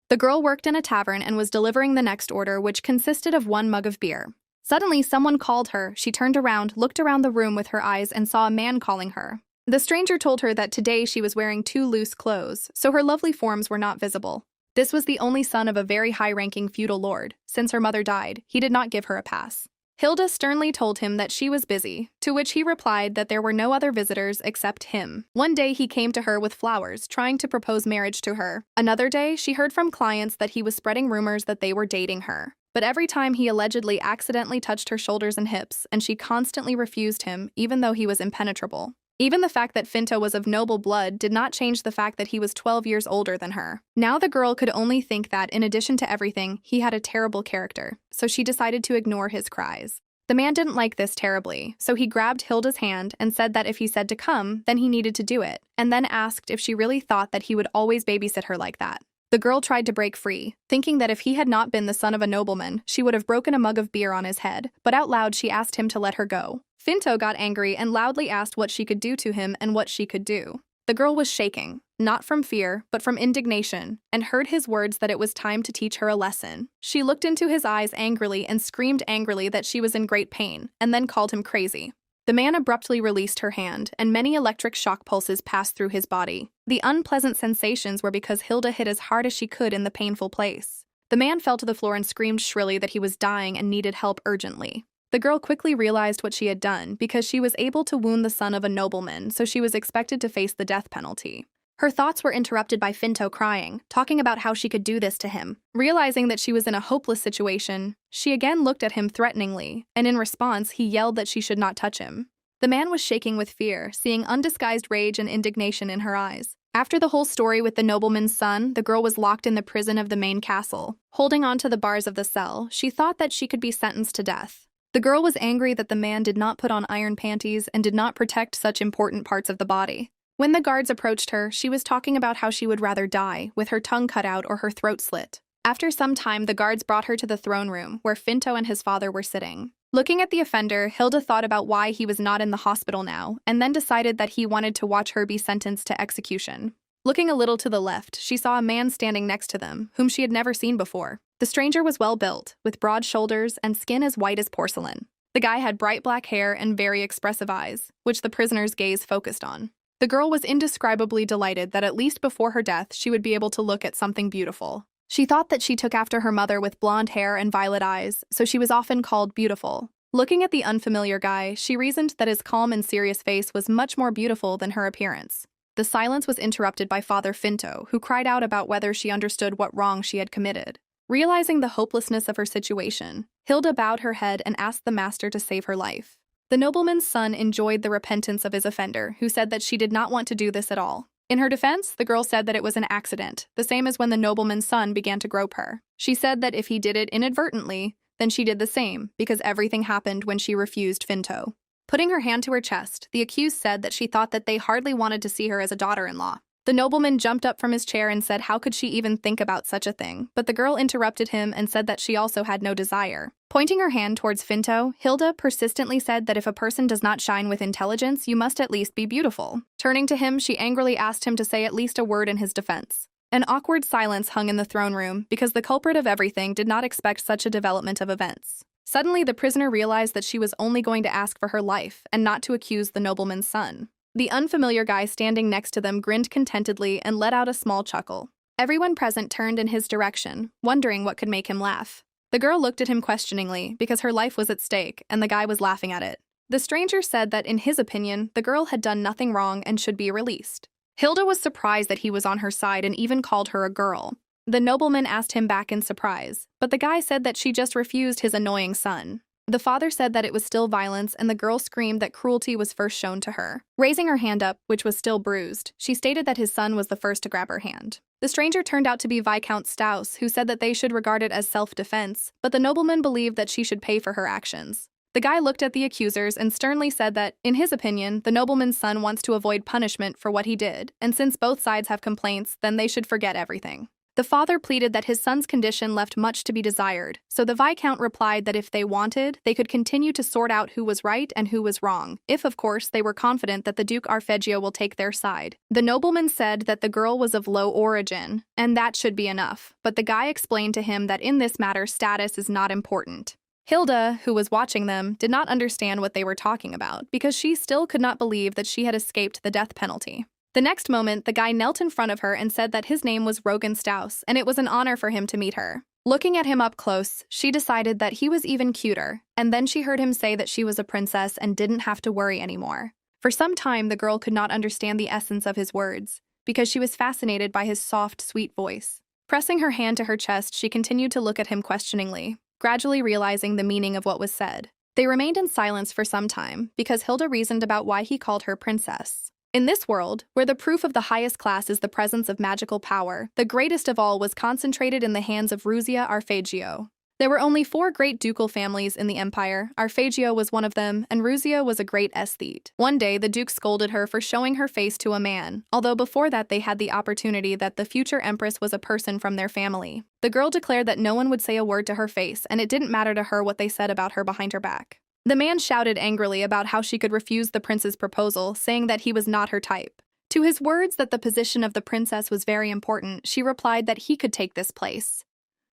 The girl worked in a tavern and was delivering the next order, which consisted of 1 mug of beer. Suddenly, someone called her. She turned around, looked around the room with her eyes, and saw a man calling her. The stranger told her that today she was wearing 2 loose clothes, so her lovely forms were not visible. This was the only son of a very high-ranking feudal lord. Since her mother died, he did not give her a pass. Hilda sternly told him that she was busy, to which he replied that there were no other visitors except him. One day he came to her with flowers, trying to propose marriage to her. Another day, she heard from clients that he was spreading rumors that they were dating her. But every time he allegedly accidentally touched her shoulders and hips, and she constantly refused him, even though he was impenetrable. Even the fact that Finto was of noble blood did not change the fact that he was 12 years older than her. Now the girl could only think that, in addition to everything, he had a terrible character, so she decided to ignore his cries. The man didn't like this terribly, so he grabbed Hilda's hand and said that if he said to come, then he needed to do it, and then asked if she really thought that he would always babysit her like that. The girl tried to break free, thinking that if he had not been the son of a nobleman, she would have broken a mug of beer on his head, but out loud she asked him to let her go. Finto got angry and loudly asked what she could do to him and what she could do. The girl was shaking, not from fear, but from indignation, and heard his words that it was time to teach her a lesson. She looked into his eyes angrily and screamed angrily that she was in great pain, and then called him crazy. The man abruptly released her hand, and many electric shock pulses passed through his body. The unpleasant sensations were because Hilda hit as hard as she could in the painful place. The man fell to the floor and screamed shrilly that he was dying and needed help urgently. The girl quickly realized what she had done because she was able to wound the son of a nobleman, so she was expected to face the death penalty. Her thoughts were interrupted by Finto crying, talking about how she could do this to him. Realizing that she was in a hopeless situation, she again looked at him threateningly, and in response, he yelled that she should not touch him. The man was shaking with fear, seeing undisguised rage and indignation in her eyes. After the whole story with the nobleman's son, the girl was locked in the prison of the main castle. Holding on to the bars of the cell, she thought that she could be sentenced to death. The girl was angry that the man did not put on iron panties and did not protect such important parts of the body. When the guards approached her, she was talking about how she would rather die, with her tongue cut out or her throat slit. After some time, the guards brought her to the throne room, where Finto and his father were sitting. Looking at the offender, Hilda thought about why he was not in the hospital now, and then decided that he wanted to watch her be sentenced to execution. Looking a little to the left, she saw a man standing next to them, whom she had never seen before. The stranger was well-built, with broad shoulders and skin as white as porcelain. The guy had bright black hair and very expressive eyes, which the prisoner's gaze focused on. The girl was indescribably delighted that at least before her death she would be able to look at something beautiful. She thought that she took after her mother with blonde hair and violet eyes, so she was often called beautiful. Looking at the unfamiliar guy, she reasoned that his calm and serious face was much more beautiful than her appearance. The silence was interrupted by Father Finto, who cried out about whether she understood what wrong she had committed. Realizing the hopelessness of her situation, Hilda bowed her head and asked the master to save her life. The nobleman's son enjoyed the repentance of his offender, who said that she did not want to do this at all. In her defense, the girl said that it was an accident, the same as when the nobleman's son began to grope her. She said that if he did it inadvertently, then she did the same, because everything happened when she refused Finto. Putting her hand to her chest, the accused said that she thought that they hardly wanted to see her as a daughter-in-law. The nobleman jumped up from his chair and said how could she even think about such a thing, but the girl interrupted him and said that she also had no desire. Pointing her hand towards Finto, Hilda persistently said that if a person does not shine with intelligence, you must at least be beautiful. Turning to him, she angrily asked him to say at least a word in his defense. An awkward silence hung in the throne room because the culprit of everything did not expect such a development of events. Suddenly, the prisoner realized that she was only going to ask for her life and not to accuse the nobleman's son. The unfamiliar guy standing next to them grinned contentedly and let out a small chuckle. Everyone present turned in his direction, wondering what could make him laugh. The girl looked at him questioningly because her life was at stake and the guy was laughing at it. The stranger said that in his opinion, the girl had done nothing wrong and should be released. Hilda was surprised that he was on her side and even called her a girl. The nobleman asked him back in surprise, but the guy said that she just refused his annoying son. The father said that it was still violence, and the girl screamed that cruelty was first shown to her. Raising her hand up, which was still bruised, she stated that his son was the first to grab her hand. The stranger turned out to be Viscount Staus, who said that they should regard it as self-defense, but the nobleman believed that she should pay for her actions. The guy looked at the accusers and sternly said that, in his opinion, the nobleman's son wants to avoid punishment for what he did, and since both sides have complaints, then they should forget everything. The father pleaded that his son's condition left much to be desired, so the Viscount replied that if they wanted, they could continue to sort out who was right and who was wrong, if of course they were confident that the Duke Arpeggio will take their side. The nobleman said that the girl was of low origin, and that should be enough, but the guy explained to him that in this matter status is not important. Hilda, who was watching them, did not understand what they were talking about, because she still could not believe that she had escaped the death penalty. The next moment, the guy knelt in front of her and said that his name was Rogan Staus, and it was an honor for him to meet her. Looking at him up close, she decided that he was even cuter, and then she heard him say that she was a princess and didn't have to worry anymore. For some time, the girl could not understand the essence of his words, because she was fascinated by his soft, sweet voice. Pressing her hand to her chest, she continued to look at him questioningly, gradually realizing the meaning of what was said. They remained in silence for some time, because Hilda reasoned about why he called her princess. In this world, where the proof of the highest class is the presence of magical power, the greatest of all was concentrated in the hands of Ruzia Arpeggio. There were only 4 great ducal families in the empire. Arpeggio was one of them, and Ruzia was a great aesthete. One day, the duke scolded her for showing her face to a man, although before that they had the opportunity that the future empress was a person from their family. The girl declared that no one would say a word to her face, and it didn't matter to her what they said about her behind her back. The man shouted angrily about how she could refuse the prince's proposal, saying that he was not her type. To his words that the position of the princess was very important, she replied that he could take this place.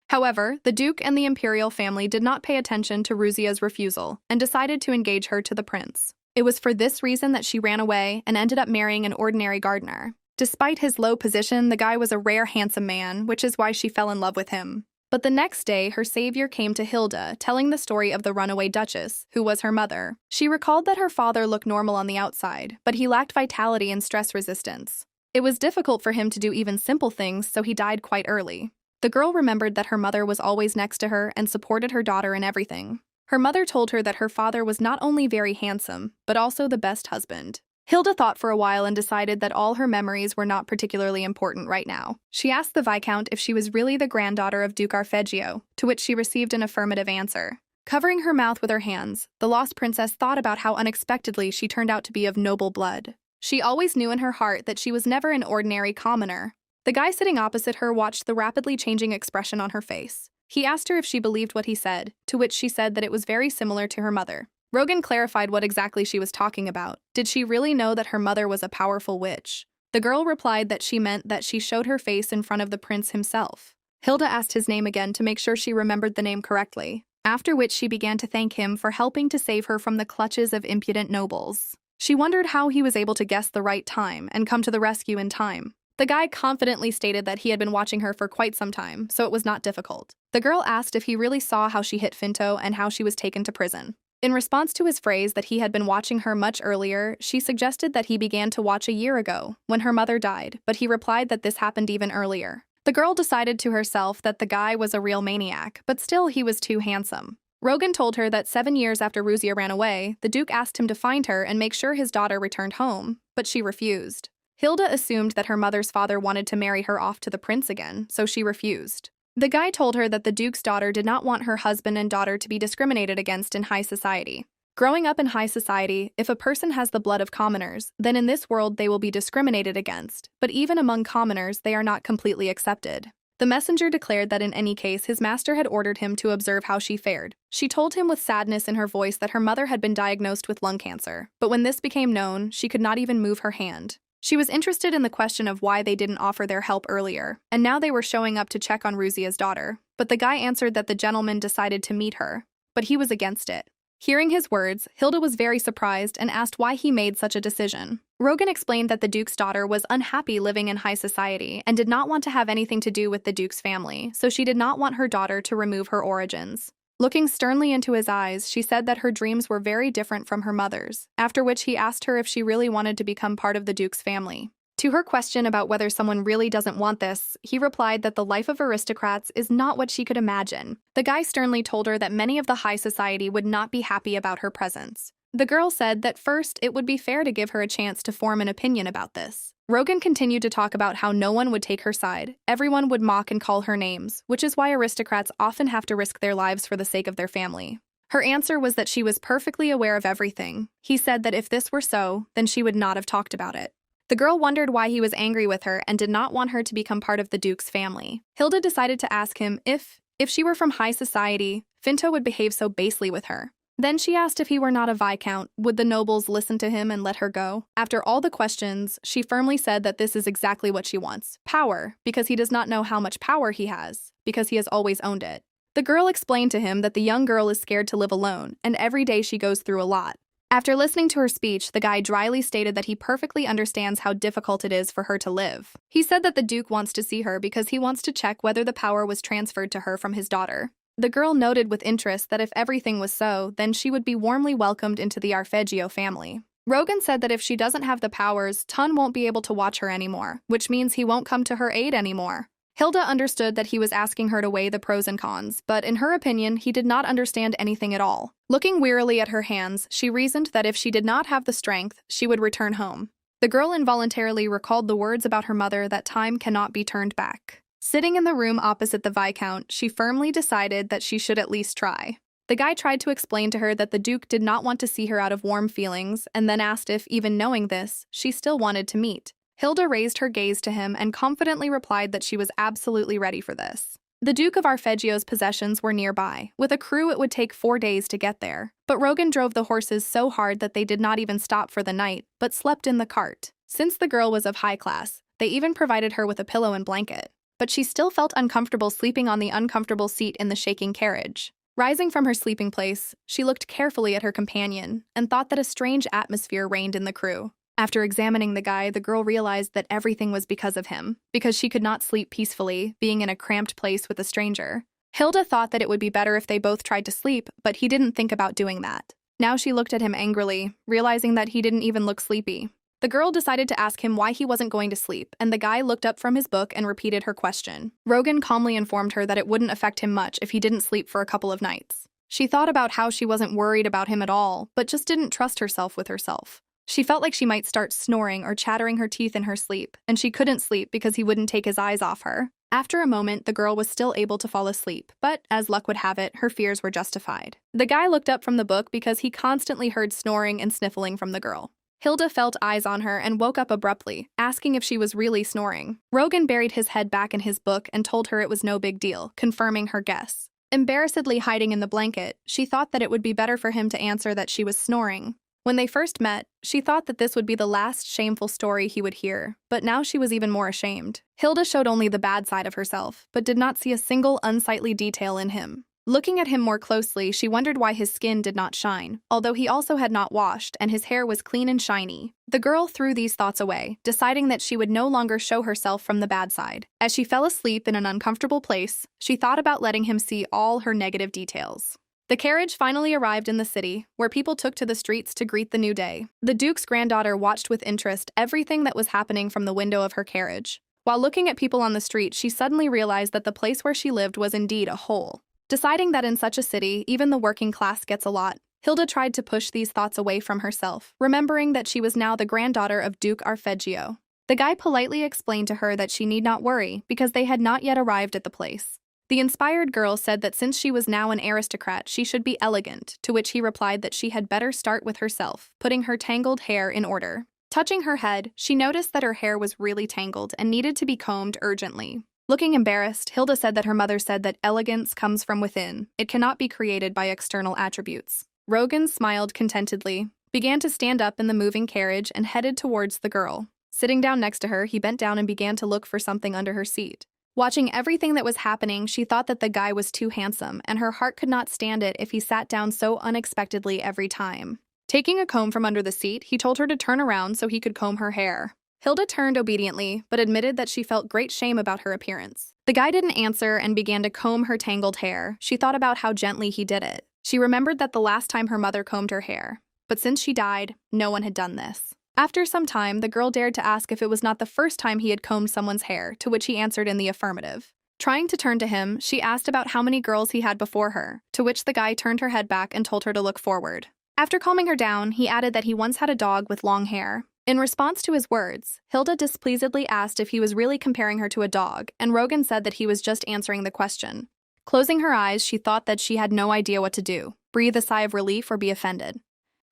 However, the duke and the imperial family did not pay attention to Ruzia's refusal and decided to engage her to the prince. It was for this reason that she ran away and ended up marrying an ordinary gardener. Despite his low position, the guy was a rare, handsome man, which is why she fell in love with him. But the next day, her savior came to Hilda, telling the story of the runaway duchess, who was her mother. She recalled that her father looked normal on the outside, but he lacked vitality and stress resistance. It was difficult for him to do even simple things, so he died quite early. The girl remembered that her mother was always next to her and supported her daughter in everything. Her mother told her that her father was not only very handsome, but also the best husband. Hilda thought for a while and decided that all her memories were not particularly important right now. She asked the Viscount if she was really the granddaughter of Duke Arpeggio, to which she received an affirmative answer. Covering her mouth with her hands, the lost princess thought about how unexpectedly she turned out to be of noble blood. She always knew in her heart that she was never an ordinary commoner. The guy sitting opposite her watched the rapidly changing expression on her face. He asked her if she believed what he said, to which she said that it was very similar to her mother. Rogan clarified what exactly she was talking about. Did she really know that her mother was a powerful witch? The girl replied that she meant that she showed her face in front of the prince himself. Hilda asked his name again to make sure she remembered the name correctly, after which she began to thank him for helping to save her from the clutches of impudent nobles. She wondered how he was able to guess the right time and come to the rescue in time. The guy confidently stated that he had been watching her for quite some time, so it was not difficult. The girl asked if he really saw how she hit Finto and how she was taken to prison. In response to his phrase that he had been watching her much earlier, she suggested that he began to watch a year ago, when her mother died, but he replied that this happened even earlier. The girl decided to herself that the guy was a real maniac, but still he was too handsome. Rogan told her that 7 years after Ruzia ran away, the Duke asked him to find her and make sure his daughter returned home, but she refused. Hilda assumed that her mother's father wanted to marry her off to the prince again, so she refused. The guy told her that the Duke's daughter did not want her husband and daughter to be discriminated against in high society. Growing up in high society, if a person has the blood of commoners, then in this world they will be discriminated against, but even among commoners they are not completely accepted. The messenger declared that in any case his master had ordered him to observe how she fared. She told him with sadness in her voice that her mother had been diagnosed with lung cancer, but when this became known, she could not even move her hand. She was interested in the question of why they didn't offer their help earlier, and now they were showing up to check on Ruzia's daughter. But the guy answered that the gentleman decided to meet her, but he was against it. Hearing his words, Hilda was very surprised and asked why he made such a decision. Rogan explained that the Duke's daughter was unhappy living in high society and did not want to have anything to do with the Duke's family, so she did not want her daughter to remove her origins. Looking sternly into his eyes, she said that her dreams were very different from her mother's, after which he asked her if she really wanted to become part of the Duke's family. To her question about whether someone really doesn't want this, he replied that the life of aristocrats is not what she could imagine. The guy sternly told her that many of the high society would not be happy about her presence. The girl said that first, it would be fair to give her a chance to form an opinion about this. Rogan continued to talk about how no one would take her side. Everyone would mock and call her names, which is why aristocrats often have to risk their lives for the sake of their family. Her answer was that she was perfectly aware of everything. He said that if this were so, then she would not have talked about it. The girl wondered why he was angry with her and did not want her to become part of the Duke's family. Hilda decided to ask him if she were from high society, Finto would behave so basely with her. Then she asked if he were not a viscount, would the nobles listen to him and let her go? After all the questions, she firmly said that this is exactly what she wants. Power, because he does not know how much power he has, because he has always owned it. The girl explained to him that the young girl is scared to live alone, and every day she goes through a lot. After listening to her speech, the guy dryly stated that he perfectly understands how difficult it is for her to live. He said that the Duke wants to see her because he wants to check whether the power was transferred to her from his daughter. The girl noted with interest that if everything was so, then she would be warmly welcomed into the Arpeggio family. Rogan said that if she doesn't have the powers, Tun won't be able to watch her anymore, which means he won't come to her aid anymore. Hilda understood that he was asking her to weigh the pros and cons, but in her opinion, he did not understand anything at all. Looking wearily at her hands, she reasoned that if she did not have the strength, she would return home. The girl involuntarily recalled the words about her mother that time cannot be turned back. Sitting in the room opposite the Viscount, she firmly decided that she should at least try. The guy tried to explain to her that the Duke did not want to see her out of warm feelings, and then asked if, even knowing this, she still wanted to meet. Hilda raised her gaze to him and confidently replied that she was absolutely ready for this. The Duke of Arpeggio's possessions were nearby. With a crew, it would take 4 days to get there. But Rogan drove the horses so hard that they did not even stop for the night, but slept in the cart. Since the girl was of high class, they even provided her with a pillow and blanket. But she still felt uncomfortable sleeping on the uncomfortable seat in the shaking carriage. Rising from her sleeping place, she looked carefully at her companion and thought that a strange atmosphere reigned in the crew. After examining the guy, the girl realized that everything was because of him, because she could not sleep peacefully, being in a cramped place with a stranger. Hilda thought that it would be better if they both tried to sleep, but he didn't think about doing that. Now she looked at him angrily, realizing that he didn't even look sleepy. The girl decided to ask him why he wasn't going to sleep, and the guy looked up from his book and repeated her question. Rogan calmly informed her that it wouldn't affect him much if he didn't sleep for a couple of nights. She thought about how she wasn't worried about him at all, but just didn't trust herself with herself. She felt like she might start snoring or chattering her teeth in her sleep, and she couldn't sleep because he wouldn't take his eyes off her. After a moment, the girl was still able to fall asleep, but, as luck would have it, her fears were justified. The guy looked up from the book because he constantly heard snoring and sniffling from the girl. Hilda felt eyes on her and woke up abruptly, asking if she was really snoring. Rogan buried his head back in his book and told her it was no big deal, confirming her guess. Embarrassedly hiding in the blanket, she thought that it would be better for him to answer that she was snoring. When they first met, she thought that this would be the last shameful story he would hear, but now she was even more ashamed. Hilda showed only the bad side of herself, but did not see a single unsightly detail in him. Looking at him more closely, she wondered why his skin did not shine, although he also had not washed and his hair was clean and shiny. The girl threw these thoughts away, deciding that she would no longer show herself from the bad side. As she fell asleep in an uncomfortable place, she thought about letting him see all her negative details. The carriage finally arrived in the city, where people took to the streets to greet the new day. The Duke's granddaughter watched with interest everything that was happening from the window of her carriage. While looking at people on the street, she suddenly realized that the place where she lived was indeed a hole. Deciding that in such a city, even the working class gets a lot, Hilda tried to push these thoughts away from herself, remembering that she was now the granddaughter of Duke Arpeggio. The guy politely explained to her that she need not worry, because they had not yet arrived at the place. The inspired girl said that since she was now an aristocrat, she should be elegant, to which he replied that she had better start with herself, putting her tangled hair in order. Touching her head, she noticed that her hair was really tangled and needed to be combed urgently. Looking embarrassed, Hilda said that her mother said that elegance comes from within. It cannot be created by external attributes. Rogan smiled contentedly, began to stand up in the moving carriage, and headed towards the girl. Sitting down next to her, he bent down and began to look for something under her seat. Watching everything that was happening, she thought that the guy was too handsome, and her heart could not stand it if he sat down so unexpectedly every time. Taking a comb from under the seat, he told her to turn around so he could comb her hair. Hilda turned obediently, but admitted that she felt great shame about her appearance. The guy didn't answer and began to comb her tangled hair. She thought about how gently he did it. She remembered that the last time her mother combed her hair. But since she died, no one had done this. After some time, the girl dared to ask if it was not the first time he had combed someone's hair, to which he answered in the affirmative. Trying to turn to him, she asked about how many girls he had before her, to which the guy turned her head back and told her to look forward. After calming her down, he added that he once had a dog with long hair. In response to his words, Hilda displeasedly asked if he was really comparing her to a dog, and Rogan said that he was just answering the question. Closing her eyes, she thought that she had no idea what to do, breathe a sigh of relief or be offended.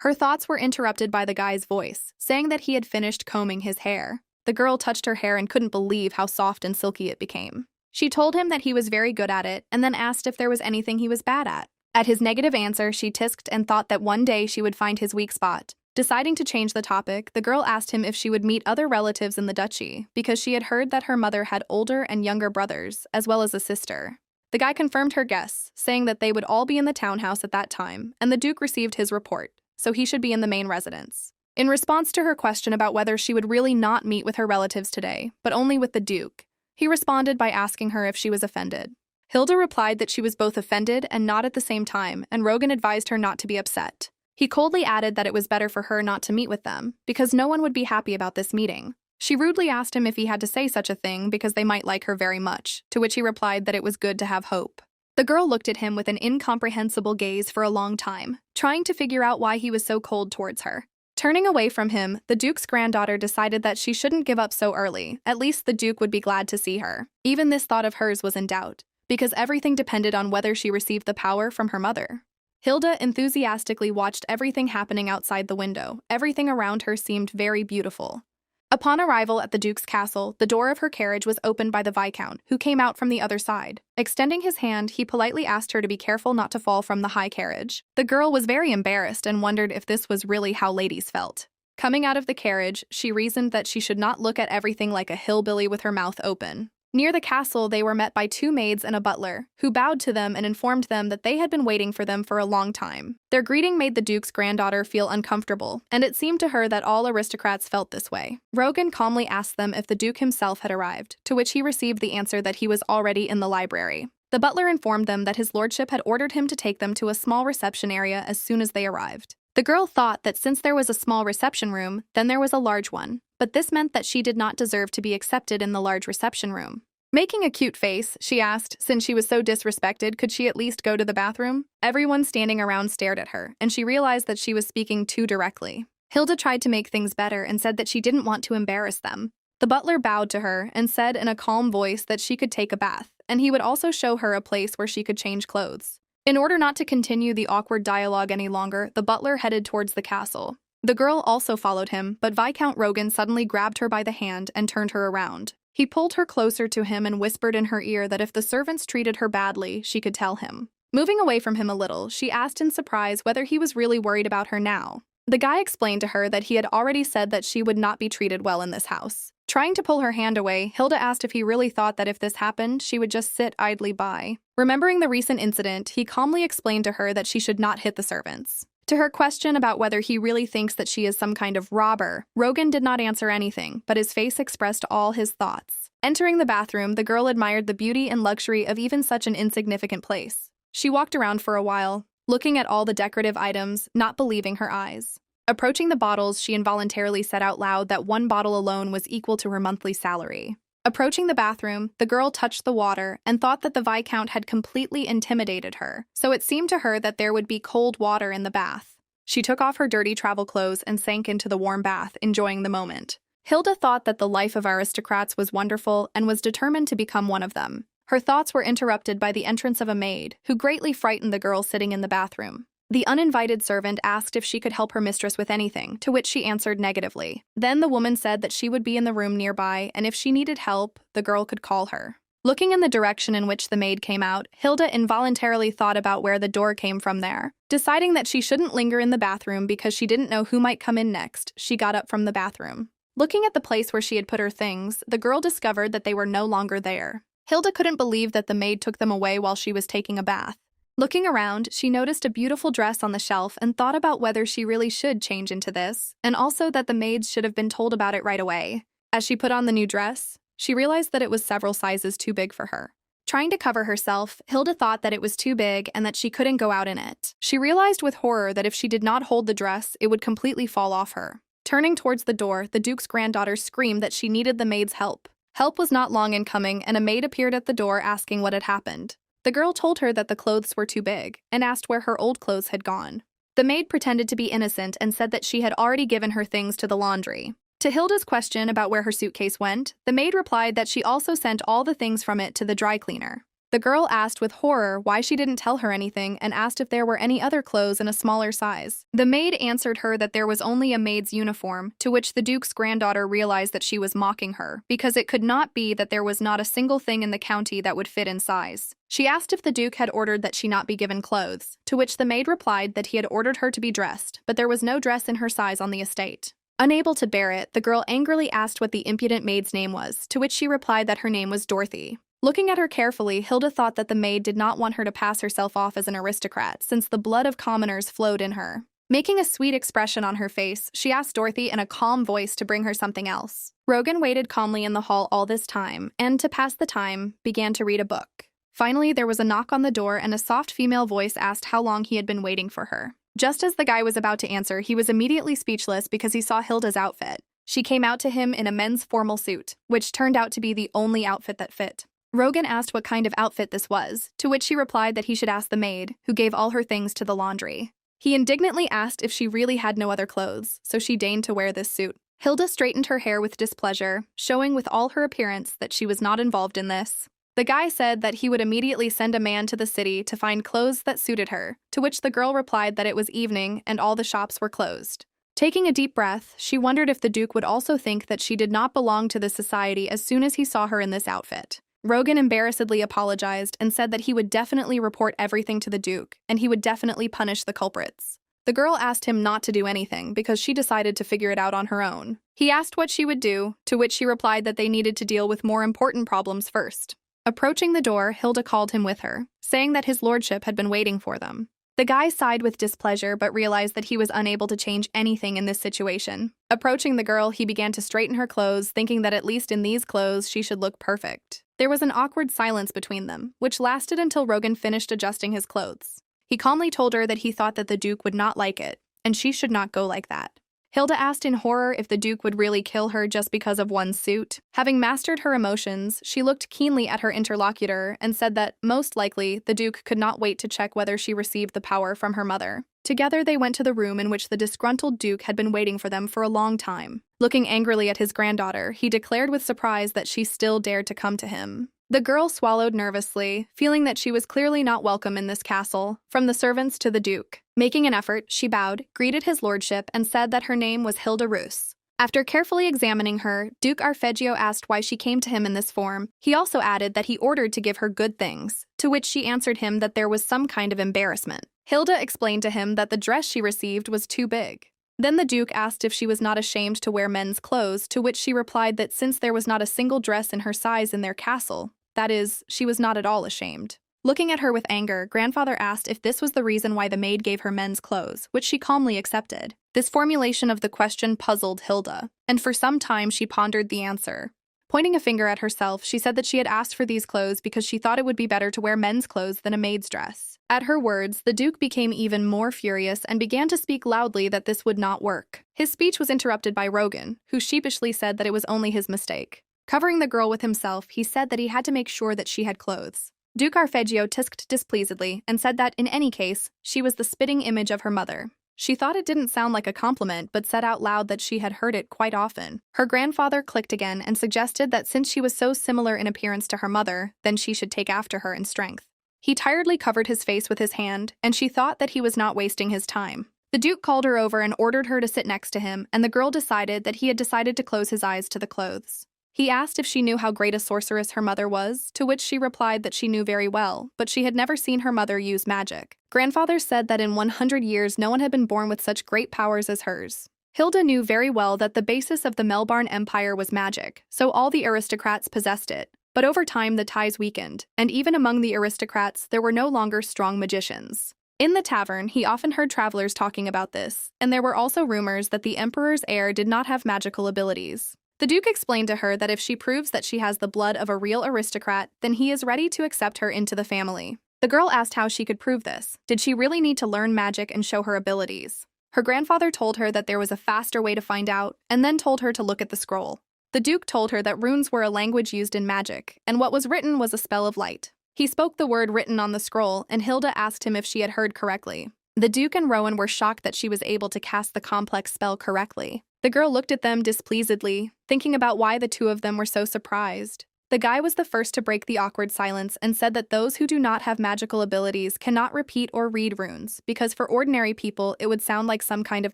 Her thoughts were interrupted by the guy's voice, saying that he had finished combing his hair. The girl touched her hair and couldn't believe how soft and silky it became. She told him that he was very good at it and then asked if there was anything he was bad at. At his negative answer, she tisked and thought that one day she would find his weak spot. Deciding to change the topic, the girl asked him if she would meet other relatives in the duchy because she had heard that her mother had older and younger brothers, as well as a sister. The guy confirmed her guess, saying that they would all be in the townhouse at that time, and the Duke received his report, so he should be in the main residence. In response to her question about whether she would really not meet with her relatives today, but only with the Duke, he responded by asking her if she was offended. Hilda replied that she was both offended and not at the same time, and Rogan advised her not to be upset. He coldly added that it was better for her not to meet with them, because no one would be happy about this meeting. She rudely asked him if he had to say such a thing because they might like her very much, to which he replied that it was good to have hope. The girl looked at him with an incomprehensible gaze for a long time, trying to figure out why he was so cold towards her. Turning away from him, the Duke's granddaughter decided that she shouldn't give up so early. At least the Duke would be glad to see her. Even this thought of hers was in doubt, because everything depended on whether she received the power from her mother. Hilda enthusiastically watched everything happening outside the window. Everything around her seemed very beautiful. Upon arrival at the Duke's castle, the door of her carriage was opened by the Viscount, who came out from the other side. Extending his hand, he politely asked her to be careful not to fall from the high carriage. The girl was very embarrassed and wondered if this was really how ladies felt. Coming out of the carriage, she reasoned that she should not look at everything like a hillbilly with her mouth open. Near the castle, they were met by 2 maids and a butler, who bowed to them and informed them that they had been waiting for them for a long time. Their greeting made the Duke's granddaughter feel uncomfortable, and it seemed to her that all aristocrats felt this way. Rogan calmly asked them if the Duke himself had arrived, to which he received the answer that he was already in the library. The butler informed them that his lordship had ordered him to take them to a small reception area as soon as they arrived. The girl thought that since there was a small reception room, then there was a large one, but this meant that she did not deserve to be accepted in the large reception room. Making a cute face, she asked, since she was so disrespected, could she at least go to the bathroom? Everyone standing around stared at her, and she realized that she was speaking too directly. Hilda tried to make things better and said that she didn't want to embarrass them. The butler bowed to her and said in a calm voice that she could take a bath, and he would also show her a place where she could change clothes. In order not to continue the awkward dialogue any longer, the butler headed towards the castle. The girl also followed him, but Viscount Rogan suddenly grabbed her by the hand and turned her around. He pulled her closer to him and whispered in her ear that if the servants treated her badly, she could tell him. Moving away from him a little, she asked in surprise whether he was really worried about her now. The guy explained to her that he had already said that she would not be treated well in this house. Trying to pull her hand away, Hilda asked if he really thought that if this happened, she would just sit idly by. Remembering the recent incident, he calmly explained to her that she should not hit the servants. To her question about whether he really thinks that she is some kind of robber, Rogan did not answer anything, but his face expressed all his thoughts. Entering the bathroom, the girl admired the beauty and luxury of even such an insignificant place. She walked around for a while, looking at all the decorative items, not believing her eyes. Approaching the bottles, she involuntarily said out loud that 1 bottle alone was equal to her monthly salary. Approaching the bathroom, the girl touched the water and thought that the Viscount had completely intimidated her, so it seemed to her that there would be cold water in the bath. She took off her dirty travel clothes and sank into the warm bath, enjoying the moment. Hilda thought that the life of aristocrats was wonderful and was determined to become one of them. Her thoughts were interrupted by the entrance of a maid, who greatly frightened the girl sitting in the bathroom. The uninvited servant asked if she could help her mistress with anything, to which she answered negatively. Then the woman said that she would be in the room nearby, and if she needed help, the girl could call her. Looking in the direction in which the maid came out, Hilda involuntarily thought about where the door came from there. Deciding that she shouldn't linger in the bathroom because she didn't know who might come in next, she got up from the bathroom. Looking at the place where she had put her things, the girl discovered that they were no longer there. Hilda couldn't believe that the maid took them away while she was taking a bath. Looking around, she noticed a beautiful dress on the shelf and thought about whether she really should change into this, and also that the maids should have been told about it right away. As she put on the new dress, she realized that it was several sizes too big for her. Trying to cover herself, Hilda thought that it was too big and that she couldn't go out in it. She realized with horror that if she did not hold the dress, it would completely fall off her. Turning towards the door, the Duke's granddaughter screamed that she needed the maid's help. Help was not long in coming, and a maid appeared at the door asking what had happened. The girl told her that the clothes were too big and asked where her old clothes had gone. The maid pretended to be innocent and said that she had already given her things to the laundry. To Hilda's question about where her suitcase went, the maid replied that she also sent all the things from it to the dry cleaner. The girl asked with horror why she didn't tell her anything and asked if there were any other clothes in a smaller size. The maid answered her that there was only a maid's uniform, to which the Duke's granddaughter realized that she was mocking her, because it could not be that there was not a single thing in the county that would fit in size. She asked if the Duke had ordered that she not be given clothes, to which the maid replied that he had ordered her to be dressed, but there was no dress in her size on the estate. Unable to bear it, the girl angrily asked what the impudent maid's name was, to which she replied that her name was Dorothy. Looking at her carefully, Hilda thought that the maid did not want her to pass herself off as an aristocrat, since the blood of commoners flowed in her. Making a sweet expression on her face, she asked Dorothy in a calm voice to bring her something else. Rogan waited calmly in the hall all this time, and to pass the time, began to read a book. Finally, there was a knock on the door and a soft female voice asked how long he had been waiting for her. Just as the guy was about to answer, he was immediately speechless because he saw Hilda's outfit. She came out to him in a men's formal suit, which turned out to be the only outfit that fit. Rogan asked what kind of outfit this was, to which she replied that he should ask the maid, who gave all her things to the laundry. He indignantly asked if she really had no other clothes, so she deigned to wear this suit. Hilda straightened her hair with displeasure, showing with all her appearance that she was not involved in this. The guy said that he would immediately send a man to the city to find clothes that suited her, to which the girl replied that it was evening and all the shops were closed. Taking a deep breath, she wondered if the Duke would also think that she did not belong to the society as soon as he saw her in this outfit. Rogan embarrassedly apologized and said that he would definitely report everything to the Duke, and he would definitely punish the culprits. The girl asked him not to do anything because she decided to figure it out on her own. He asked what she would do, to which she replied that they needed to deal with more important problems first. Approaching the door, Hilda called him with her, saying that his lordship had been waiting for them. The guy sighed with displeasure but realized that he was unable to change anything in this situation. Approaching the girl, he began to straighten her clothes, thinking that at least in these clothes she should look perfect. There was an awkward silence between them, which lasted until Rogan finished adjusting his clothes. He calmly told her that he thought that the Duke would not like it, and she should not go like that. Hilda asked in horror if the Duke would really kill her just because of one suit. Having mastered her emotions, she looked keenly at her interlocutor and said that, most likely, the Duke could not wait to check whether she received the power from her mother. Together they went to the room in which the disgruntled Duke had been waiting for them for a long time. Looking angrily at his granddaughter, he declared with surprise that she still dared to come to him. The girl swallowed nervously, feeling that she was clearly not welcome in this castle, from the servants to the Duke. Making an effort, she bowed, greeted his lordship, and said that her name was Hilda Roos. After carefully examining her, Duke Arpeggio asked why she came to him in this form. He also added that he ordered to give her good things, to which she answered him that there was some kind of embarrassment. Hilda explained to him that the dress she received was too big. Then the Duke asked if she was not ashamed to wear men's clothes, to which she replied that since there was not a single dress in her size in their castle, that is, she was not at all ashamed. Looking at her with anger, grandfather asked if this was the reason why the maid gave her men's clothes, which she calmly accepted. This formulation of the question puzzled Hilda, and for some time she pondered the answer. Pointing a finger at herself, she said that she had asked for these clothes because she thought it would be better to wear men's clothes than a maid's dress. At her words, the Duke became even more furious and began to speak loudly that this would not work. His speech was interrupted by Rogan, who sheepishly said that it was only his mistake. Covering the girl with himself, he said that he had to make sure that she had clothes. Duke Arpeggio tisked displeasedly and said that, in any case, she was the spitting image of her mother. She thought it didn't sound like a compliment, but said out loud that she had heard it quite often. Her grandfather clicked again and suggested that since she was so similar in appearance to her mother, then she should take after her in strength. He tiredly covered his face with his hand, and she thought that he was not wasting his time. The Duke called her over and ordered her to sit next to him, and the girl decided that he had decided to close his eyes to the clothes. He asked if she knew how great a sorceress her mother was, to which she replied that she knew very well, but she had never seen her mother use magic. Grandfather said that in 100 years no one had been born with such great powers as hers. Hilda knew very well that the basis of the Melbarn Empire was magic, so all the aristocrats possessed it. But over time the ties weakened, and even among the aristocrats there were no longer strong magicians. In the tavern, he often heard travelers talking about this, and there were also rumors that the emperor's heir did not have magical abilities. The Duke explained to her that if she proves that she has the blood of a real aristocrat, then he is ready to accept her into the family. The girl asked how she could prove this. Did she really need to learn magic and show her abilities? Her grandfather told her that there was a faster way to find out, and then told her to look at the scroll. The Duke told her that runes were a language used in magic, and what was written was a spell of light. He spoke the word written on the scroll, and Hilda asked him if she had heard correctly. The Duke and Rowan were shocked that she was able to cast the complex spell correctly. The girl looked at them displeasedly, thinking about why the two of them were so surprised. The guy was the first to break the awkward silence and said that those who do not have magical abilities cannot repeat or read runes, because for ordinary people it would sound like some kind of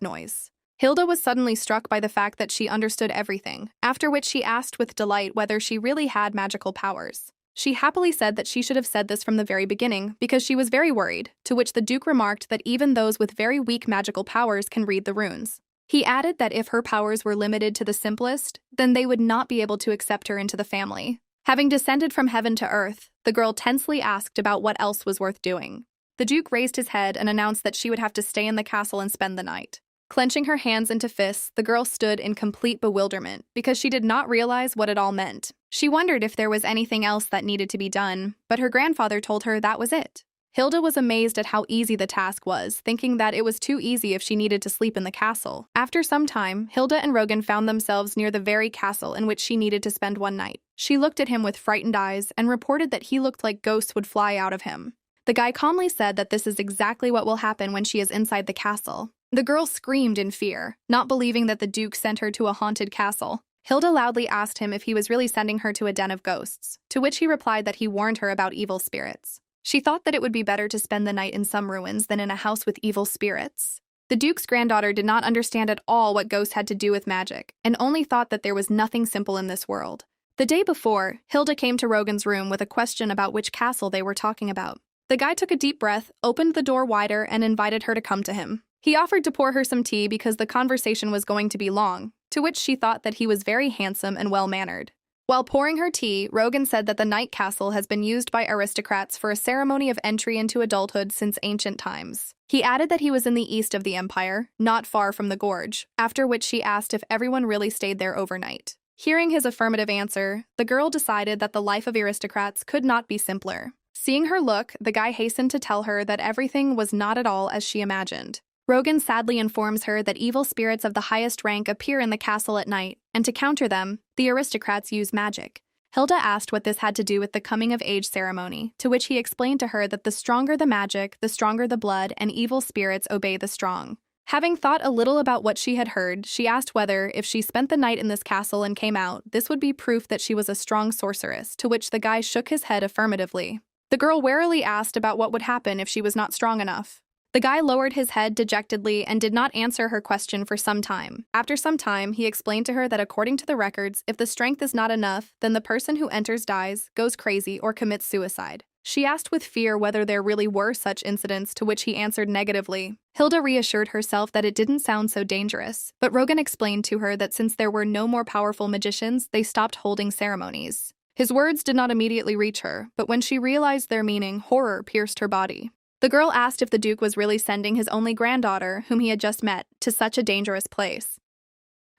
noise. Hilda was suddenly struck by the fact that she understood everything, after which she asked with delight whether she really had magical powers. She happily said that she should have said this from the very beginning because she was very worried, to which the Duke remarked that even those with very weak magical powers can read the runes. He added that if her powers were limited to the simplest, then they would not be able to accept her into the family. Having descended from heaven to earth, the girl tensely asked about what else was worth doing. The Duke raised his head and announced that she would have to stay in the castle and spend the night. Clenching her hands into fists, the girl stood in complete bewilderment because she did not realize what it all meant. She wondered if there was anything else that needed to be done, but her grandfather told her that was it. Hilda was amazed at how easy the task was, thinking that it was too easy if she needed to sleep in the castle. After some time, Hilda and Rogan found themselves near the very castle in which she needed to spend one night. She looked at him with frightened eyes and reported that he looked like ghosts would fly out of him. The guy calmly said that this is exactly what will happen when she is inside the castle. The girl screamed in fear, not believing that the Duke sent her to a haunted castle. Hilda loudly asked him if he was really sending her to a den of ghosts, to which he replied that he warned her about evil spirits. She thought that it would be better to spend the night in some ruins than in a house with evil spirits. The Duke's granddaughter did not understand at all what ghosts had to do with magic, and only thought that there was nothing simple in this world. The day before, Hilda came to Rogan's room with a question about which castle they were talking about. The guy took a deep breath, opened the door wider, and invited her to come to him. He offered to pour her some tea because the conversation was going to be long, to which she thought that he was very handsome and well-mannered. While pouring her tea, Rogan said that the Night Castle has been used by aristocrats for a ceremony of entry into adulthood since ancient times. He added that he was in the east of the empire, not far from the gorge, after which she asked if everyone really stayed there overnight. Hearing his affirmative answer, the girl decided that the life of aristocrats could not be simpler. Seeing her look, the guy hastened to tell her that everything was not at all as she imagined. Rogan sadly informs her that evil spirits of the highest rank appear in the castle at night, and to counter them, the aristocrats use magic. Hilda asked what this had to do with the coming-of-age ceremony, to which he explained to her that the stronger the magic, the stronger the blood, and evil spirits obey the strong. Having thought a little about what she had heard, she asked whether, if she spent the night in this castle and came out, this would be proof that she was a strong sorceress, to which the guy shook his head affirmatively. The girl warily asked about what would happen if she was not strong enough. The guy lowered his head dejectedly and did not answer her question for some time. After some time, he explained to her that according to the records, if the strength is not enough, then the person who enters dies, goes crazy, or commits suicide. She asked with fear whether there really were such incidents, to which he answered negatively. Hilda reassured herself that it didn't sound so dangerous, but Rogan explained to her that since there were no more powerful magicians, they stopped holding ceremonies. His words did not immediately reach her, but when she realized their meaning, horror pierced her body. The girl asked if the Duke was really sending his only granddaughter, whom he had just met, to such a dangerous place.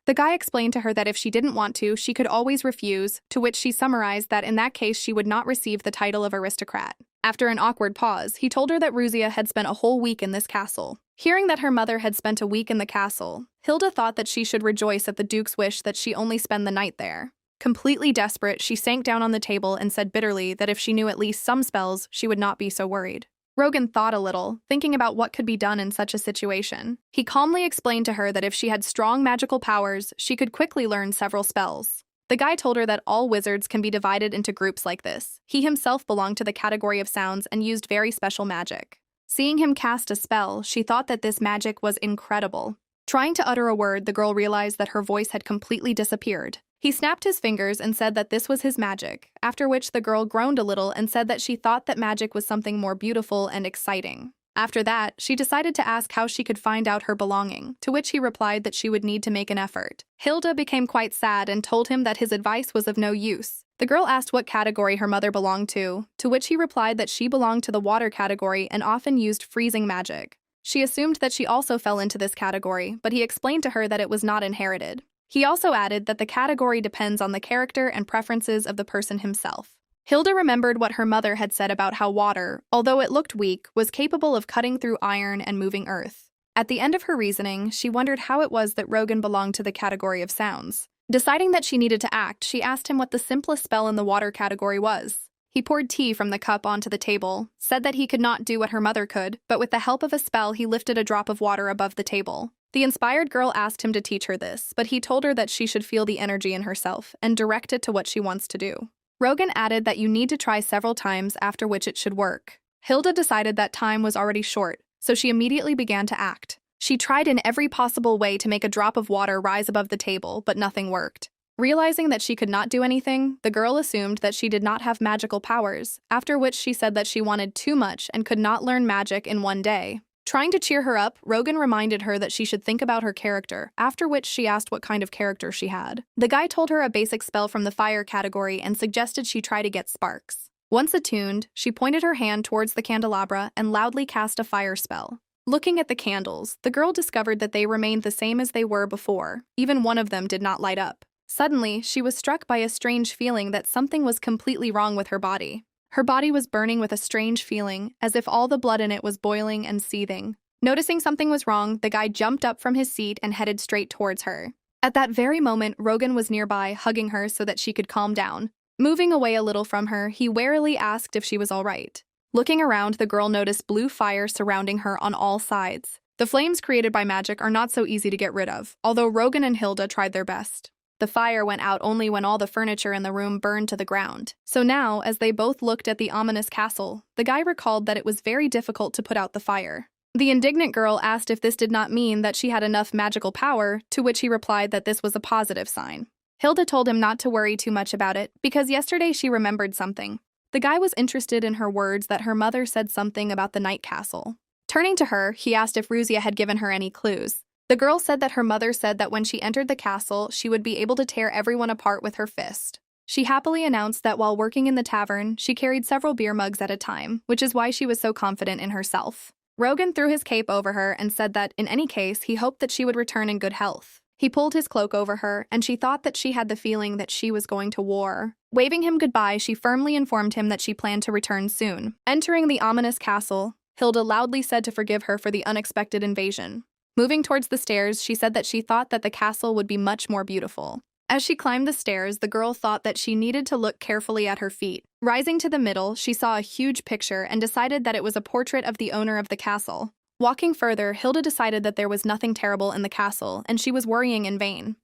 The guy explained to her that if she didn't want to, she could always refuse, to which she summarized that in that case she would not receive the title of aristocrat. After an awkward pause, he told her that Ruzia had spent a whole week in this castle. Hearing that her mother had spent a week in the castle, Hilda thought that she should rejoice at the Duke's wish that she only spend the night there. Completely desperate, she sank down on the table and said bitterly that if she knew at least some spells, she would not be so worried. Rogan thought a little, thinking about what could be done in such a situation. He calmly explained to her that if she had strong magical powers, she could quickly learn several spells. The guy told her that all wizards can be divided into groups like this. He himself belonged to the category of sounds and used very special magic. Seeing him cast a spell, she thought that this magic was incredible. Trying to utter a word, the girl realized that her voice had completely disappeared. He snapped his fingers and said that this was his magic, after which the girl groaned a little and said that she thought that magic was something more beautiful and exciting. After that, she decided to ask how she could find out her belonging, to which he replied that she would need to make an effort. Hilda became quite sad and told him that his advice was of no use. The girl asked what category her mother belonged to which he replied that she belonged to the water category and often used freezing magic. She assumed that she also fell into this category, but he explained to her that it was not inherited. He also added that the category depends on the character and preferences of the person himself. Hilda remembered what her mother had said about how water, although it looked weak, was capable of cutting through iron and moving earth. At the end of her reasoning, she wondered how it was that Rogan belonged to the category of sounds. Deciding that she needed to act, she asked him what the simplest spell in the water category was. He poured tea from the cup onto the table, said that he could not do what her mother could, but with the help of a spell he lifted a drop of water above the table. The inspired girl asked him to teach her this, but he told her that she should feel the energy in herself and direct it to what she wants to do. Rogan added that you need to try several times, after which it should work. Hilda decided that time was already short, so she immediately began to act. She tried in every possible way to make a drop of water rise above the table, but nothing worked. Realizing that she could not do anything, the girl assumed that she did not have magical powers, after which she said that she wanted too much and could not learn magic in one day. Trying to cheer her up, Rogan reminded her that she should think about her character, after which she asked what kind of character she had. The guy told her a basic spell from the fire category and suggested she try to get sparks. Once attuned, she pointed her hand towards the candelabra and loudly cast a fire spell. Looking at the candles, the girl discovered that they remained the same as they were before. Even one of them did not light up. Suddenly, she was struck by a strange feeling that something was completely wrong with her body. Her body was burning with a strange feeling, as if all the blood in it was boiling and seething. Noticing something was wrong, the guy jumped up from his seat and headed straight towards her. At that very moment, Rogan was nearby, hugging her so that she could calm down. Moving away a little from her, he warily asked if she was all right. Looking around, the girl noticed blue fire surrounding her on all sides. The flames created by magic are not so easy to get rid of, although Rogan and Hilda tried their best. The fire went out only when all the furniture in the room burned to the ground. So now, as they both looked at the ominous castle, the guy recalled that it was very difficult to put out the fire. The indignant girl asked if this did not mean that she had enough magical power, to which he replied that this was a positive sign. Hilda told him not to worry too much about it, because yesterday she remembered something. The guy was interested in her words that her mother said something about the night castle. Turning to her, he asked if Ruzia had given her any clues. The girl said that her mother said that when she entered the castle, she would be able to tear everyone apart with her fist. She happily announced that while working in the tavern, she carried several beer mugs at a time, which is why she was so confident in herself. Rogan threw his cape over her and said that, in any case, he hoped that she would return in good health. He pulled his cloak over her, and she thought that she had the feeling that she was going to war. Waving him goodbye, she firmly informed him that she planned to return soon. Entering the ominous castle, Hilda loudly said to forgive her for the unexpected invasion. Moving towards the stairs, she said that she thought that the castle would be much more beautiful. As she climbed the stairs, the girl thought that she needed to look carefully at her feet. Rising to the middle, she saw a huge picture and decided that it was a portrait of the owner of the castle. Walking further, Hilda decided that there was nothing terrible in the castle, and she was worrying in vain.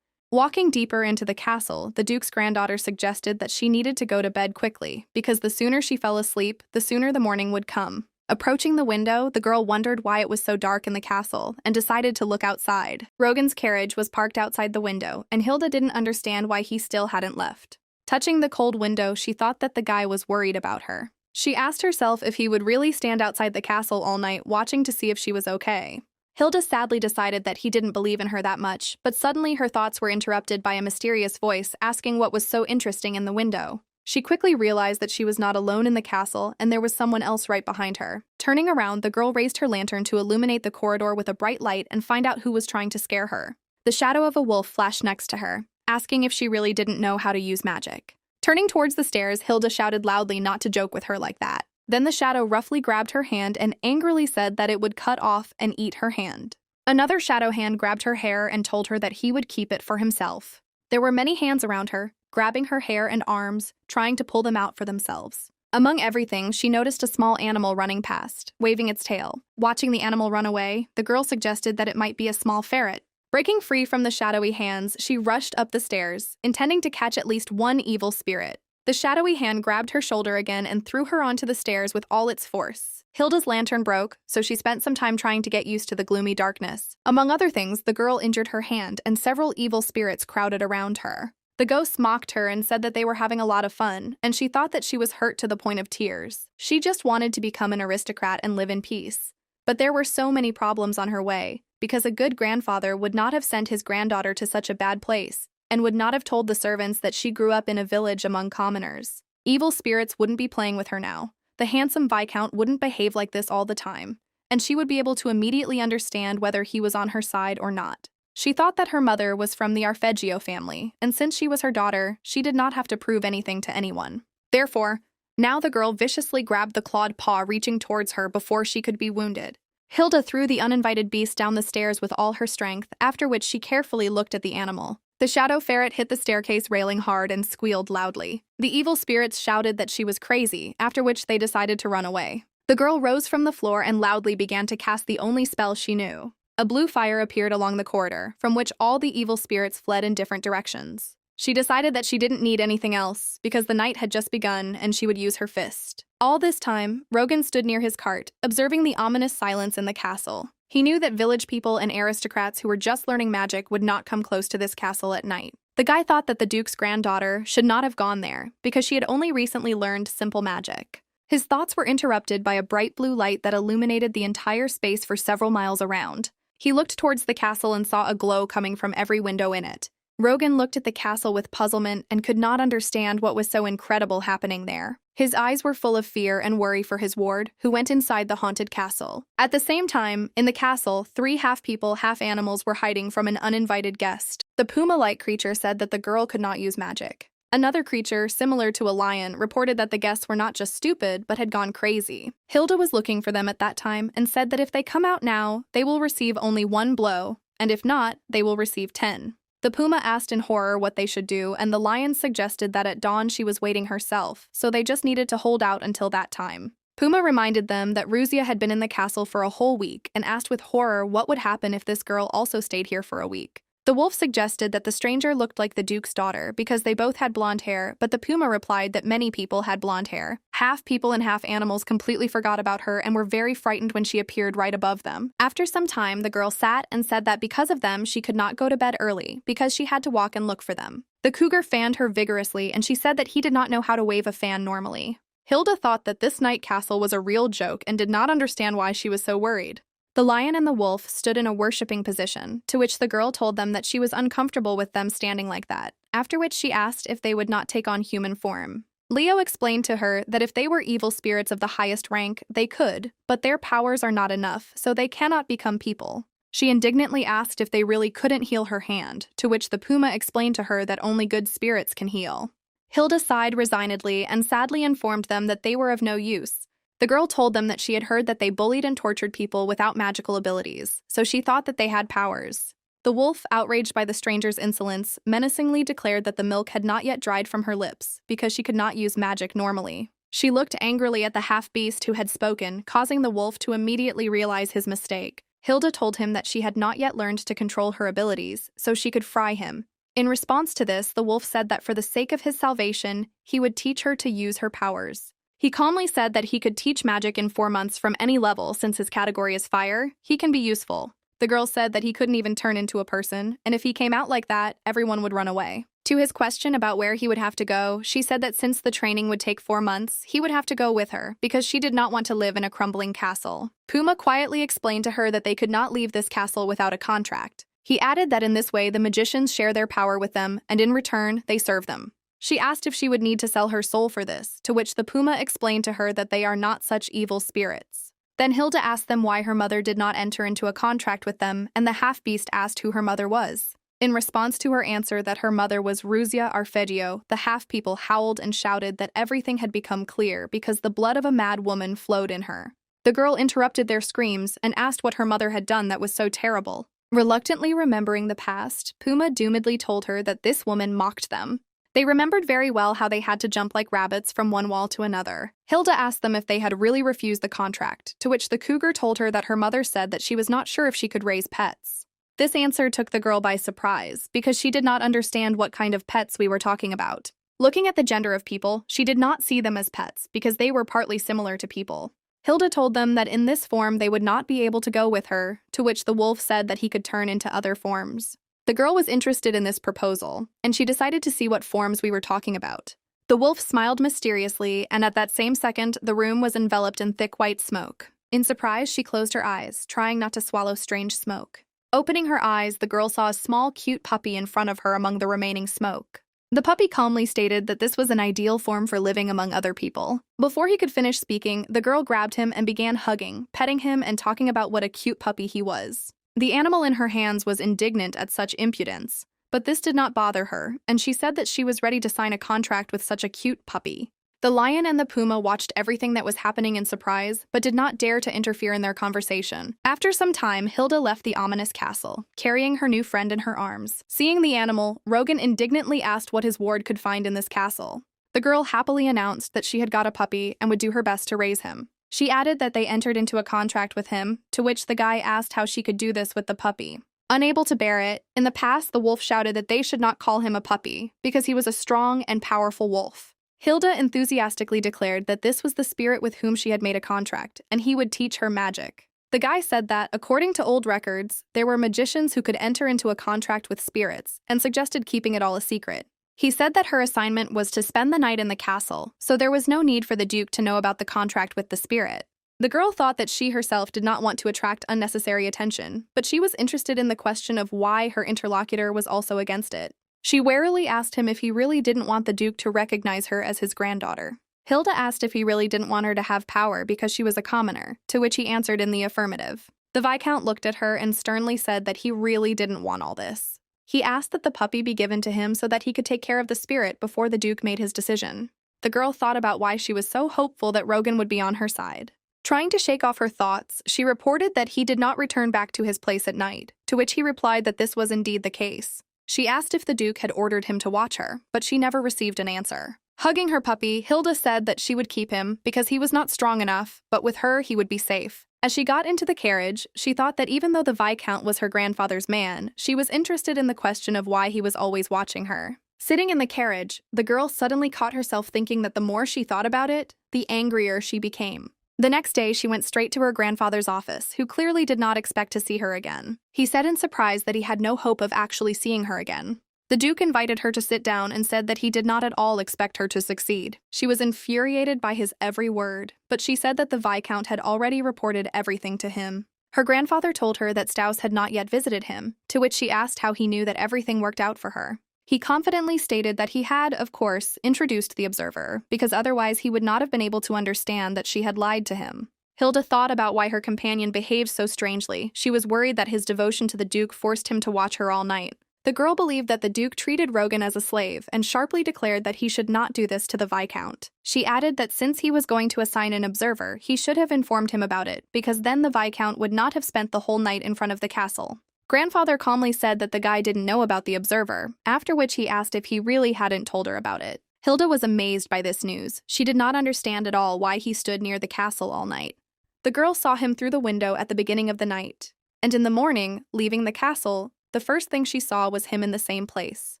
Walking deeper into the castle, the Duke's granddaughter suggested that she needed to go to bed quickly, because the sooner she fell asleep, the sooner the morning would come. Approaching the window, the girl wondered why it was so dark in the castle and decided to look outside. Rogan's carriage was parked outside the window, and Hilda didn't understand why he still hadn't left. Touching the cold window, she thought that the guy was worried about her. She asked herself if he would really stand outside the castle all night watching to see if she was okay. Hilda sadly decided that he didn't believe in her that much, but suddenly her thoughts were interrupted by a mysterious voice asking what was so interesting in the window. She quickly realized that she was not alone in the castle and there was someone else right behind her. Turning around, the girl raised her lantern to illuminate the corridor with a bright light and find out who was trying to scare her. The shadow of a wolf flashed next to her, asking if she really didn't know how to use magic. Turning towards the stairs, Hilda shouted loudly not to joke with her like that. Then the shadow roughly grabbed her hand and angrily said that it would cut off and eat her hand. Another shadow hand grabbed her hair and told her that he would keep it for himself. There were many hands around her, grabbing her hair and arms, trying to pull them out for themselves. Among everything, she noticed a small animal running past, waving its tail. Watching the animal run away, the girl suggested that it might be a small ferret. Breaking free from the shadowy hands, she rushed up the stairs, intending to catch at least one evil spirit. The shadowy hand grabbed her shoulder again and threw her onto the stairs with all its force. Hilda's lantern broke, so she spent some time trying to get used to the gloomy darkness. Among other things, the girl injured her hand and several evil spirits crowded around her. The ghosts mocked her and said that they were having a lot of fun, and she thought that she was hurt to the point of tears. She just wanted to become an aristocrat and live in peace. But there were so many problems on her way, because a good grandfather would not have sent his granddaughter to such a bad place, and would not have told the servants that she grew up in a village among commoners. Evil spirits wouldn't be playing with her now. The handsome Viscount wouldn't behave like this all the time, and she would be able to immediately understand whether he was on her side or not. She thought that her mother was from the Arpeggio family, and since she was her daughter, she did not have to prove anything to anyone. Therefore, now the girl viciously grabbed the clawed paw reaching towards her before she could be wounded. Hilda threw the uninvited beast down the stairs with all her strength, after which she carefully looked at the animal. The shadow ferret hit the staircase railing hard and squealed loudly. The evil spirits shouted that she was crazy, after which they decided to run away. The girl rose from the floor and loudly began to cast the only spell she knew. A blue fire appeared along the corridor, from which all the evil spirits fled in different directions. She decided that she didn't need anything else because the night had just begun and she would use her fist. All this time, Rogan stood near his cart, observing the ominous silence in the castle. He knew that village people and aristocrats who were just learning magic would not come close to this castle at night. The guy thought that the Duke's granddaughter should not have gone there because she had only recently learned simple magic. His thoughts were interrupted by a bright blue light that illuminated the entire space for several miles around. He looked towards the castle and saw a glow coming from every window in it. Rogan looked at the castle with puzzlement and could not understand what was so incredible happening there. His eyes were full of fear and worry for his ward, who went inside the haunted castle. At the same time, in the castle, 3 half-people, half-animals were hiding from an uninvited guest. The puma-like creature said that the girl could not use magic. Another creature, similar to a lion, reported that the guests were not just stupid, but had gone crazy. Hilda was looking for them at that time and said that if they come out now, they will receive only 1 blow, and if not, they will receive 10. The puma asked in horror what they should do, and the lion suggested that at dawn she was waiting herself, so they just needed to hold out until that time. Puma reminded them that Ruzia had been in the castle for a whole week and asked with horror what would happen if this girl also stayed here for a week. The wolf suggested that the stranger looked like the Duke's daughter because they both had blonde hair, but the puma replied that many people had blonde hair. Half people and half animals completely forgot about her and were very frightened when she appeared right above them. After some time, the girl sat and said that because of them, she could not go to bed early because she had to walk and look for them. The cougar fanned her vigorously and she said that he did not know how to wave a fan normally. Hilda thought that this night castle was a real joke and did not understand why she was so worried. The lion and the wolf stood in a worshipping position, to which the girl told them that she was uncomfortable with them standing like that, after which she asked if they would not take on human form. Leo explained to her that if they were evil spirits of the highest rank, they could, but their powers are not enough, so they cannot become people. She indignantly asked if they really couldn't heal her hand, to which the puma explained to her that only good spirits can heal. Hilda sighed resignedly and sadly informed them that they were of no use. The girl told them that she had heard that they bullied and tortured people without magical abilities, so she thought that they had powers. The wolf, outraged by the stranger's insolence, menacingly declared that the milk had not yet dried from her lips because she could not use magic normally. She looked angrily at the half-beast who had spoken, causing the wolf to immediately realize his mistake. Hilda told him that she had not yet learned to control her abilities, so she could fry him. In response to this, the wolf said that for the sake of his salvation, he would teach her to use her powers. He calmly said that he could teach magic in 4 months from any level since his category is fire. He can be useful. The girl said that he couldn't even turn into a person, and if he came out like that, everyone would run away. To his question about where he would have to go, she said that since the training would take 4 months, he would have to go with her because she did not want to live in a crumbling castle. Puma quietly explained to her that they could not leave this castle without a contract. He added that in this way the magicians share their power with them, and in return, they serve them. She asked if she would need to sell her soul for this, to which the puma explained to her that they are not such evil spirits. Then Hilda asked them why her mother did not enter into a contract with them, and the half-beast asked who her mother was. In response to her answer that her mother was Ruzia Arpeggio, the half-people howled and shouted that everything had become clear because the blood of a mad woman flowed in her. The girl interrupted their screams and asked what her mother had done that was so terrible. Reluctantly remembering the past, Puma doomedly told her that this woman mocked them. They remembered very well how they had to jump like rabbits from one wall to another. Hilda asked them if they had really refused the contract, to which the cougar told her that her mother said that she was not sure if she could raise pets. This answer took the girl by surprise, because she did not understand what kind of pets we were talking about. Looking at the gender of people, she did not see them as pets, because they were partly similar to people. Hilda told them that in this form they would not be able to go with her, to which the wolf said that he could turn into other forms. The girl was interested in this proposal, and she decided to see what forms we were talking about. The wolf smiled mysteriously, and at that same second, the room was enveloped in thick white smoke. In surprise, she closed her eyes, trying not to swallow strange smoke. Opening her eyes, the girl saw a small, cute puppy in front of her among the remaining smoke. The puppy calmly stated that this was an ideal form for living among other people. Before he could finish speaking, the girl grabbed him and began hugging, petting him, and talking about what a cute puppy he was. The animal in her hands was indignant at such impudence, but this did not bother her, and she said that she was ready to sign a contract with such a cute puppy. The lion and the puma watched everything that was happening in surprise, but did not dare to interfere in their conversation. After some time, Hilda left the ominous castle, carrying her new friend in her arms. Seeing the animal, Rogan indignantly asked what his ward could find in this castle. The girl happily announced that she had got a puppy and would do her best to raise him. She added that they entered into a contract with him, to which the guy asked how she could do this with the puppy. Unable to bear it, in the past the wolf shouted that they should not call him a puppy because he was a strong and powerful wolf. Hilda enthusiastically declared that this was the spirit with whom she had made a contract, and he would teach her magic. The guy said that, according to old records, there were magicians who could enter into a contract with spirits, and suggested keeping it all a secret. He said that her assignment was to spend the night in the castle, so there was no need for the Duke to know about the contract with the spirit. The girl thought that she herself did not want to attract unnecessary attention, but she was interested in the question of why her interlocutor was also against it. She warily asked him if he really didn't want the Duke to recognize her as his granddaughter. Hilda asked if he really didn't want her to have power because she was a commoner, to which he answered in the affirmative. The Viscount looked at her and sternly said that he really didn't want all this. He asked that the puppy be given to him so that he could take care of the spirit before the Duke made his decision. The girl thought about why she was so hopeful that Rogan would be on her side. Trying to shake off her thoughts, she reported that he did not return back to his place at night, to which he replied that this was indeed the case. She asked if the Duke had ordered him to watch her, but she never received an answer. Hugging her puppy, Hilda said that she would keep him because he was not strong enough, but with her he would be safe. As she got into the carriage, she thought that even though the Viscount was her grandfather's man, she was interested in the question of why he was always watching her. Sitting in the carriage, the girl suddenly caught herself thinking that the more she thought about it, the angrier she became. The next day, she went straight to her grandfather's office, who clearly did not expect to see her again. He said in surprise that he had no hope of actually seeing her again. The Duke invited her to sit down and said that he did not at all expect her to succeed. She was infuriated by his every word, but she said that the Viscount had already reported everything to him. Her grandfather told her that Staus had not yet visited him, to which she asked how he knew that everything worked out for her. He confidently stated that he had, of course, introduced the observer, because otherwise he would not have been able to understand that she had lied to him. Hilda thought about why her companion behaved so strangely. She was worried that his devotion to the Duke forced him to watch her all night. The girl believed that the Duke treated Rogan as a slave and sharply declared that he should not do this to the Viscount. She added that since he was going to assign an observer, he should have informed him about it, because then the Viscount would not have spent the whole night in front of the castle. Grandfather calmly said that the guy didn't know about the observer, after which he asked if he really hadn't told her about it. Hilda was amazed by this news. She did not understand at all why he stood near the castle all night. The girl saw him through the window at the beginning of the night, and in the morning, leaving the castle, the first thing she saw was him in the same place.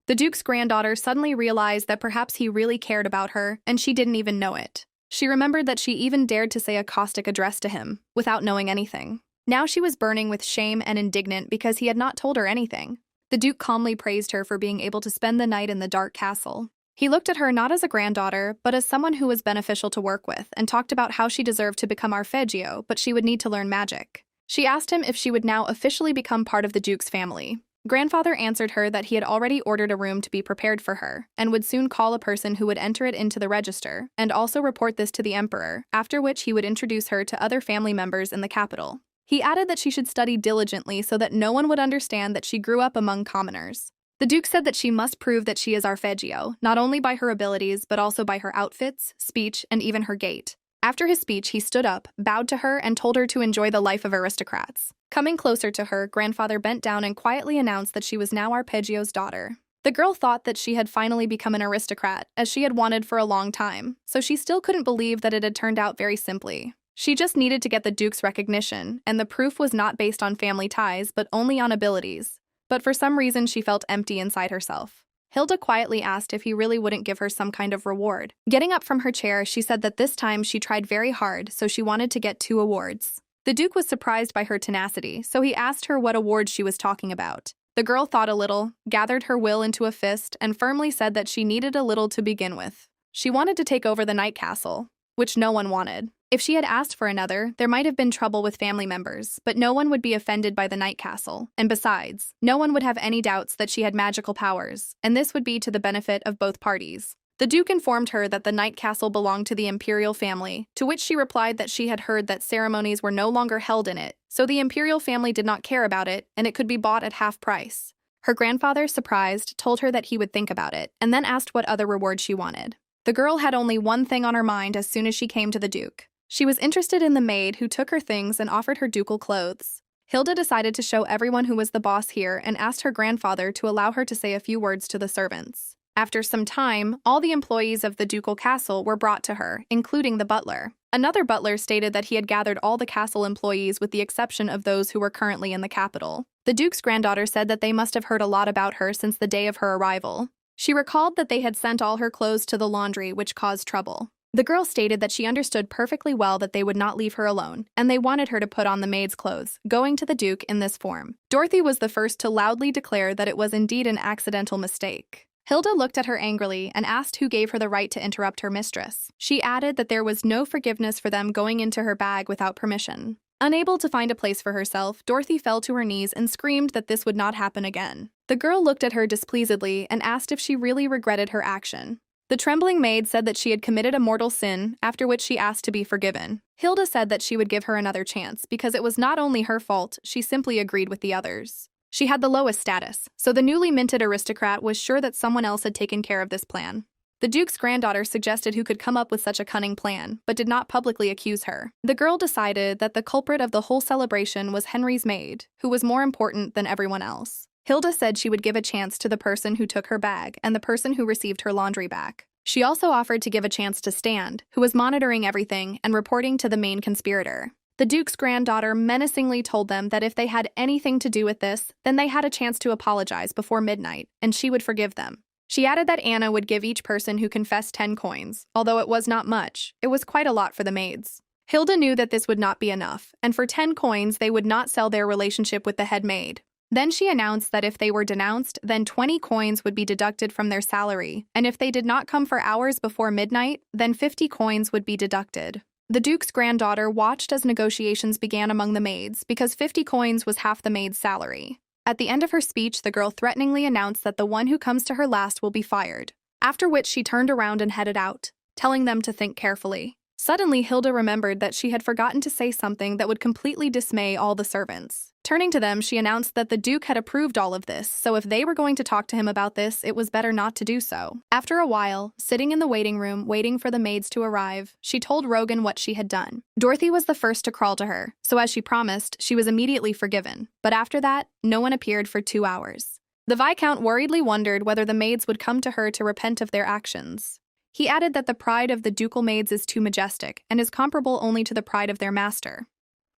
The Duke's granddaughter suddenly realized that perhaps he really cared about her, and she didn't even know it. She remembered that she even dared to say a caustic address to him, without knowing anything. Now she was burning with shame and indignant because he had not told her anything. The Duke calmly praised her for being able to spend the night in the dark castle. He looked at her not as a granddaughter, but as someone who was beneficial to work with, and talked about how she deserved to become arpeggio, but she would need to learn magic. She asked him if she would now officially become part of the Duke's family. Grandfather answered her that he had already ordered a room to be prepared for her, and would soon call a person who would enter it into the register, and also report this to the Emperor, after which he would introduce her to other family members in the capital. He added that she should study diligently so that no one would understand that she grew up among commoners. The Duke said that she must prove that she is arpeggio, not only by her abilities, but also by her outfits, speech, and even her gait. After his speech, he stood up, bowed to her, and told her to enjoy the life of aristocrats. Coming closer to her, Grandfather bent down and quietly announced that she was now Arpeggio's daughter. The girl thought that she had finally become an aristocrat, as she had wanted for a long time, so she still couldn't believe that it had turned out very simply. She just needed to get the Duke's recognition, and the proof was not based on family ties, but only on abilities. But for some reason, she felt empty inside herself. Hilda quietly asked if he really wouldn't give her some kind of reward. Getting up from her chair, she said that this time she tried very hard, so she wanted to get 2 awards. The Duke was surprised by her tenacity, so he asked her what awards she was talking about. The girl thought a little, gathered her will into a fist, and firmly said that she needed a little to begin with. She wanted to take over the Night Castle, which no one wanted. If she had asked for another, there might have been trouble with family members, but no one would be offended by the Night Castle. And besides, no one would have any doubts that she had magical powers, and this would be to the benefit of both parties. The Duke informed her that the Night Castle belonged to the imperial family, to which she replied that she had heard that ceremonies were no longer held in it, so the imperial family did not care about it, and it could be bought at half price. Her grandfather, surprised, told her that he would think about it, and then asked what other reward she wanted. The girl had only one thing on her mind as soon as she came to the Duke. She was interested in the maid who took her things and offered her ducal clothes. Hilda decided to show everyone who was the boss here and asked her grandfather to allow her to say a few words to the servants. After some time, all the employees of the ducal castle were brought to her, including the butler. Another butler stated that he had gathered all the castle employees with the exception of those who were currently in the capital. The duke's granddaughter said that they must have heard a lot about her since the day of her arrival. She recalled that they had sent all her clothes to the laundry, which caused trouble. The girl stated that she understood perfectly well that they would not leave her alone, and they wanted her to put on the maid's clothes, going to the duke in this form. Dorothy was the first to loudly declare that it was indeed an accidental mistake. Hilda looked at her angrily and asked who gave her the right to interrupt her mistress. She added that there was no forgiveness for them going into her bag without permission. Unable to find a place for herself, Dorothy fell to her knees and screamed that this would not happen again. The girl looked at her displeasedly and asked if she really regretted her action. The trembling maid said that she had committed a mortal sin, after which she asked to be forgiven. Hilda said that she would give her another chance because it was not only her fault, she simply agreed with the others. She had the lowest status, so the newly minted aristocrat was sure that someone else had taken care of this plan. The duke's granddaughter suggested who could come up with such a cunning plan, but did not publicly accuse her. The girl decided that the culprit of the whole celebration was Henry's maid, who was more important than everyone else. Hilda said she would give a chance to the person who took her bag and the person who received her laundry back. She also offered to give a chance to Stan, who was monitoring everything and reporting to the main conspirator. The duke's granddaughter menacingly told them that if they had anything to do with this, then they had a chance to apologize before midnight, and she would forgive them. She added that Anna would give each person who confessed 10 coins. Although it was not much, it was quite a lot for the maids. Hilda knew that this would not be enough, and for 10 coins they would not sell their relationship with the head maid. Then she announced that if they were denounced, then 20 coins would be deducted from their salary, and if they did not come for hours before midnight, then 50 coins would be deducted. The duke's granddaughter watched as negotiations began among the maids because 50 coins was half the maid's salary. At the end of her speech, the girl threateningly announced that the one who comes to her last will be fired, after which she turned around and headed out, telling them to think carefully. Suddenly, Hilda remembered that she had forgotten to say something that would completely dismay all the servants. Turning to them, she announced that the duke had approved all of this, so if they were going to talk to him about this, it was better not to do so. After a while, sitting in the waiting room, waiting for the maids to arrive, she told Rogan what she had done. Dorothy was the first to crawl to her, so as she promised, she was immediately forgiven. But after that, no one appeared for 2 hours. The Viscount worriedly wondered whether the maids would come to her to repent of their actions. He added that the pride of the ducal maids is too majestic and is comparable only to the pride of their master.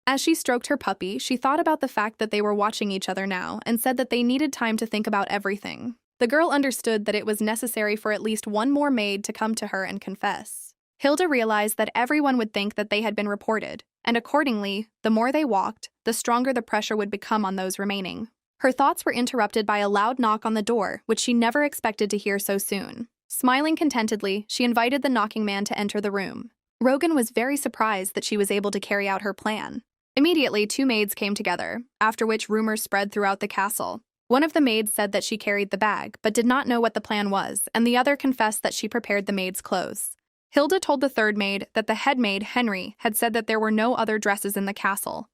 As she stroked her puppy, she thought about the fact that they were watching each other now and said that they needed time to think about everything. The girl understood that it was necessary for at least one more maid to come to her and confess. Hilda realized that everyone would think that they had been reported, and accordingly, the more they walked, the stronger the pressure would become on those remaining. Her thoughts were interrupted by a loud knock on the door, which she never expected to hear so soon. Smiling contentedly, she invited the knocking man to enter the room. Rogan was very surprised that she was able to carry out her plan. Immediately, 2 maids came together, after which rumors spread throughout the castle. One of the maids said that she carried the bag, but did not know what the plan was, and the other confessed that she prepared the maid's clothes. Hilda told the third maid that the head maid, Henry, had said that there were no other dresses in the castle.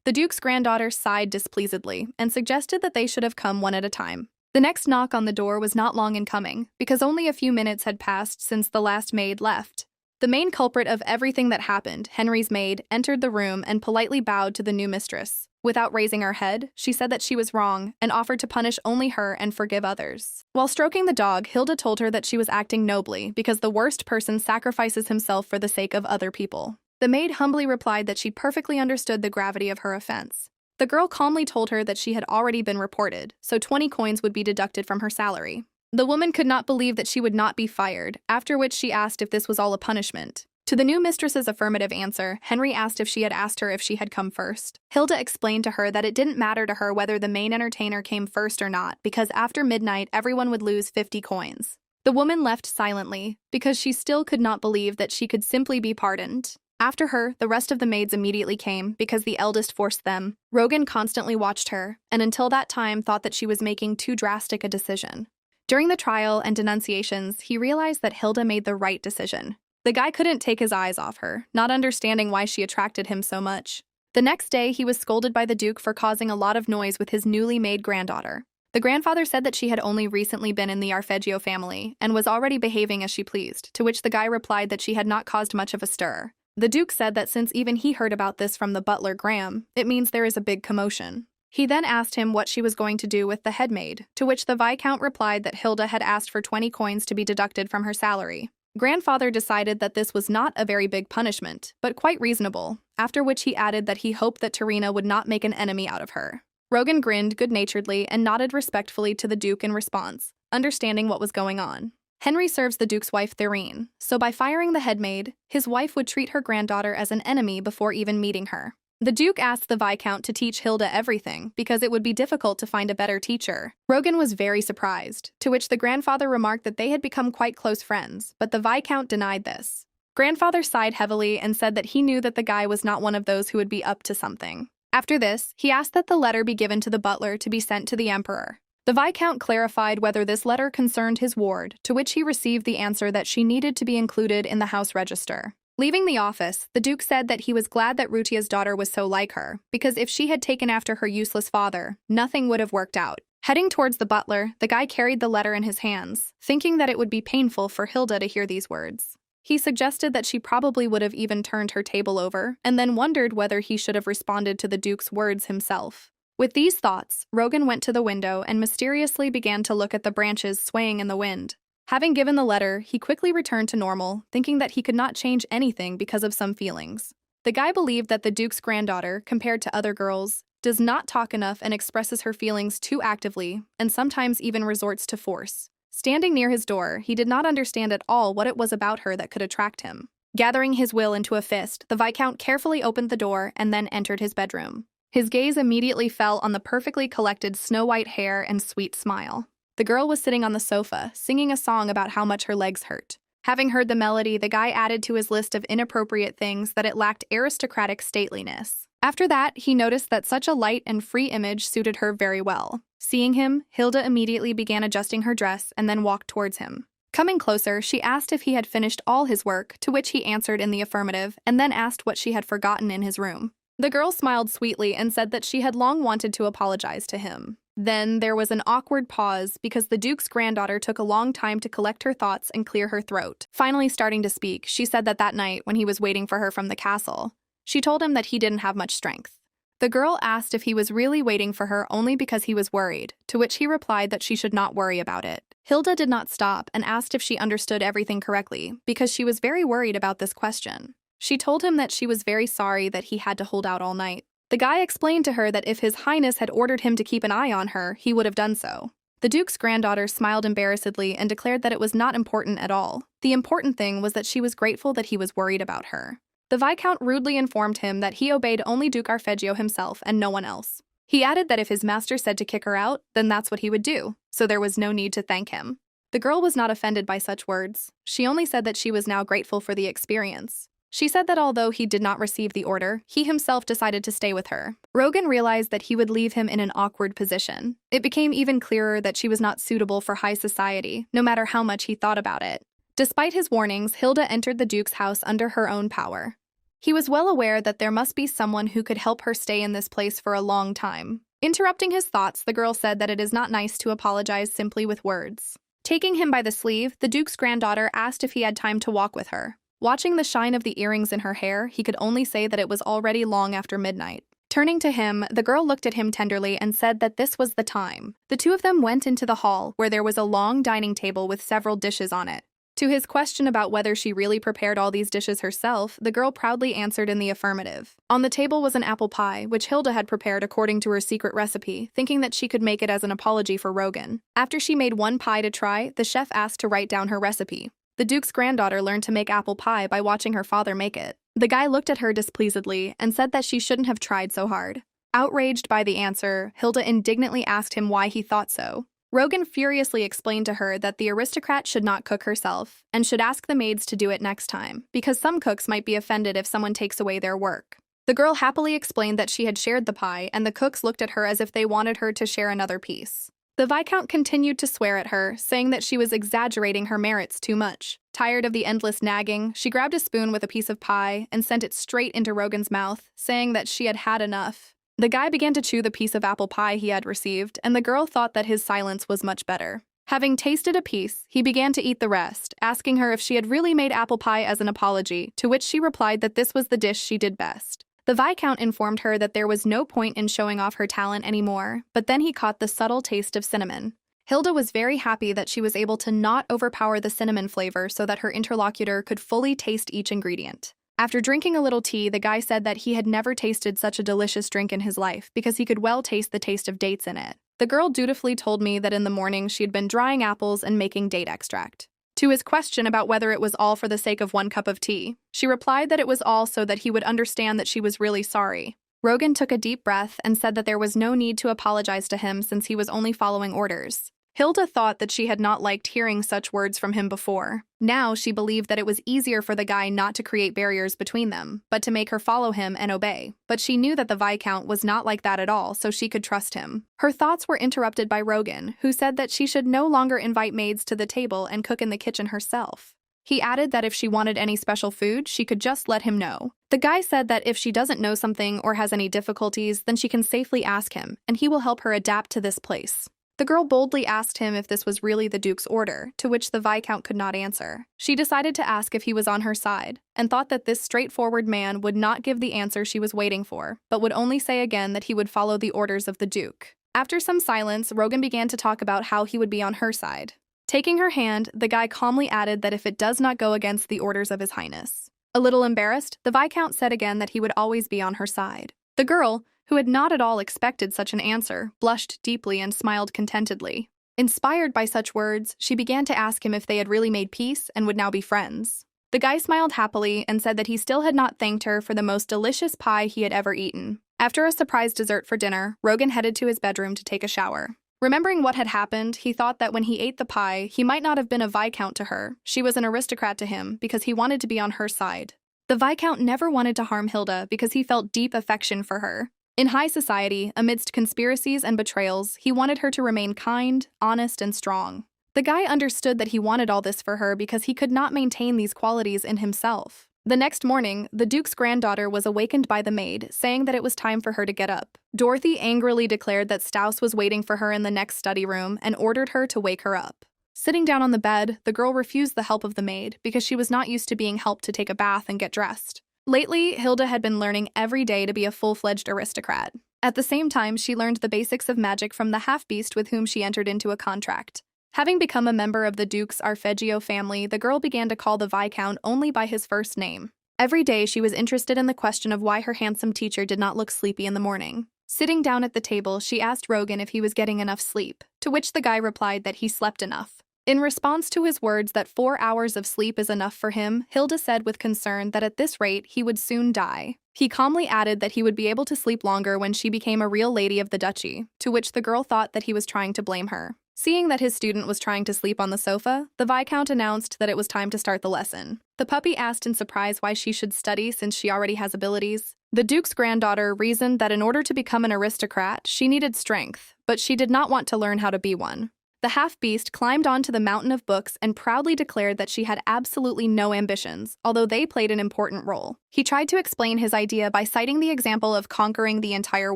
The duke's granddaughter sighed displeasedly and suggested that they should have come one at a time. The next knock on the door was not long in coming, because only a few minutes had passed since the last maid left. The main culprit of everything that happened, Henry's maid, entered the room and politely bowed to the new mistress. Without raising her head, she said that she was wrong and offered to punish only her and forgive others. While stroking the dog, Hilda told her that she was acting nobly because the worst person sacrifices himself for the sake of other people. The maid humbly replied that she perfectly understood the gravity of her offense. The girl calmly told her that she had already been reported, so 20 coins would be deducted from her salary. The woman could not believe that she would not be fired, after which she asked if this was all a punishment. To the new mistress's affirmative answer, Henry asked if she had asked her if she had come first. Hilda explained to her that it didn't matter to her whether the main entertainer came first or not, because after midnight everyone would lose 50 coins. The woman left silently, because she still could not believe that she could simply be pardoned. After her, the rest of the maids immediately came, because the eldest forced them. Rogan constantly watched her, and until that time thought that she was making too drastic a decision. During the trial and denunciations, he realized that Hilda made the right decision. The guy couldn't take his eyes off her, not understanding why she attracted him so much. The next day, he was scolded by the Duke for causing a lot of noise with his newly made granddaughter. The grandfather said that she had only recently been in the Arpeggio family and was already behaving as she pleased, to which the guy replied that she had not caused much of a stir. The Duke said that since even he heard about this from the butler Graham, it means there is a big commotion. He then asked him what she was going to do with the head maid, to which the Viscount replied that Hilda had asked for 20 coins to be deducted from her salary. Grandfather decided that this was not a very big punishment, but quite reasonable, after which he added that he hoped that Tarina would not make an enemy out of her. Rogan grinned good-naturedly and nodded respectfully to the Duke in response, understanding what was going on. Henry serves the Duke's wife Thérène, so by firing the head maid, his wife would treat her granddaughter as an enemy before even meeting her. The Duke asked the Viscount to teach Hilda everything because it would be difficult to find a better teacher. Rogan was very surprised, to which the grandfather remarked that they had become quite close friends, but the Viscount denied this. Grandfather sighed heavily and said that he knew that the guy was not one of those who would be up to something. After this, he asked that the letter be given to the butler to be sent to the Emperor. The Viscount clarified whether this letter concerned his ward, to which he received the answer that she needed to be included in the house register. Leaving the office, the Duke said that he was glad that Rutia's daughter was so like her, because if she had taken after her useless father, nothing would have worked out. Heading towards the butler, the guy carried the letter in his hands, thinking that it would be painful for Hilda to hear these words. He suggested that she probably would have even turned her table over, and then wondered whether he should have responded to the Duke's words himself. With these thoughts, Rogan went to the window and mysteriously began to look at the branches swaying in the wind. Having given the letter, he quickly returned to normal, thinking that he could not change anything because of some feelings. The guy believed that the Duke's granddaughter, compared to other girls, does not talk enough and expresses her feelings too actively, and sometimes even resorts to force. Standing near his door, he did not understand at all what it was about her that could attract him. Gathering his will into a fist, the Viscount carefully opened the door and then entered his bedroom. His gaze immediately fell on the perfectly collected snow-white hair and sweet smile. The girl was sitting on the sofa, singing a song about how much her legs hurt. Having heard the melody, the guy added to his list of inappropriate things that it lacked aristocratic stateliness. After that, he noticed that such a light and free image suited her very well. Seeing him, Hilda immediately began adjusting her dress and then walked towards him. Coming closer, she asked if he had finished all his work, to which he answered in the affirmative, and then asked what she had forgotten in his room. The girl smiled sweetly and said that she had long wanted to apologize to him. Then there was an awkward pause because the Duke's granddaughter took a long time to collect her thoughts and clear her throat. Finally starting to speak, she said that night, when he was waiting for her from the castle, she told him that he didn't have much strength. The girl asked if he was really waiting for her only because he was worried, to which he replied that she should not worry about it. Hilda did not stop and asked if she understood everything correctly, because she was very worried about this question. She told him that she was very sorry that he had to hold out all night. The guy explained to her that if His Highness had ordered him to keep an eye on her, he would have done so. The Duke's granddaughter smiled embarrassedly and declared that it was not important at all. The important thing was that she was grateful that he was worried about her. The Viscount rudely informed him that he obeyed only Duke Arpeggio himself and no one else. He added that if his master said to kick her out, then that's what he would do, so there was no need to thank him. The girl was not offended by such words. She only said that she was now grateful for the experience. She said that although he did not receive the order, he himself decided to stay with her. Rogan realized that he would leave him in an awkward position. It became even clearer that she was not suitable for high society, no matter how much he thought about it. Despite his warnings, Hilda entered the Duke's house under her own power. He was well aware that there must be someone who could help her stay in this place for a long time. Interrupting his thoughts, the girl said that it is not nice to apologize simply with words. Taking him by the sleeve, the Duke's granddaughter asked if he had time to walk with her. Watching the shine of the earrings in her hair, he could only say that it was already long after midnight. Turning to him, the girl looked at him tenderly and said that this was the time. The two of them went into the hall, where there was a long dining table with several dishes on it. To his question about whether she really prepared all these dishes herself, the girl proudly answered in the affirmative. On the table was an apple pie, which Hilda had prepared according to her secret recipe, thinking that she could make it as an apology for Rogan. After she made one pie to try, the chef asked to write down her recipe. The Duke's granddaughter learned to make apple pie by watching her father make it. The guy looked at her displeasedly and said that she shouldn't have tried so hard. Outraged by the answer, Hilda indignantly asked him why he thought so. Rogan furiously explained to her that the aristocrat should not cook herself and should ask the maids to do it next time, because some cooks might be offended if someone takes away their work. The girl happily explained that she had shared the pie, and the cooks looked at her as if they wanted her to share another piece. The Viscount continued to swear at her, saying that she was exaggerating her merits too much. Tired of the endless nagging, she grabbed a spoon with a piece of pie and sent it straight into Rogan's mouth, saying that she had had enough. The guy began to chew the piece of apple pie he had received, and the girl thought that his silence was much better. Having tasted a piece, he began to eat the rest, asking her if she had really made apple pie as an apology, to which she replied that this was the dish she did best. The Viscount informed her that there was no point in showing off her talent anymore, but then he caught the subtle taste of cinnamon. Hilda was very happy that she was able to not overpower the cinnamon flavor so that her interlocutor could fully taste each ingredient. After drinking a little tea, the guy said that he had never tasted such a delicious drink in his life because he could well taste the taste of dates in it. The girl dutifully told me that in the morning she had been drying apples and making date extract. To his question about whether it was all for the sake of 1 cup of tea, she replied that it was all so that he would understand that she was really sorry. Rogan took a deep breath and said that there was no need to apologize to him since he was only following orders. Hilda thought that she had not liked hearing such words from him before. Now she believed that it was easier for the guy not to create barriers between them, but to make her follow him and obey. But she knew that the Viscount was not like that at all, so she could trust him. Her thoughts were interrupted by Rogan, who said that she should no longer invite maids to the table and cook in the kitchen herself. He added that if she wanted any special food, she could just let him know. The guy said that if she doesn't know something or has any difficulties, then she can safely ask him, and he will help her adapt to this place. The girl boldly asked him if this was really the Duke's order, to which the Viscount could not answer. She decided to ask if he was on her side, and thought that this straightforward man would not give the answer she was waiting for, but would only say again that he would follow the orders of the Duke. After some silence, Rogan began to talk about how he would be on her side. Taking her hand, the guy calmly added that if it does not go against the orders of His Highness. A little embarrassed, the Viscount said again that he would always be on her side. The girl, who had not at all expected such an answer, blushed deeply and smiled contentedly. Inspired by such words, she began to ask him if they had really made peace and would now be friends. The guy smiled happily and said that he still had not thanked her for the most delicious pie he had ever eaten. After a surprise dessert for dinner, Rogan headed to his bedroom to take a shower. Remembering what had happened, he thought that when he ate the pie, he might not have been a Viscount to her. She was an aristocrat to him because he wanted to be on her side. The Viscount never wanted to harm Hilda because he felt deep affection for her. In high society, amidst conspiracies and betrayals, he wanted her to remain kind, honest, and strong. The guy understood that he wanted all this for her because he could not maintain these qualities in himself. The next morning, the Duke's granddaughter was awakened by the maid, saying that it was time for her to get up. Dorothy angrily declared that Staus was waiting for her in the next study room and ordered her to wake her up. Sitting down on the bed, the girl refused the help of the maid because she was not used to being helped to take a bath and get dressed. Lately, Hilda had been learning every day to be a full-fledged aristocrat. At the same time, she learned the basics of magic from the half-beast with whom she entered into a contract. Having become a member of the Duke's Arpeggio family, the girl began to call the Viscount only by his first name. Every day, she was interested in the question of why her handsome teacher did not look sleepy in the morning. Sitting down at the table, she asked Rogan if he was getting enough sleep, to which the guy replied that he slept enough. In response to his words that 4 hours of sleep is enough for him, Hilda said with concern that at this rate he would soon die. He calmly added that he would be able to sleep longer when she became a real lady of the duchy, to which the girl thought that he was trying to blame her. Seeing that his student was trying to sleep on the sofa, the Viscount announced that it was time to start the lesson. The puppy asked in surprise why she should study since she already has abilities. The Duke's granddaughter reasoned that in order to become an aristocrat, she needed strength, but she did not want to learn how to be one. The half-beast climbed onto the mountain of books and proudly declared that she had absolutely no ambitions, although they played an important role. He tried to explain his idea by citing the example of conquering the entire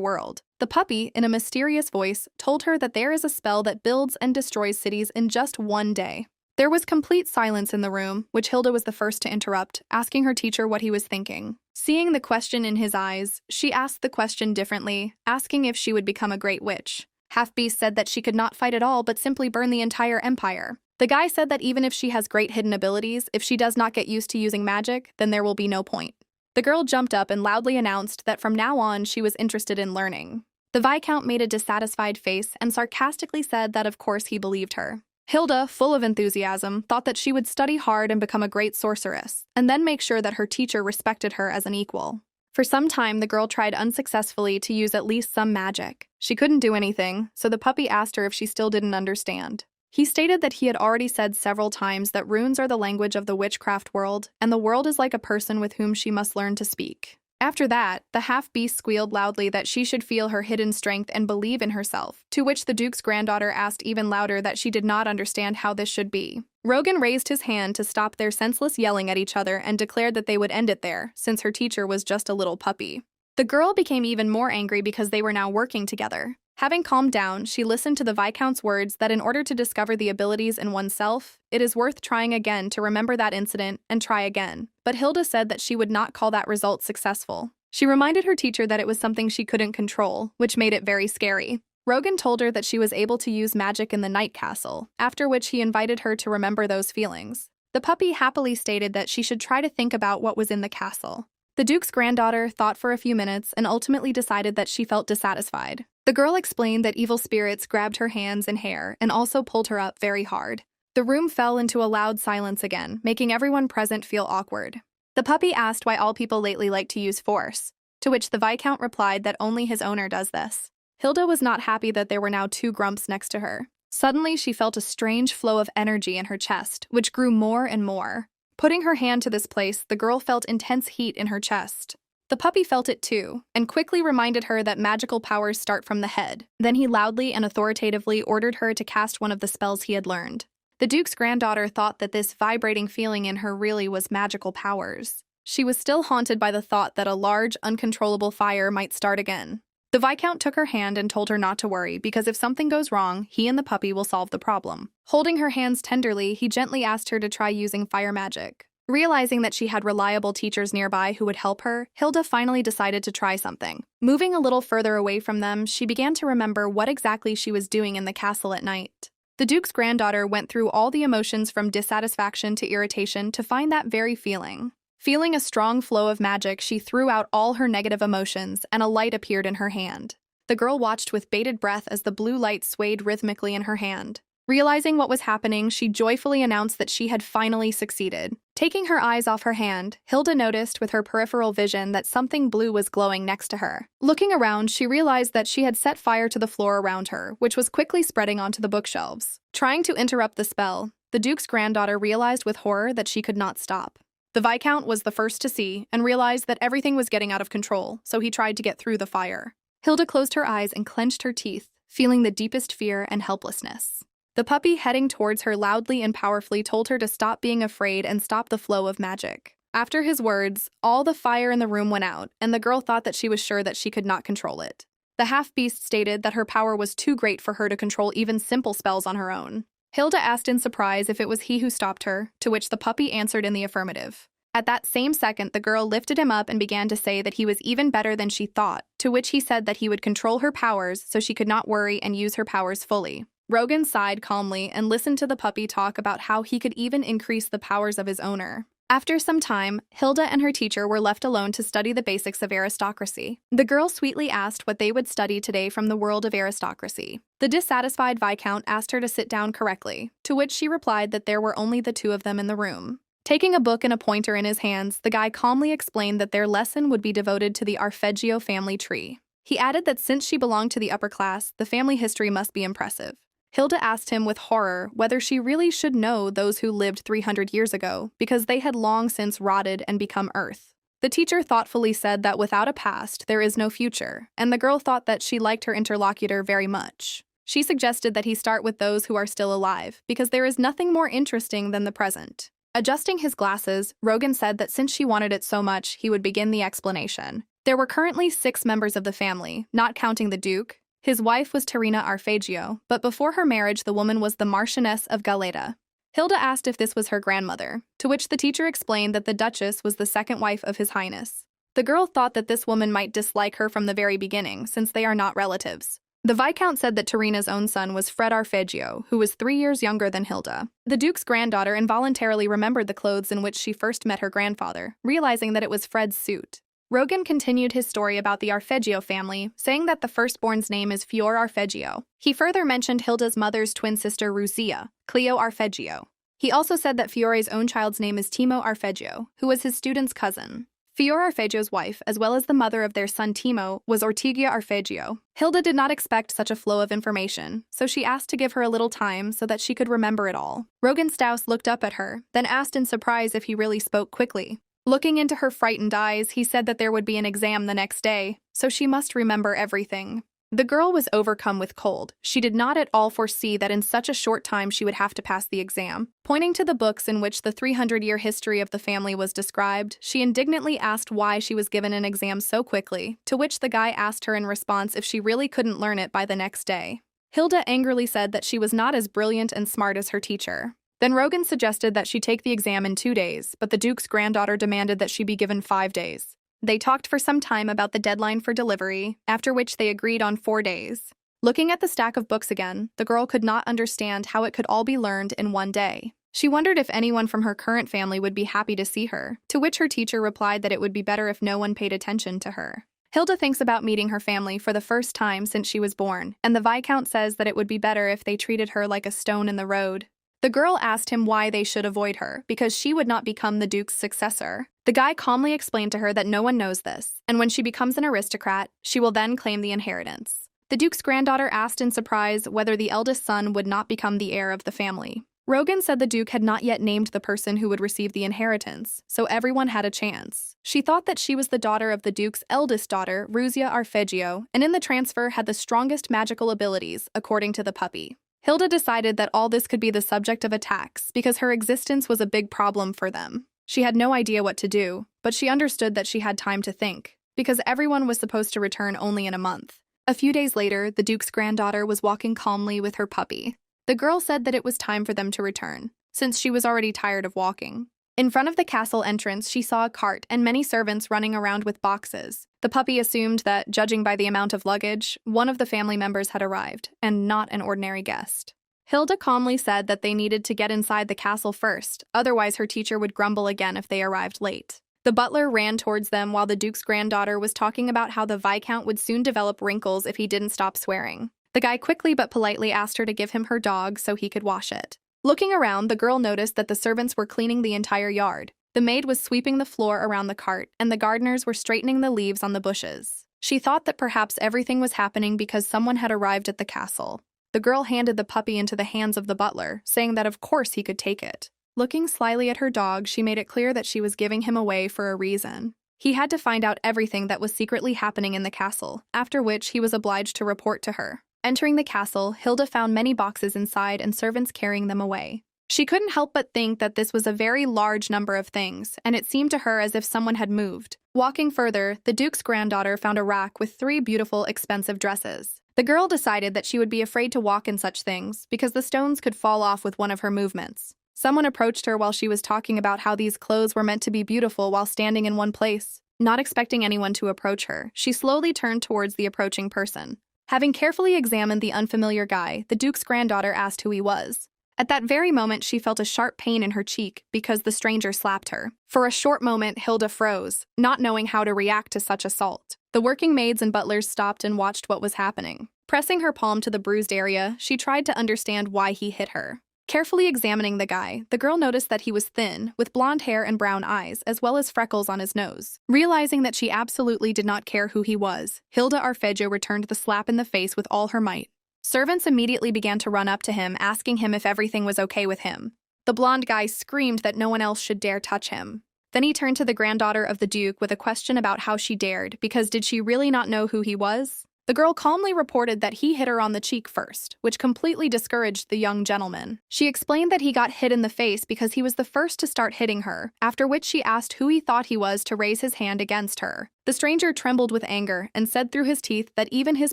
world. The puppy, in a mysterious voice, told her that there is a spell that builds and destroys cities in just 1 day. There was complete silence in the room, which Hilda was the first to interrupt, asking her teacher what he was thinking. Seeing the question in his eyes, she asked the question differently, asking if she would become a great witch. Half-Beast said that she could not fight at all but simply burn the entire empire. The guy said that even if she has great hidden abilities, if she does not get used to using magic, then there will be no point. The girl jumped up and loudly announced that from now on she was interested in learning. The Viscount made a dissatisfied face and sarcastically said that of course he believed her. Hilda, full of enthusiasm, thought that she would study hard and become a great sorceress, and then make sure that her teacher respected her as an equal. For some time, the girl tried unsuccessfully to use at least some magic. She couldn't do anything, so the puppy asked her if she still didn't understand. He stated that he had already said several times that runes are the language of the witchcraft world, and the world is like a person with whom she must learn to speak. After that, the half-beast squealed loudly that she should feel her hidden strength and believe in herself, to which the Duke's granddaughter asked even louder that she did not understand how this should be. Rogan raised his hand to stop their senseless yelling at each other and declared that they would end it there, since her teacher was just a little puppy. The girl became even more angry because they were now working together. Having calmed down, she listened to the Viscount's words that in order to discover the abilities in oneself, it is worth trying again to remember that incident and try again. But Hilda said that she would not call that result successful. She reminded her teacher that it was something she couldn't control, which made it very scary. Rogan told her that she was able to use magic in the Night Castle, after which he invited her to remember those feelings. The puppy happily stated that she should try to think about what was in the castle. The Duke's granddaughter thought for a few minutes and ultimately decided that she felt dissatisfied. The girl explained that evil spirits grabbed her hands and hair and also pulled her up very hard. The room fell into a loud silence again, making everyone present feel awkward. The puppy asked why all people lately like to use force, to which the Viscount replied that only his owner does this. Hilda was not happy that there were now two grumps next to her. Suddenly, she felt a strange flow of energy in her chest, which grew more and more. Putting her hand to this place, the girl felt intense heat in her chest. The puppy felt it too, and quickly reminded her that magical powers start from the head. Then he loudly and authoritatively ordered her to cast one of the spells he had learned. The Duke's granddaughter thought that this vibrating feeling in her really was magical powers. She was still haunted by the thought that a large, uncontrollable fire might start again. The Viscount took her hand and told her not to worry because if something goes wrong, he and the puppy will solve the problem. Holding her hands tenderly, he gently asked her to try using fire magic. Realizing that she had reliable teachers nearby who would help her, Hilda finally decided to try something. Moving a little further away from them, she began to remember what exactly she was doing in the castle at night. The Duke's granddaughter went through all the emotions from dissatisfaction to irritation to find that very feeling. Feeling a strong flow of magic, she threw out all her negative emotions, and a light appeared in her hand. The girl watched with bated breath as the blue light swayed rhythmically in her hand. Realizing what was happening, she joyfully announced that she had finally succeeded. Taking her eyes off her hand, Hilda noticed with her peripheral vision that something blue was glowing next to her. Looking around, she realized that she had set fire to the floor around her, which was quickly spreading onto the bookshelves. Trying to interrupt the spell, the Duke's granddaughter realized with horror that she could not stop. The Viscount was the first to see and realized that everything was getting out of control, so he tried to get through the fire. Hilda closed her eyes and clenched her teeth, feeling the deepest fear and helplessness. The puppy heading towards her loudly and powerfully told her to stop being afraid and stop the flow of magic. After his words, all the fire in the room went out, and the girl thought that she was sure that she could not control it. The half-beast stated that her power was too great for her to control even simple spells on her own. Hilda asked in surprise if it was he who stopped her, to which the puppy answered in the affirmative. At that same second, the girl lifted him up and began to say that he was even better than she thought, to which he said that he would control her powers so she could not worry and use her powers fully. Rogan sighed calmly and listened to the puppy talk about how he could even increase the powers of his owner. After some time, Hilda and her teacher were left alone to study the basics of aristocracy. The girl sweetly asked what they would study today from the world of aristocracy. The dissatisfied Viscount asked her to sit down correctly, to which she replied that there were only the two of them in the room. Taking a book and a pointer in his hands, the guy calmly explained that their lesson would be devoted to the Arpeggio family tree. He added that since she belonged to the upper class, the family history must be impressive. Hilda asked him with horror whether she really should know those who lived 300 years ago, because they had long since rotted and become earth. The teacher thoughtfully said that without a past, there is no future, and the girl thought that she liked her interlocutor very much. She suggested that he start with those who are still alive, because there is nothing more interesting than the present. Adjusting his glasses, Rogan said that since she wanted it so much, he would begin the explanation. There were currently 6 members of the family, not counting the Duke. His wife was Terina Arpeggio, but before her marriage, the woman was the Marchioness of Galeta. Hilda asked if this was her grandmother, to which the teacher explained that the Duchess was the second wife of His Highness. The girl thought that this woman might dislike her from the very beginning, since they are not relatives. The Viscount said that Terina's own son was Fred Arpeggio, who was 3 years younger than Hilda. The Duke's granddaughter involuntarily remembered the clothes in which she first met her grandfather, realizing that it was Fred's suit. Rogan continued his story about the Arpeggio family, saying that the firstborn's name is Fior Arpeggio. He further mentioned Hilda's mother's twin sister Rusia, Cleo Arpeggio. He also said that Fiore's own child's name is Timo Arpeggio, who was his student's cousin. Fior Arpeggio's wife, as well as the mother of their son Timo, was Ortigia Arpeggio. Hilda did not expect such a flow of information, so she asked to give her a little time so that she could remember it all. Rogan Staus looked up at her, then asked in surprise if he really spoke quickly. Looking into her frightened eyes, he said that there would be an exam the next day, so she must remember everything. The girl was overcome with cold. She did not at all foresee that in such a short time she would have to pass the exam. Pointing to the books in which the 300-year history of the family was described, she indignantly asked why she was given an exam so quickly, to which the guy asked her in response if she really couldn't learn it by the next day. Hilda angrily said that she was not as brilliant and smart as her teacher. Then Rogan suggested that she take the exam in 2 days, but the Duke's granddaughter demanded that she be given 5 days. They talked for some time about the deadline for delivery, after which they agreed on 4 days. Looking at the stack of books again, the girl could not understand how it could all be learned in one day. She wondered if anyone from her current family would be happy to see her, to which her teacher replied that it would be better if no one paid attention to her. Hilda thinks about meeting her family for the first time since she was born, and the Viscount says that it would be better if they treated her like a stone in the road. The girl asked him why they should avoid her, because she would not become the Duke's successor. The guy calmly explained to her that no one knows this, and when she becomes an aristocrat, she will then claim the inheritance. The Duke's granddaughter asked in surprise whether the eldest son would not become the heir of the family. Rogan said the Duke had not yet named the person who would receive the inheritance, so everyone had a chance. She thought that she was the daughter of the Duke's eldest daughter, Ruzia Arpeggio, and in the transfer had the strongest magical abilities, according to the puppy. Hilda decided that all this could be the subject of attacks because her existence was a big problem for them. She had no idea what to do, but she understood that she had time to think, because everyone was supposed to return only in a month. A few days later, the Duke's granddaughter was walking calmly with her puppy. The girl said that it was time for them to return, since she was already tired of walking. In front of the castle entrance, she saw a cart and many servants running around with boxes. The puppy assumed that, judging by the amount of luggage, one of the family members had arrived, and not an ordinary guest. Hilda calmly said that they needed to get inside the castle first, otherwise her teacher would grumble again if they arrived late. The butler ran towards them while the Duke's granddaughter was talking about how the Viscount would soon develop wrinkles if he didn't stop swearing. The guy quickly but politely asked her to give him her dog so he could wash it. Looking around, the girl noticed that the servants were cleaning the entire yard. The maid was sweeping the floor around the cart, and the gardeners were straightening the leaves on the bushes. She thought that perhaps everything was happening because someone had arrived at the castle. The girl handed the puppy into the hands of the butler, saying that of course he could take it. Looking slyly at her dog, she made it clear that she was giving him away for a reason. He had to find out everything that was secretly happening in the castle, after which he was obliged to report to her. Entering the castle, Hilda found many boxes inside and servants carrying them away. She couldn't help but think that this was a very large number of things, and it seemed to her as if someone had moved. Walking further, the Duke's granddaughter found a rack with 3 beautiful, expensive dresses. The girl decided that she would be afraid to walk in such things because the stones could fall off with one of her movements. Someone approached her while she was talking about how these clothes were meant to be beautiful while standing in one place. Not expecting anyone to approach her, she slowly turned towards the approaching person. Having carefully examined the unfamiliar guy, the Duke's granddaughter asked who he was. At that very moment, she felt a sharp pain in her cheek because the stranger slapped her. For a short moment, Hilda froze, not knowing how to react to such assault. The working maids and butlers stopped and watched what was happening. Pressing her palm to the bruised area, she tried to understand why he hit her. Carefully examining the guy, the girl noticed that he was thin, with blonde hair and brown eyes, as well as freckles on his nose. Realizing that she absolutely did not care who he was, Hilda Arpeggio returned the slap in the face with all her might. Servants immediately began to run up to him, asking him if everything was okay with him. The blonde guy screamed that no one else should dare touch him. Then he turned to the granddaughter of the Duke with a question about how she dared, because did she really not know who he was? The girl calmly reported that he hit her on the cheek first, which completely discouraged the young gentleman. She explained that he got hit in the face because he was the first to start hitting her, after which she asked who he thought he was to raise his hand against her. The stranger trembled with anger and said through his teeth that even his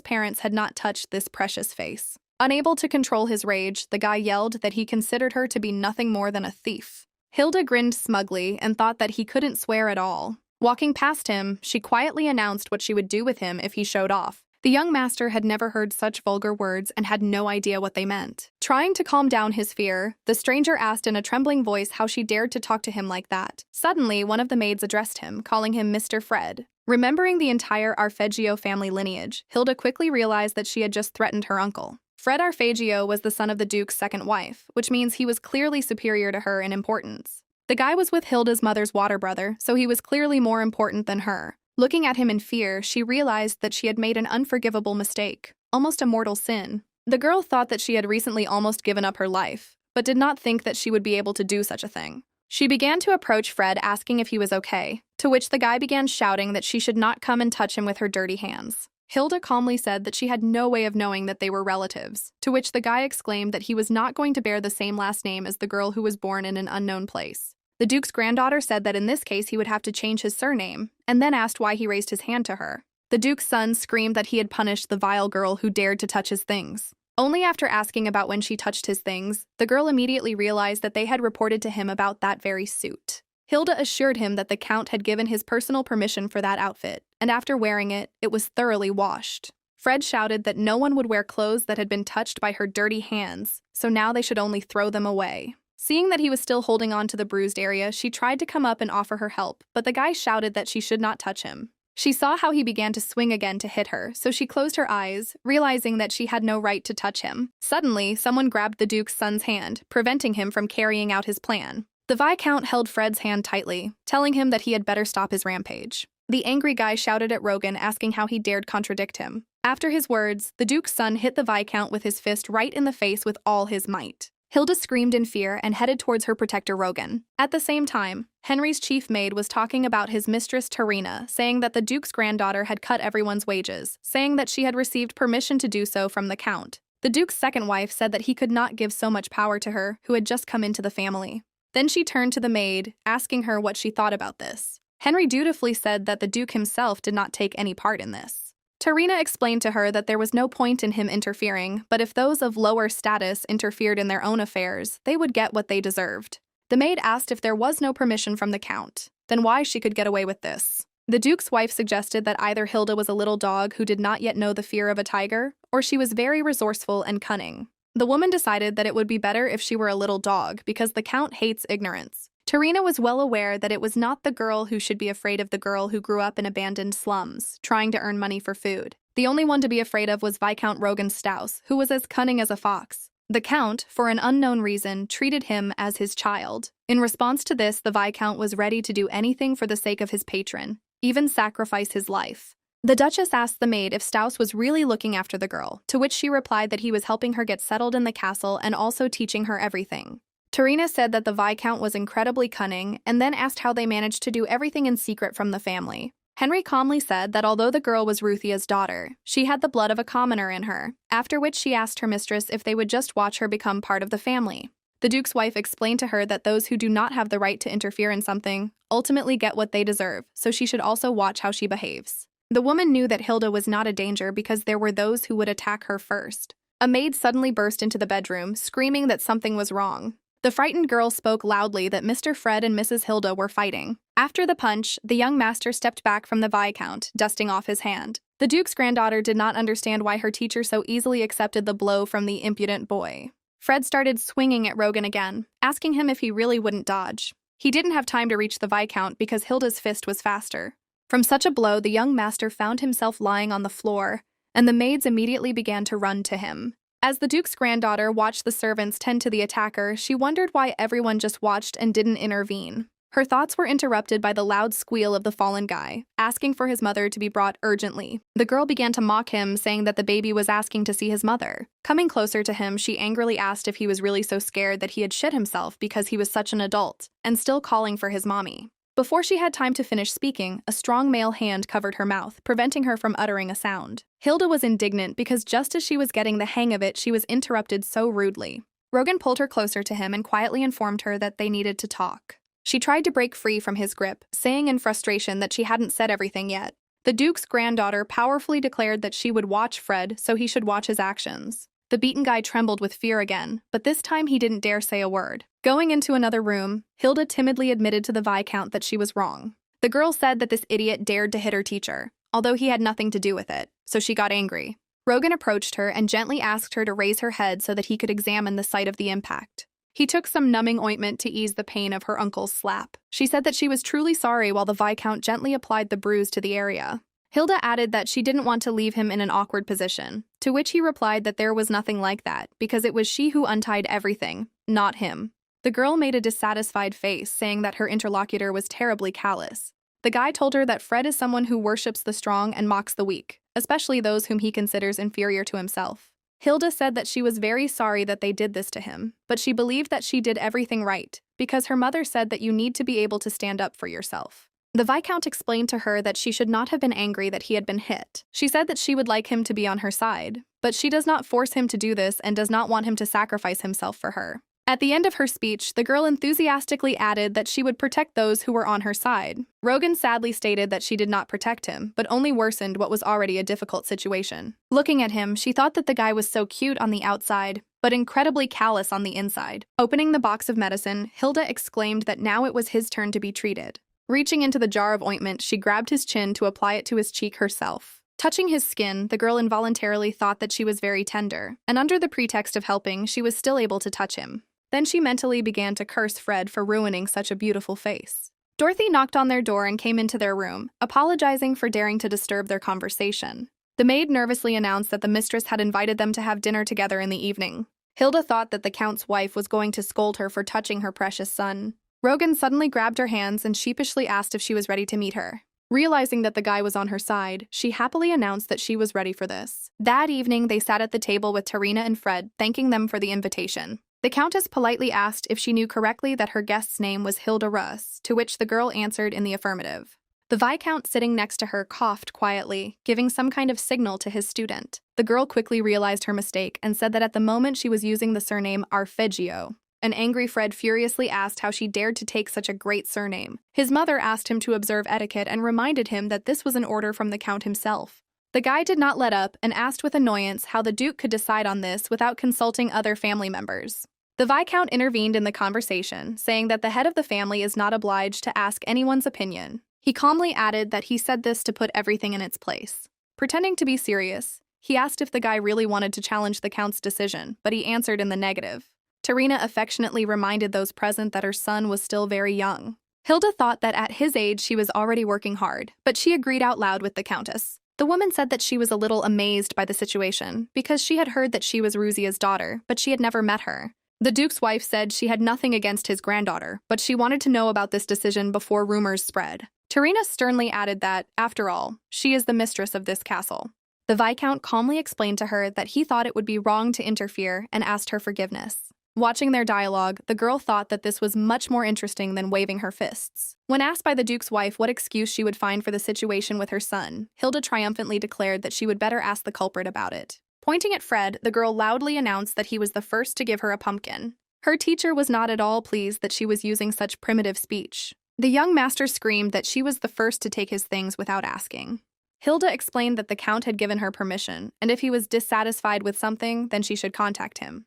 parents had not touched this precious face. Unable to control his rage, the guy yelled that he considered her to be nothing more than a thief. Hilda grinned smugly and thought that he couldn't swear at all. Walking past him, she quietly announced what she would do with him if he showed off. The young master had never heard such vulgar words and had no idea what they meant. Trying to calm down his fear, the stranger asked in a trembling voice how she dared to talk to him like that. Suddenly, one of the maids addressed him, calling him Mr. Fred. Remembering the entire Arpeggio family lineage, Hilda quickly realized that she had just threatened her uncle. Fred Arpeggio was the son of the Duke's second wife, which means he was clearly superior to her in importance. The guy was with Hilda's mother's water brother, so he was clearly more important than her. Looking at him in fear, she realized that she had made an unforgivable mistake, almost a mortal sin. The girl thought that she had recently almost given up her life, but did not think that she would be able to do such a thing. She began to approach Fred, asking if he was okay, to which the guy began shouting that she should not come and touch him with her dirty hands. Hilda calmly said that she had no way of knowing that they were relatives, to which the guy exclaimed that he was not going to bear the same last name as the girl who was born in an unknown place. The Duke's granddaughter said that in this case he would have to change his surname, and then asked why he raised his hand to her. The Duke's son screamed that he had punished the vile girl who dared to touch his things. Only after asking about when she touched his things, the girl immediately realized that they had reported to him about that very suit. Hilda assured him that the Count had given his personal permission for that outfit, and after wearing it, it was thoroughly washed. Fred shouted that no one would wear clothes that had been touched by her dirty hands, so now they should only throw them away. Seeing that he was still holding on to the bruised area, she tried to come up and offer her help, but the guy shouted that she should not touch him. She saw how he began to swing again to hit her, so she closed her eyes, realizing that she had no right to touch him. Suddenly, someone grabbed the Duke's son's hand, preventing him from carrying out his plan. The Viscount held Fred's hand tightly, telling him that he had better stop his rampage. The angry guy shouted at Rogan, asking how he dared contradict him. After his words, the Duke's son hit the Viscount with his fist right in the face with all his might. Hilda screamed in fear and headed towards her protector Rogan. At the same time, Henry's chief maid was talking about his mistress Tarina, saying that the Duke's granddaughter had cut everyone's wages, saying that she had received permission to do so from the Count. The Duke's second wife said that he could not give so much power to her, who had just come into the family. Then she turned to the maid, asking her what she thought about this. Henry dutifully said that the Duke himself did not take any part in this. Tarina explained to her that there was no point in him interfering, but if those of lower status interfered in their own affairs, they would get what they deserved. The maid asked if there was no permission from the Count, then why she could get away with this. The Duke's wife suggested that either Hilda was a little dog who did not yet know the fear of a tiger, or she was very resourceful and cunning. The woman decided that it would be better if she were a little dog because the Count hates ignorance. Tarina was well aware that it was not the girl who should be afraid of the girl who grew up in abandoned slums, trying to earn money for food. The only one to be afraid of was Viscount Rogan Staus, who was as cunning as a fox. The Count, for an unknown reason, treated him as his child. In response to this, the Viscount was ready to do anything for the sake of his patron, even sacrifice his life. The Duchess asked the maid if Staus was really looking after the girl, to which she replied that he was helping her get settled in the castle and also teaching her everything. Tarina said that the Viscount was incredibly cunning and then asked how they managed to do everything in secret from the family. Henry calmly said that although the girl was Ruthia's daughter, she had the blood of a commoner in her, after which she asked her mistress if they would just watch her become part of the family. The Duke's wife explained to her that those who do not have the right to interfere in something ultimately get what they deserve, so she should also watch how she behaves. The woman knew that Hilda was not a danger because there were those who would attack her first. A maid suddenly burst into the bedroom, screaming that something was wrong. The frightened girl spoke loudly that Mr. Fred and Mrs. Hilda were fighting. After the punch, the young master stepped back from the Viscount, dusting off his hand. The Duke's granddaughter did not understand why her teacher so easily accepted the blow from the impudent boy. Fred started swinging at Rogan again, asking him if he really wouldn't dodge. He didn't have time to reach the Viscount because Hilda's fist was faster. From such a blow, the young master found himself lying on the floor, and the maids immediately began to run to him. As the Duke's granddaughter watched the servants tend to the attacker, she wondered why everyone just watched and didn't intervene. Her thoughts were interrupted by the loud squeal of the fallen guy, asking for his mother to be brought urgently. The girl began to mock him, saying that the baby was asking to see his mother. Coming closer to him, she angrily asked if he was really so scared that he had shit himself because he was such an adult, and still calling for his mommy. Before she had time to finish speaking, a strong male hand covered her mouth, preventing her from uttering a sound. Hilda was indignant because just as she was getting the hang of it, she was interrupted so rudely. Rogan pulled her closer to him and quietly informed her that they needed to talk. She tried to break free from his grip, saying in frustration that she hadn't said everything yet. The Duke's granddaughter powerfully declared that she would watch Fred, so he should watch his actions. The beaten guy trembled with fear again, but this time he didn't dare say a word. Going into another room, Hilda timidly admitted to the Viscount that she was wrong. The girl said that this idiot dared to hit her teacher, although he had nothing to do with it, so she got angry. Rogan approached her and gently asked her to raise her head so that he could examine the site of the impact. He took some numbing ointment to ease the pain of her uncle's slap. She said that she was truly sorry while the Viscount gently applied the bruise to the area. Hilda added that she didn't want to leave him in an awkward position, to which he replied that there was nothing like that, because it was she who untied everything, not him. The girl made a dissatisfied face, saying that her interlocutor was terribly callous. The guy told her that Fred is someone who worships the strong and mocks the weak, especially those whom he considers inferior to himself. Hilda said that she was very sorry that they did this to him, but she believed that she did everything right, because her mother said that you need to be able to stand up for yourself. The Viscount explained to her that she should not have been angry that he had been hit. She said that she would like him to be on her side, but she does not force him to do this and does not want him to sacrifice himself for her. At the end of her speech, the girl enthusiastically added that she would protect those who were on her side. Rogan sadly stated that she did not protect him, but only worsened what was already a difficult situation. Looking at him, she thought that the guy was so cute on the outside, but incredibly callous on the inside. Opening the box of medicine, Hilda exclaimed that now it was his turn to be treated. Reaching into the jar of ointment, she grabbed his chin to apply it to his cheek herself. Touching his skin, the girl involuntarily thought that she was very tender, and under the pretext of helping, she was still able to touch him. Then she mentally began to curse Fred for ruining such a beautiful face. Dorothy knocked on their door and came into their room, apologizing for daring to disturb their conversation. The maid nervously announced that the mistress had invited them to have dinner together in the evening. Hilda thought that the Count's wife was going to scold her for touching her precious son. Rogan suddenly grabbed her hands and sheepishly asked if she was ready to meet her. Realizing that the guy was on her side, she happily announced that she was ready for this. That evening, they sat at the table with Tarina and Fred, thanking them for the invitation. The Countess politely asked if she knew correctly that her guest's name was Hilda Russ, to which the girl answered in the affirmative. The Viscount sitting next to her coughed quietly, giving some kind of signal to his student. The girl quickly realized her mistake and said that at the moment she was using the surname Arpeggio. An angry Fred furiously asked how she dared to take such a great surname. His mother asked him to observe etiquette and reminded him that this was an order from the Count himself. The guy did not let up and asked with annoyance how the Duke could decide on this without consulting other family members. The Viscount intervened in the conversation, saying that the head of the family is not obliged to ask anyone's opinion. He calmly added that he said this to put everything in its place. Pretending to be serious, he asked if the guy really wanted to challenge the Count's decision, but he answered in the negative. Tarina affectionately reminded those present that her son was still very young. Hilda thought that at his age she was already working hard, but she agreed out loud with the Countess. The woman said that she was a little amazed by the situation, because she had heard that she was Ruzia's daughter, but she had never met her. The Duke's wife said she had nothing against his granddaughter, but she wanted to know about this decision before rumors spread. Tarina sternly added that, after all, she is the mistress of this castle. The Viscount calmly explained to her that he thought it would be wrong to interfere and asked her forgiveness. Watching their dialogue, the girl thought that this was much more interesting than waving her fists. When asked by the Duke's wife what excuse she would find for the situation with her son, Hilda triumphantly declared that she would better ask the culprit about it. Pointing at Fred, the girl loudly announced that he was the first to give her a pumpkin. Her teacher was not at all pleased that she was using such primitive speech. The young master screamed that she was the first to take his things without asking. Hilda explained that the Count had given her permission, and if he was dissatisfied with something, then she should contact him.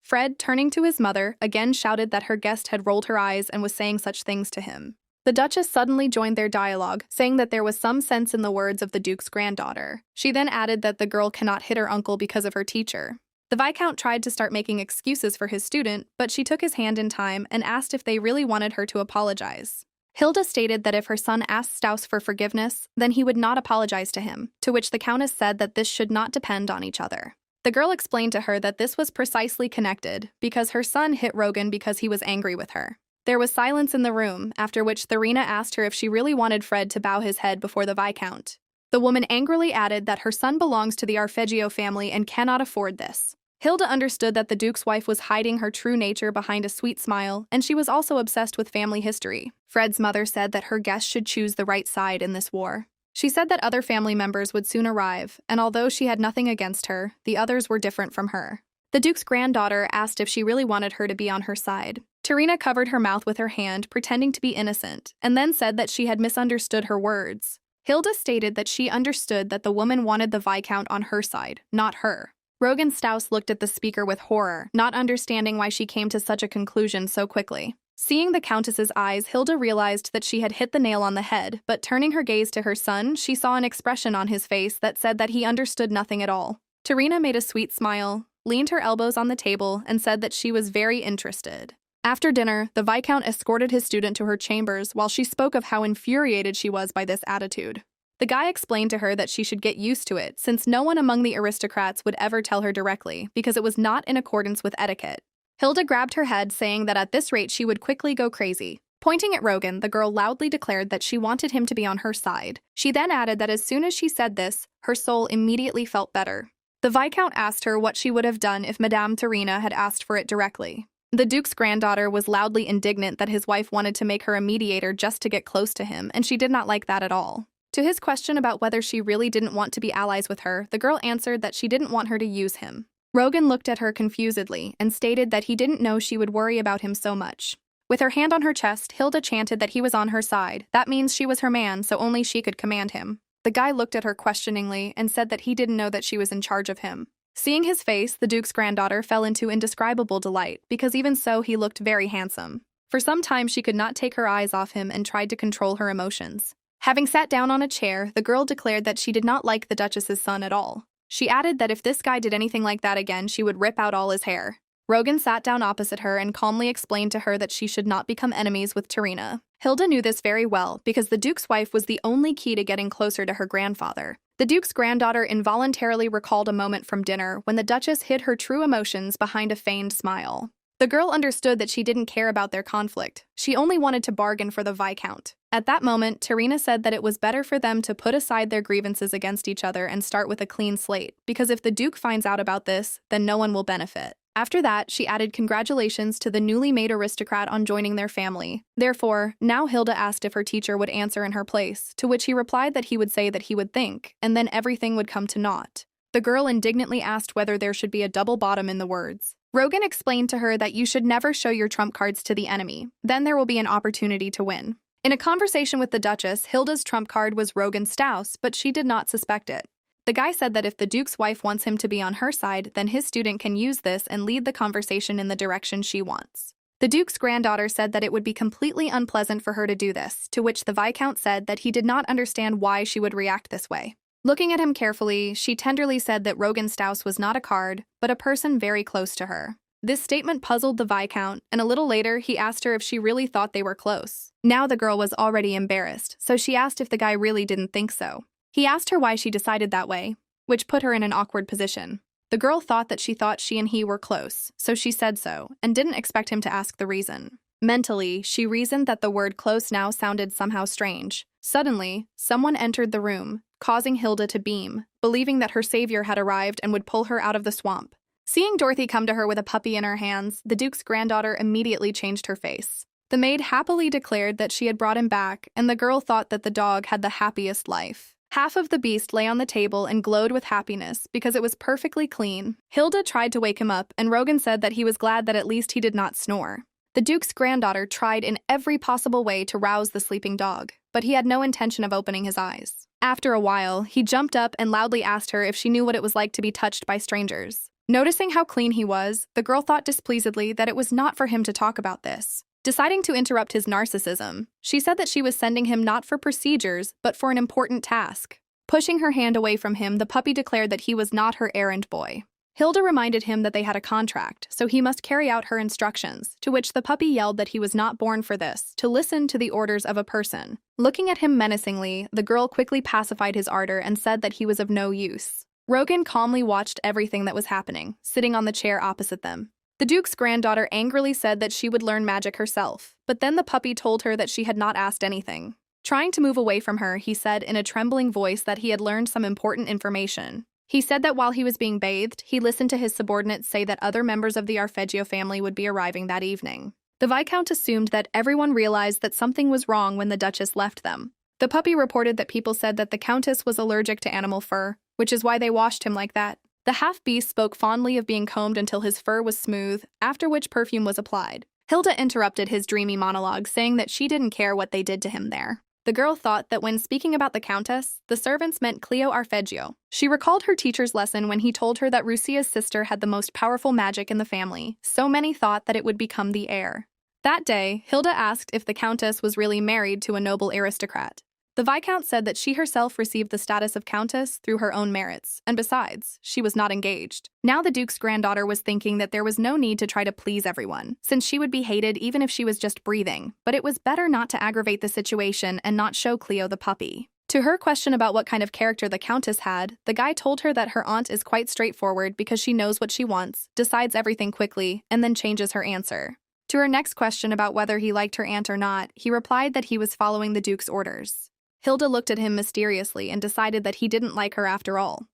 Fred, turning to his mother, again shouted that her guest had rolled her eyes and was saying such things to him. The Duchess suddenly joined their dialogue, saying that there was some sense in the words of the Duke's granddaughter. She then added that the girl cannot hit her uncle because of her teacher. The Viscount tried to start making excuses for his student, but she took his hand in time and asked if they really wanted her to apologize. Hilda stated that if her son asked Staus for forgiveness, then he would not apologize to him, to which the Countess said that this should not depend on each other. The girl explained to her that this was precisely connected, because her son hit Rogan because he was angry with her. There was silence in the room, after which Tharina asked her if she really wanted Fred to bow his head before the Viscount. The woman angrily added that her son belongs to the Arpeggio family and cannot afford this. Hilda understood that the Duke's wife was hiding her true nature behind a sweet smile, and she was also obsessed with family history. Fred's mother said that her guest should choose the right side in this war. She said that other family members would soon arrive, and although she had nothing against her, the others were different from her. The Duke's granddaughter asked if she really wanted her to be on her side. Tarina covered her mouth with her hand, pretending to be innocent, and then said that she had misunderstood her words. Hilda stated that she understood that the woman wanted the Viscount on her side, not her. Rogan Staus looked at the speaker with horror, not understanding why she came to such a conclusion so quickly. Seeing the Countess's eyes, Hilda realized that she had hit the nail on the head, but turning her gaze to her son, she saw an expression on his face that said that he understood nothing at all. Tarina made a sweet smile, leaned her elbows on the table, and said that she was very interested. After dinner, the Viscount escorted his student to her chambers while she spoke of how infuriated she was by this attitude. The guy explained to her that she should get used to it, since no one among the aristocrats would ever tell her directly, because it was not in accordance with etiquette. Hilda grabbed her head, saying that at this rate she would quickly go crazy. Pointing at Rogan, the girl loudly declared that she wanted him to be on her side. She then added that as soon as she said this, her soul immediately felt better. The Viscount asked her what she would have done if Madame Tarina had asked for it directly. The Duke's granddaughter was loudly indignant that his wife wanted to make her a mediator just to get close to him, and she did not like that at all. To his question about whether she really didn't want to be allies with her, the girl answered that she didn't want her to use him. Rogan looked at her confusedly and stated that he didn't know she would worry about him so much. With her hand on her chest, Hilda chanted that he was on her side. That means she was her man, so only she could command him. The guy looked at her questioningly and said that he didn't know that she was in charge of him. Seeing his face, the Duke's granddaughter fell into indescribable delight because even so, he looked very handsome. For some time, she could not take her eyes off him and tried to control her emotions. Having sat down on a chair, the girl declared that she did not like the Duchess's son at all. She added that if this guy did anything like that again, she would rip out all his hair. Rogan sat down opposite her and calmly explained to her that she should not become enemies with Tarina. Hilda knew this very well because the Duke's wife was the only key to getting closer to her grandfather. The Duke's granddaughter involuntarily recalled a moment from dinner when the Duchess hid her true emotions behind a feigned smile. The girl understood that she didn't care about their conflict. She only wanted to bargain for the Viscount. At that moment, Tarina said that it was better for them to put aside their grievances against each other and start with a clean slate, because if the Duke finds out about this, then no one will benefit. After that, she added congratulations to the newly made aristocrat on joining their family. Therefore, now Hilda asked if her teacher would answer in her place, to which he replied that he would say that he would think, and then everything would come to naught. The girl indignantly asked whether there should be a double bottom in the words. Rogan explained to her that you should never show your trump cards to the enemy, then there will be an opportunity to win. In a conversation with the Duchess, Hilda's trump card was Rogan Staus, but she did not suspect it. The guy said that if the Duke's wife wants him to be on her side, then his student can use this and lead the conversation in the direction she wants. The Duke's granddaughter said that it would be completely unpleasant for her to do this, to which the Viscount said that he did not understand why she would react this way. Looking at him carefully, she tenderly said that Rogan Staus was not a card, but a person very close to her. This statement puzzled the Viscount, and a little later he asked her if she really thought they were close. Now the girl was already embarrassed, so she asked if the guy really didn't think so. He asked her why she decided that way, which put her in an awkward position. The girl thought that she and he were close, so she said so, and didn't expect him to ask the reason. Mentally, she reasoned that the word close now sounded somehow strange. Suddenly, someone entered the room, causing Hilda to beam, believing that her savior had arrived and would pull her out of the swamp. Seeing Dorothy come to her with a puppy in her hands, the Duke's granddaughter immediately changed her face. The maid happily declared that she had brought him back, and the girl thought that the dog had the happiest life. Half of the beast lay on the table and glowed with happiness because it was perfectly clean. Hilda tried to wake him up, and Rogan said that he was glad that at least he did not snore. The Duke's granddaughter tried in every possible way to rouse the sleeping dog, but he had no intention of opening his eyes. After a while, he jumped up and loudly asked her if she knew what it was like to be touched by strangers. Noticing how clean he was, the girl thought displeasedly that it was not for him to talk about this. Deciding to interrupt his narcissism, she said that she was sending him not for procedures, but for an important task. Pushing her hand away from him, the puppy declared that he was not her errand boy. Hilda reminded him that they had a contract, so he must carry out her instructions, to which the puppy yelled that he was not born for this, to listen to the orders of a person. Looking at him menacingly, the girl quickly pacified his ardor and said that he was of no use. Rogan calmly watched everything that was happening, sitting on the chair opposite them. The Duke's granddaughter angrily said that she would learn magic herself, but then the puppy told her that she had not asked anything. Trying to move away from her, he said in a trembling voice that he had learned some important information. He said that while he was being bathed, he listened to his subordinates say that other members of the Arpeggio family would be arriving that evening. The Viscount assumed that everyone realized that something was wrong when the Duchess left them. The puppy reported that people said that the Countess was allergic to animal fur, which is why they washed him like that. The half-beast spoke fondly of being combed until his fur was smooth, after which perfume was applied. Hilda interrupted his dreamy monologue, saying that she didn't care what they did to him there. The girl thought that when speaking about the Countess, the servants meant Cleo Arpeggio. She recalled her teacher's lesson when he told her that Rusia's sister had the most powerful magic in the family, so many thought that it would become the heir. That day, Hilda asked if the Countess was really married to a noble aristocrat. The Viscount said that she herself received the status of Countess through her own merits, and besides, she was not engaged. Now the Duke's granddaughter was thinking that there was no need to try to please everyone, since she would be hated even if she was just breathing, but it was better not to aggravate the situation and not show Cleo the puppy. To her question about what kind of character the Countess had, the guy told her that her aunt is quite straightforward because she knows what she wants, decides everything quickly, and then changes her answer. To her next question about whether he liked her aunt or not, he replied that he was following the Duke's orders. Hilda looked at him mysteriously and decided that he didn't like her after all.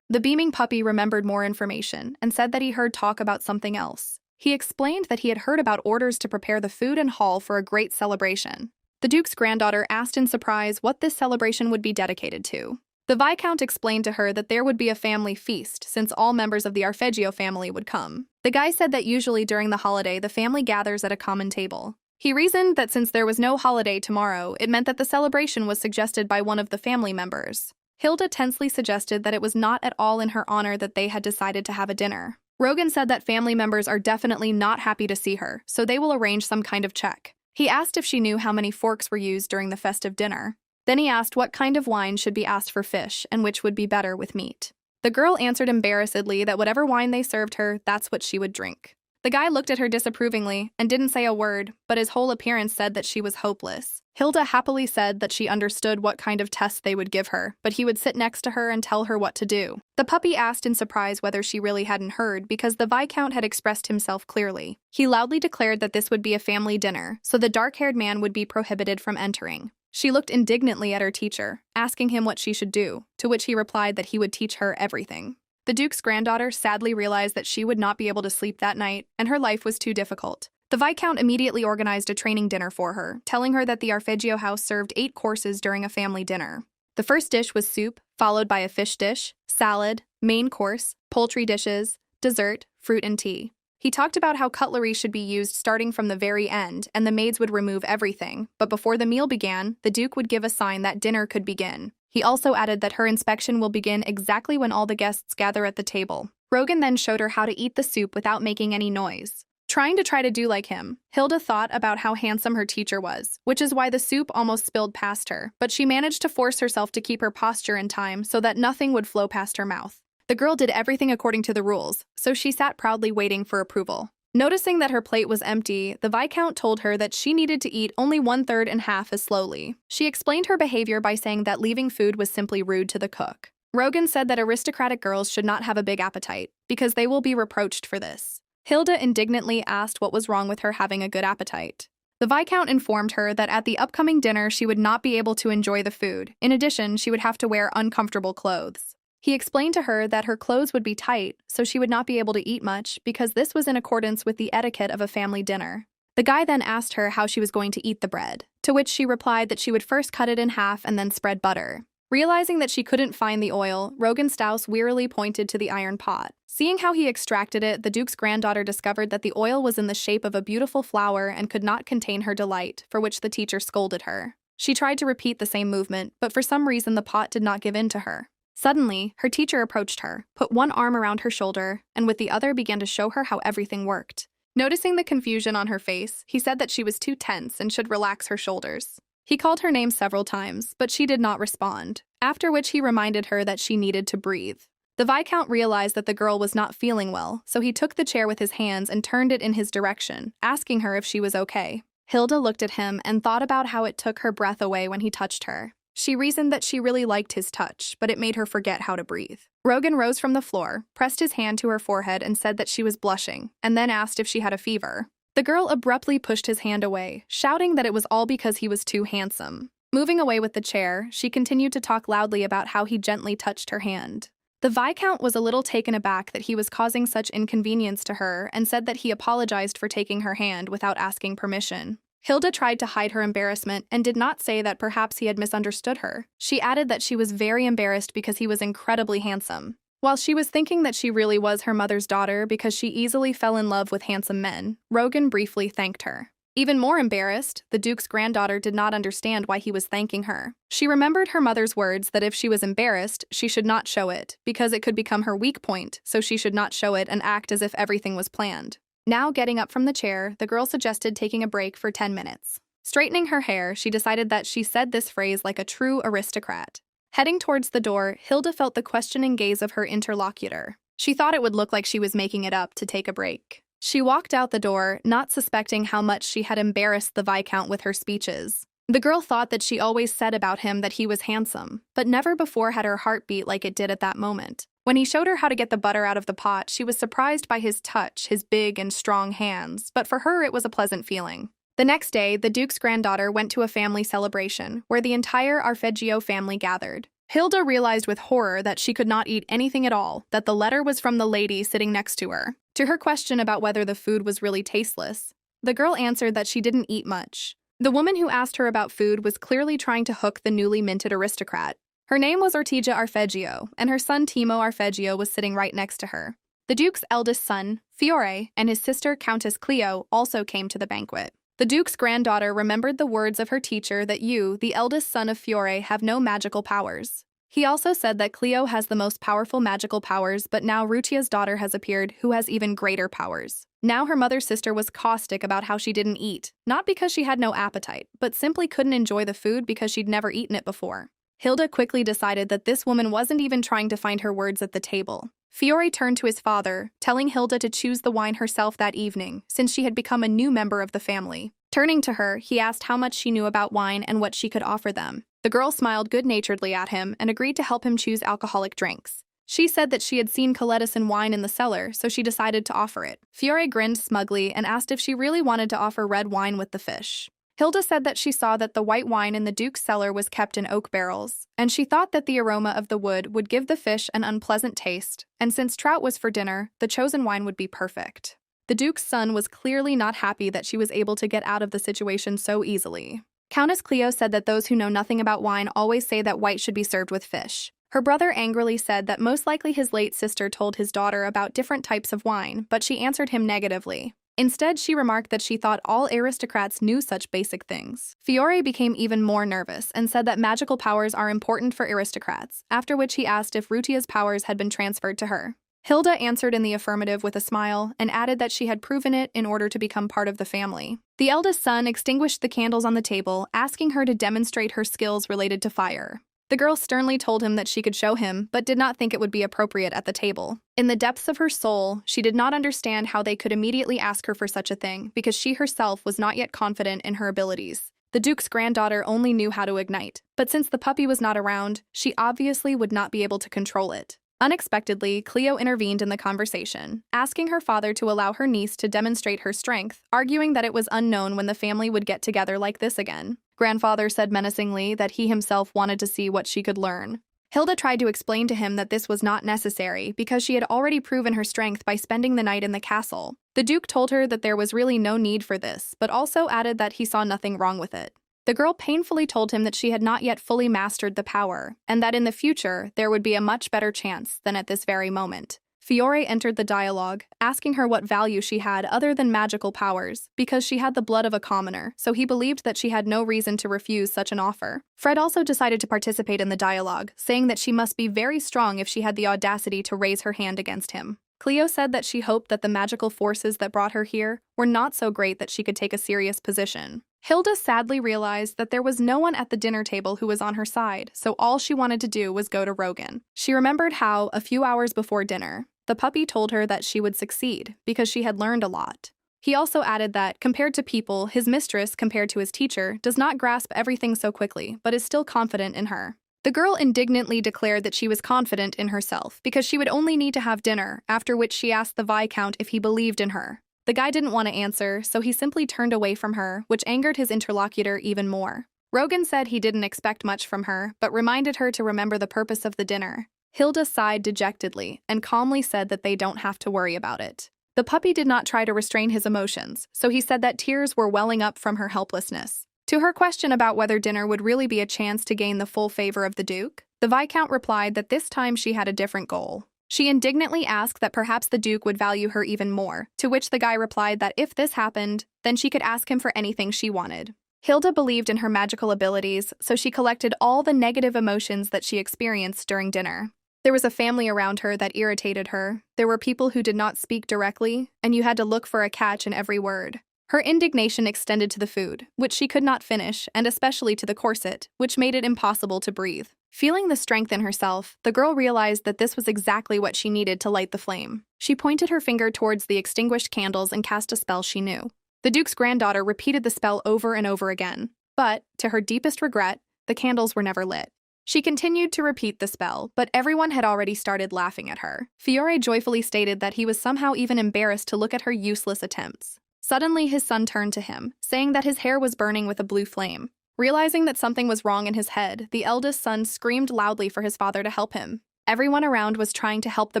The beaming puppy remembered more information and said that he heard talk about something else. He explained that he had heard about orders to prepare the food and hall for a great celebration. The Duke's granddaughter asked in surprise what this celebration would be dedicated to. The Viscount explained to her that there would be a family feast since all members of the Arpeggio family would come. The guy said that usually during the holiday the family gathers at a common table. He reasoned that since there was no holiday tomorrow, it meant that the celebration was suggested by one of the family members. Hilda tensely suggested that it was not at all in her honor that they had decided to have a dinner. Rogan said that family members are definitely not happy to see her, so they will arrange some kind of check. He asked if she knew how many forks were used during the festive dinner. Then he asked what kind of wine should be asked for fish and which would be better with meat. The girl answered embarrassedly that whatever wine they served her, that's what she would drink. The guy looked at her disapprovingly and didn't say a word, but his whole appearance said that she was hopeless. Hilda happily said that she understood what kind of test they would give her, but he would sit next to her and tell her what to do. The puppy asked in surprise whether she really hadn't heard because the Viscount had expressed himself clearly. He loudly declared that this would be a family dinner, so the dark-haired man would be prohibited from entering. She looked indignantly at her teacher, asking him what she should do, to which he replied that he would teach her everything. The Duke's granddaughter sadly realized that she would not be able to sleep that night, and her life was too difficult. The Viscount immediately organized a training dinner for her, telling her that the Arpeggio house served 8 courses during a family dinner. The first dish was soup, followed by a fish dish, salad, main course, poultry dishes, dessert, fruit and tea. He talked about how cutlery should be used starting from the very end, and the maids would remove everything, but before the meal began, the Duke would give a sign that dinner could begin. He also added that her inspection will begin exactly when all the guests gather at the table. Rogan then showed her how to eat the soup without making any noise. Trying to do like him, Hilda thought about how handsome her teacher was, which is why the soup almost spilled past her, but she managed to force herself to keep her posture in time so that nothing would flow past her mouth. The girl did everything according to the rules, so she sat proudly waiting for approval. Noticing that her plate was empty, the Viscount told her that she needed to eat only 1/3 and half as slowly. She explained her behavior by saying that leaving food was simply rude to the cook. Rogan said that aristocratic girls should not have a big appetite, because they will be reproached for this. Hilda indignantly asked what was wrong with her having a good appetite. The Viscount informed her that at the upcoming dinner she would not be able to enjoy the food. In addition, she would have to wear uncomfortable clothes. He explained to her that her clothes would be tight, so she would not be able to eat much because this was in accordance with the etiquette of a family dinner. The guy then asked her how she was going to eat the bread, to which she replied that she would first cut it in half and then spread butter. Realizing that she couldn't find the oil, Rogan Staus wearily pointed to the iron pot. Seeing how he extracted it, the Duke's granddaughter discovered that the oil was in the shape of a beautiful flower and could not contain her delight, for which the teacher scolded her. She tried to repeat the same movement, but for some reason the pot did not give in to her. Suddenly, her teacher approached her, put one arm around her shoulder, and with the other began to show her how everything worked. Noticing the confusion on her face, he said that she was too tense and should relax her shoulders. He called her name several times, but she did not respond, after which he reminded her that she needed to breathe. The Viscount realized that the girl was not feeling well, so he took the chair with his hands and turned it in his direction, asking her if she was okay. Hilda looked at him and thought about how it took her breath away when he touched her. She reasoned that she really liked his touch, but it made her forget how to breathe. Rogan rose from the floor, pressed his hand to her forehead and said that she was blushing, and then asked if she had a fever. The girl abruptly pushed his hand away, shouting that it was all because he was too handsome. Moving away with the chair, she continued to talk loudly about how he gently touched her hand. The Viscount was a little taken aback that he was causing such inconvenience to her and said that he apologized for taking her hand without asking permission. Hilda tried to hide her embarrassment and did not say that perhaps he had misunderstood her. She added that she was very embarrassed because he was incredibly handsome. While she was thinking that she really was her mother's daughter because she easily fell in love with handsome men, Rogan briefly thanked her. Even more embarrassed, the Duke's granddaughter did not understand why he was thanking her. She remembered her mother's words that if she was embarrassed, she should not show it, because it could become her weak point, so she should not show it and act as if everything was planned. Now getting up from the chair, the girl suggested taking a break for 10 minutes. Straightening her hair, she decided that she said this phrase like a true aristocrat. Heading towards the door, Hilda felt the questioning gaze of her interlocutor. She thought it would look like she was making it up to take a break. She walked out the door, not suspecting how much she had embarrassed the Viscount with her speeches. The girl thought that she always said about him that he was handsome, but never before had her heart beat like it did at that moment. When he showed her how to get the butter out of the pot, she was surprised by his touch, his big and strong hands, but for her it was a pleasant feeling. The next day, the Duke's granddaughter went to a family celebration, where the entire Arpeggio family gathered. Hilda realized with horror that she could not eat anything at all, that the letter was from the lady sitting next to her. To her question about whether the food was really tasteless, the girl answered that she didn't eat much. The woman who asked her about food was clearly trying to hook the newly minted aristocrat. Her name was Ortigia Arpeggio, and her son Timo Arpeggio was sitting right next to her. The Duke's eldest son, Fiore, and his sister Countess Cleo also came to the banquet. The Duke's granddaughter remembered the words of her teacher that you, the eldest son of Fiore, have no magical powers. He also said that Cleo has the most powerful magical powers, but now Rutia's daughter has appeared who has even greater powers. Now her mother's sister was caustic about how she didn't eat, not because she had no appetite, but simply couldn't enjoy the food because she'd never eaten it before. Hilda quickly decided that this woman wasn't even trying to find her words at the table. Fiore turned to his father, telling Hilda to choose the wine herself that evening, since she had become a new member of the family. Turning to her, he asked how much she knew about wine and what she could offer them. The girl smiled good-naturedly at him and agreed to help him choose alcoholic drinks. She said that she had seen Coletus wine in the cellar, so she decided to offer it. Fiore grinned smugly and asked if she really wanted to offer red wine with the fish. Hilda said that she saw that the white wine in the Duke's cellar was kept in oak barrels, and she thought that the aroma of the wood would give the fish an unpleasant taste, and since trout was for dinner, the chosen wine would be perfect. The Duke's son was clearly not happy that she was able to get out of the situation so easily. Countess Cleo said that those who know nothing about wine always say that white should be served with fish. Her brother angrily said that most likely his late sister told his daughter about different types of wine, but she answered him negatively. Instead, she remarked that she thought all aristocrats knew such basic things. Fiore became even more nervous and said that magical powers are important for aristocrats, after which he asked if Rutia's powers had been transferred to her. Hilda answered in the affirmative with a smile and added that she had proven it in order to become part of the family. The eldest son extinguished the candles on the table, asking her to demonstrate her skills related to fire. The girl sternly told him that she could show him, but did not think it would be appropriate at the table. In the depths of her soul, she did not understand how they could immediately ask her for such a thing, because she herself was not yet confident in her abilities. The Duke's granddaughter only knew how to ignite, but since the puppy was not around, she obviously would not be able to control it. Unexpectedly, Cleo intervened in the conversation, asking her father to allow her niece to demonstrate her strength, arguing that it was unknown when the family would get together like this again. Grandfather said menacingly that he himself wanted to see what she could learn. Hilda tried to explain to him that this was not necessary because she had already proven her strength by spending the night in the castle. The Duke told her that there was really no need for this, but also added that he saw nothing wrong with it. The girl painfully told him that she had not yet fully mastered the power, and that in the future there would be a much better chance than at this very moment. Fiore entered the dialogue, asking her what value she had other than magical powers, because she had the blood of a commoner, so he believed that she had no reason to refuse such an offer. Fred also decided to participate in the dialogue, saying that she must be very strong if she had the audacity to raise her hand against him. Cleo said that she hoped that the magical forces that brought her here were not so great that she could take a serious position. Hilda sadly realized that there was no one at the dinner table who was on her side, so all she wanted to do was go to Rogan. She remembered how, a few hours before dinner, the puppy told her that she would succeed because she had learned a lot. He also added that, compared to people, his mistress, compared to his teacher, does not grasp everything so quickly, but is still confident in her. The girl indignantly declared that she was confident in herself because she would only need to have dinner, after which she asked the Viscount if he believed in her. The guy didn't want to answer, so he simply turned away from her, which angered his interlocutor even more. Rogan said he didn't expect much from her, but reminded her to remember the purpose of the dinner. Hilda sighed dejectedly and calmly said that they don't have to worry about it. The puppy did not try to restrain his emotions, so he said that tears were welling up from her helplessness. To her question about whether dinner would really be a chance to gain the full favor of the Duke, the Viscount replied that this time she had a different goal. She indignantly asked that perhaps the Duke would value her even more, to which the guy replied that if this happened, then she could ask him for anything she wanted. Hilda believed in her magical abilities, so she collected all the negative emotions that she experienced during dinner. There was a family around her that irritated her, there were people who did not speak directly, and you had to look for a catch in every word. Her indignation extended to the food, which she could not finish, and especially to the corset, which made it impossible to breathe. Feeling the strength in herself, the girl realized that this was exactly what she needed to light the flame. She pointed her finger towards the extinguished candles and cast a spell she knew. The Duke's granddaughter repeated the spell over and over again, but, to her deepest regret, the candles were never lit. She continued to repeat the spell, but everyone had already started laughing at her. Fiore joyfully stated that he was somehow even embarrassed to look at her useless attempts. Suddenly, his son turned to him, saying that his hair was burning with a blue flame. Realizing that something was wrong in his head, the eldest son screamed loudly for his father to help him. Everyone around was trying to help the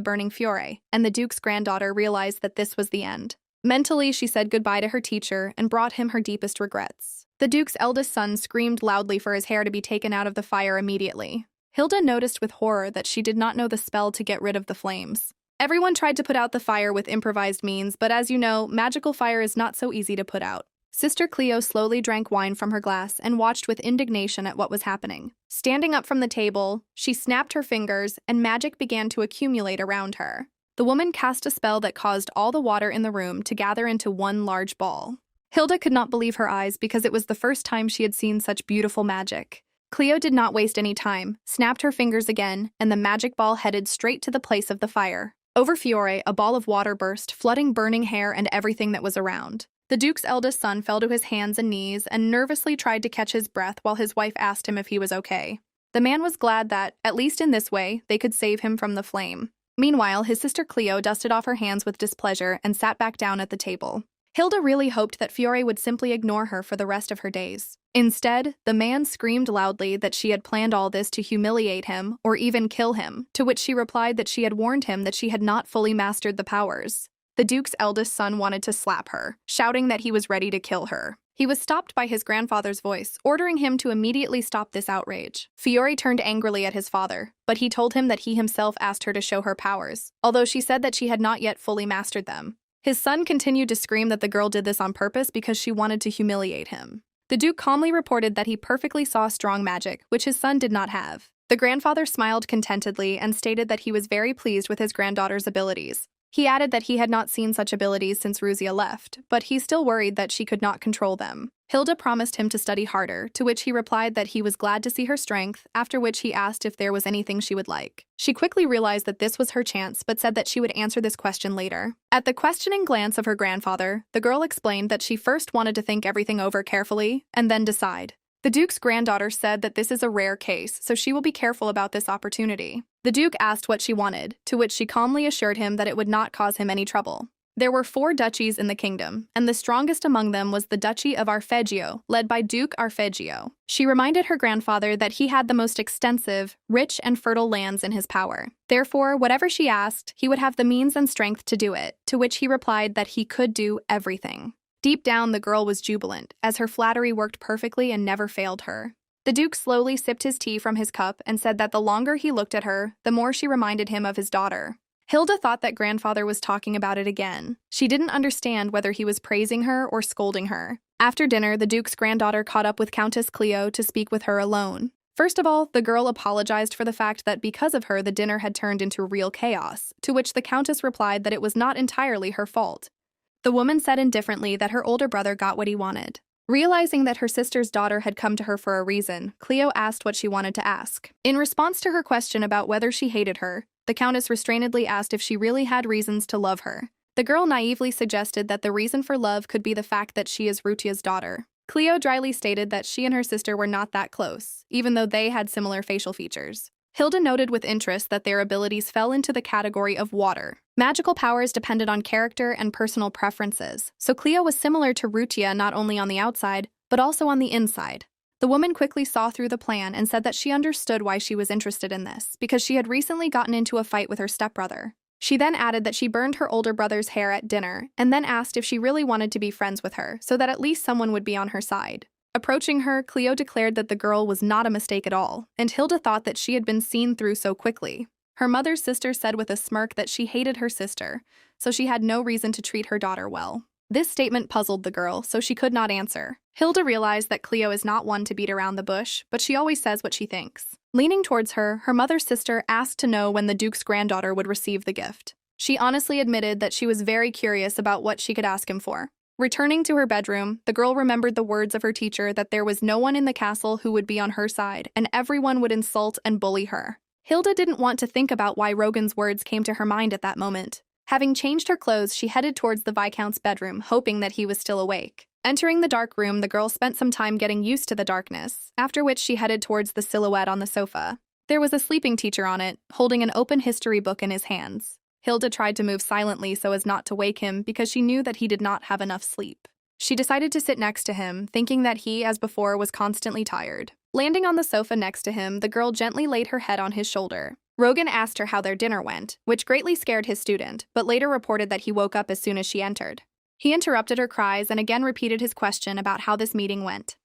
burning Fiore, and the Duke's granddaughter realized that this was the end. Mentally, she said goodbye to her teacher and brought him her deepest regrets. The Duke's eldest son screamed loudly for his hair to be taken out of the fire immediately. Hilda noticed with horror that she did not know the spell to get rid of the flames. Everyone tried to put out the fire with improvised means, but as you know, magical fire is not so easy to put out. Sister Cleo slowly drank wine from her glass and watched with indignation at what was happening. Standing up from the table, she snapped her fingers and magic began to accumulate around her. The woman cast a spell that caused all the water in the room to gather into one large ball. Hilda could not believe her eyes because it was the first time she had seen such beautiful magic. Cleo did not waste any time, snapped her fingers again, and the magic ball headed straight to the place of the fire. Over Fiore, a ball of water burst, flooding burning hair and everything that was around. The Duke's eldest son fell to his hands and knees and nervously tried to catch his breath while his wife asked him if he was okay. The man was glad that, at least in this way, they could save him from the flame. Meanwhile, his sister Cleo dusted off her hands with displeasure and sat back down at the table. Hilda really hoped that Fiore would simply ignore her for the rest of her days. Instead, the man screamed loudly that she had planned all this to humiliate him or even kill him, to which she replied that she had warned him that she had not fully mastered the powers. The Duke's eldest son wanted to slap her, shouting that he was ready to kill her. He was stopped by his grandfather's voice, ordering him to immediately stop this outrage. Fiore turned angrily at his father, but he told him that he himself asked her to show her powers, although she said that she had not yet fully mastered them. His son continued to scream that the girl did this on purpose because she wanted to humiliate him. The Duke calmly reported that he perfectly saw strong magic, which his son did not have. The grandfather smiled contentedly and stated that he was very pleased with his granddaughter's abilities. He added that he had not seen such abilities since Ruzia left, but he still worried that she could not control them. Hilda promised him to study harder, to which he replied that he was glad to see her strength, after which he asked if there was anything she would like. She quickly realized that this was her chance, but said that she would answer this question later. At the questioning glance of her grandfather, the girl explained that she first wanted to think everything over carefully, and then decide. The Duke's granddaughter said that this is a rare case, so she will be careful about this opportunity. The Duke asked what she wanted, to which she calmly assured him that it would not cause him any trouble. There were 4 duchies in the kingdom, and the strongest among them was the Duchy of Arpeggio, led by Duke Arpeggio. She reminded her grandfather that he had the most extensive, rich, and fertile lands in his power. Therefore, whatever she asked, he would have the means and strength to do it, to which he replied that he could do everything. Deep down, the girl was jubilant, as her flattery worked perfectly and never failed her. The Duke slowly sipped his tea from his cup and said that the longer he looked at her, the more she reminded him of his daughter. Hilda thought that grandfather was talking about it again. She didn't understand whether he was praising her or scolding her. After dinner, the Duke's granddaughter caught up with Countess Cleo to speak with her alone. First of all, the girl apologized for the fact that because of her, the dinner had turned into real chaos, to which the Countess replied that it was not entirely her fault. The woman said indifferently that her older brother got what he wanted. Realizing that her sister's daughter had come to her for a reason, Cleo asked what she wanted to ask. In response to her question about whether she hated her, the Countess restrainedly asked if she really had reasons to love her. The girl naively suggested that the reason for love could be the fact that she is Rutia's daughter. Cleo dryly stated that she and her sister were not that close, even though they had similar facial features. Hilda noted with interest that their abilities fell into the category of water. Magical powers depended on character and personal preferences, so Cleo was similar to Rutia not only on the outside, but also on the inside. The woman quickly saw through the plan and said that she understood why she was interested in this, because she had recently gotten into a fight with her stepbrother. She then added that she burned her older brother's hair at dinner, and then asked if she really wanted to be friends with her, so that at least someone would be on her side. Approaching her, Cleo declared that the girl was not a mistake at all, and Hilda thought that she had been seen through so quickly. Her mother's sister said with a smirk that she hated her sister, so she had no reason to treat her daughter well. This statement puzzled the girl, so she could not answer. Hilda realized that Cleo is not one to beat around the bush, but she always says what she thinks. Leaning towards her, her mother's sister asked to know when the Duke's granddaughter would receive the gift. She honestly admitted that she was very curious about what she could ask him for. Returning to her bedroom, the girl remembered the words of her teacher that there was no one in the castle who would be on her side, and everyone would insult and bully her. Hilda didn't want to think about why Rogan's words came to her mind at that moment. Having changed her clothes, she headed towards the Viscount's bedroom, hoping that he was still awake. Entering the dark room, the girl spent some time getting used to the darkness, after which she headed towards the silhouette on the sofa. There was a sleeping teacher on it, holding an open history book in his hands. Hilda tried to move silently so as not to wake him because she knew that he did not have enough sleep. She decided to sit next to him, thinking that he, as before, was constantly tired. Landing on the sofa next to him, the girl gently laid her head on his shoulder. Rogan asked her how their dinner went, which greatly scared his student, but later reported that he woke up as soon as she entered. He interrupted her cries and again repeated his question about how this meeting went.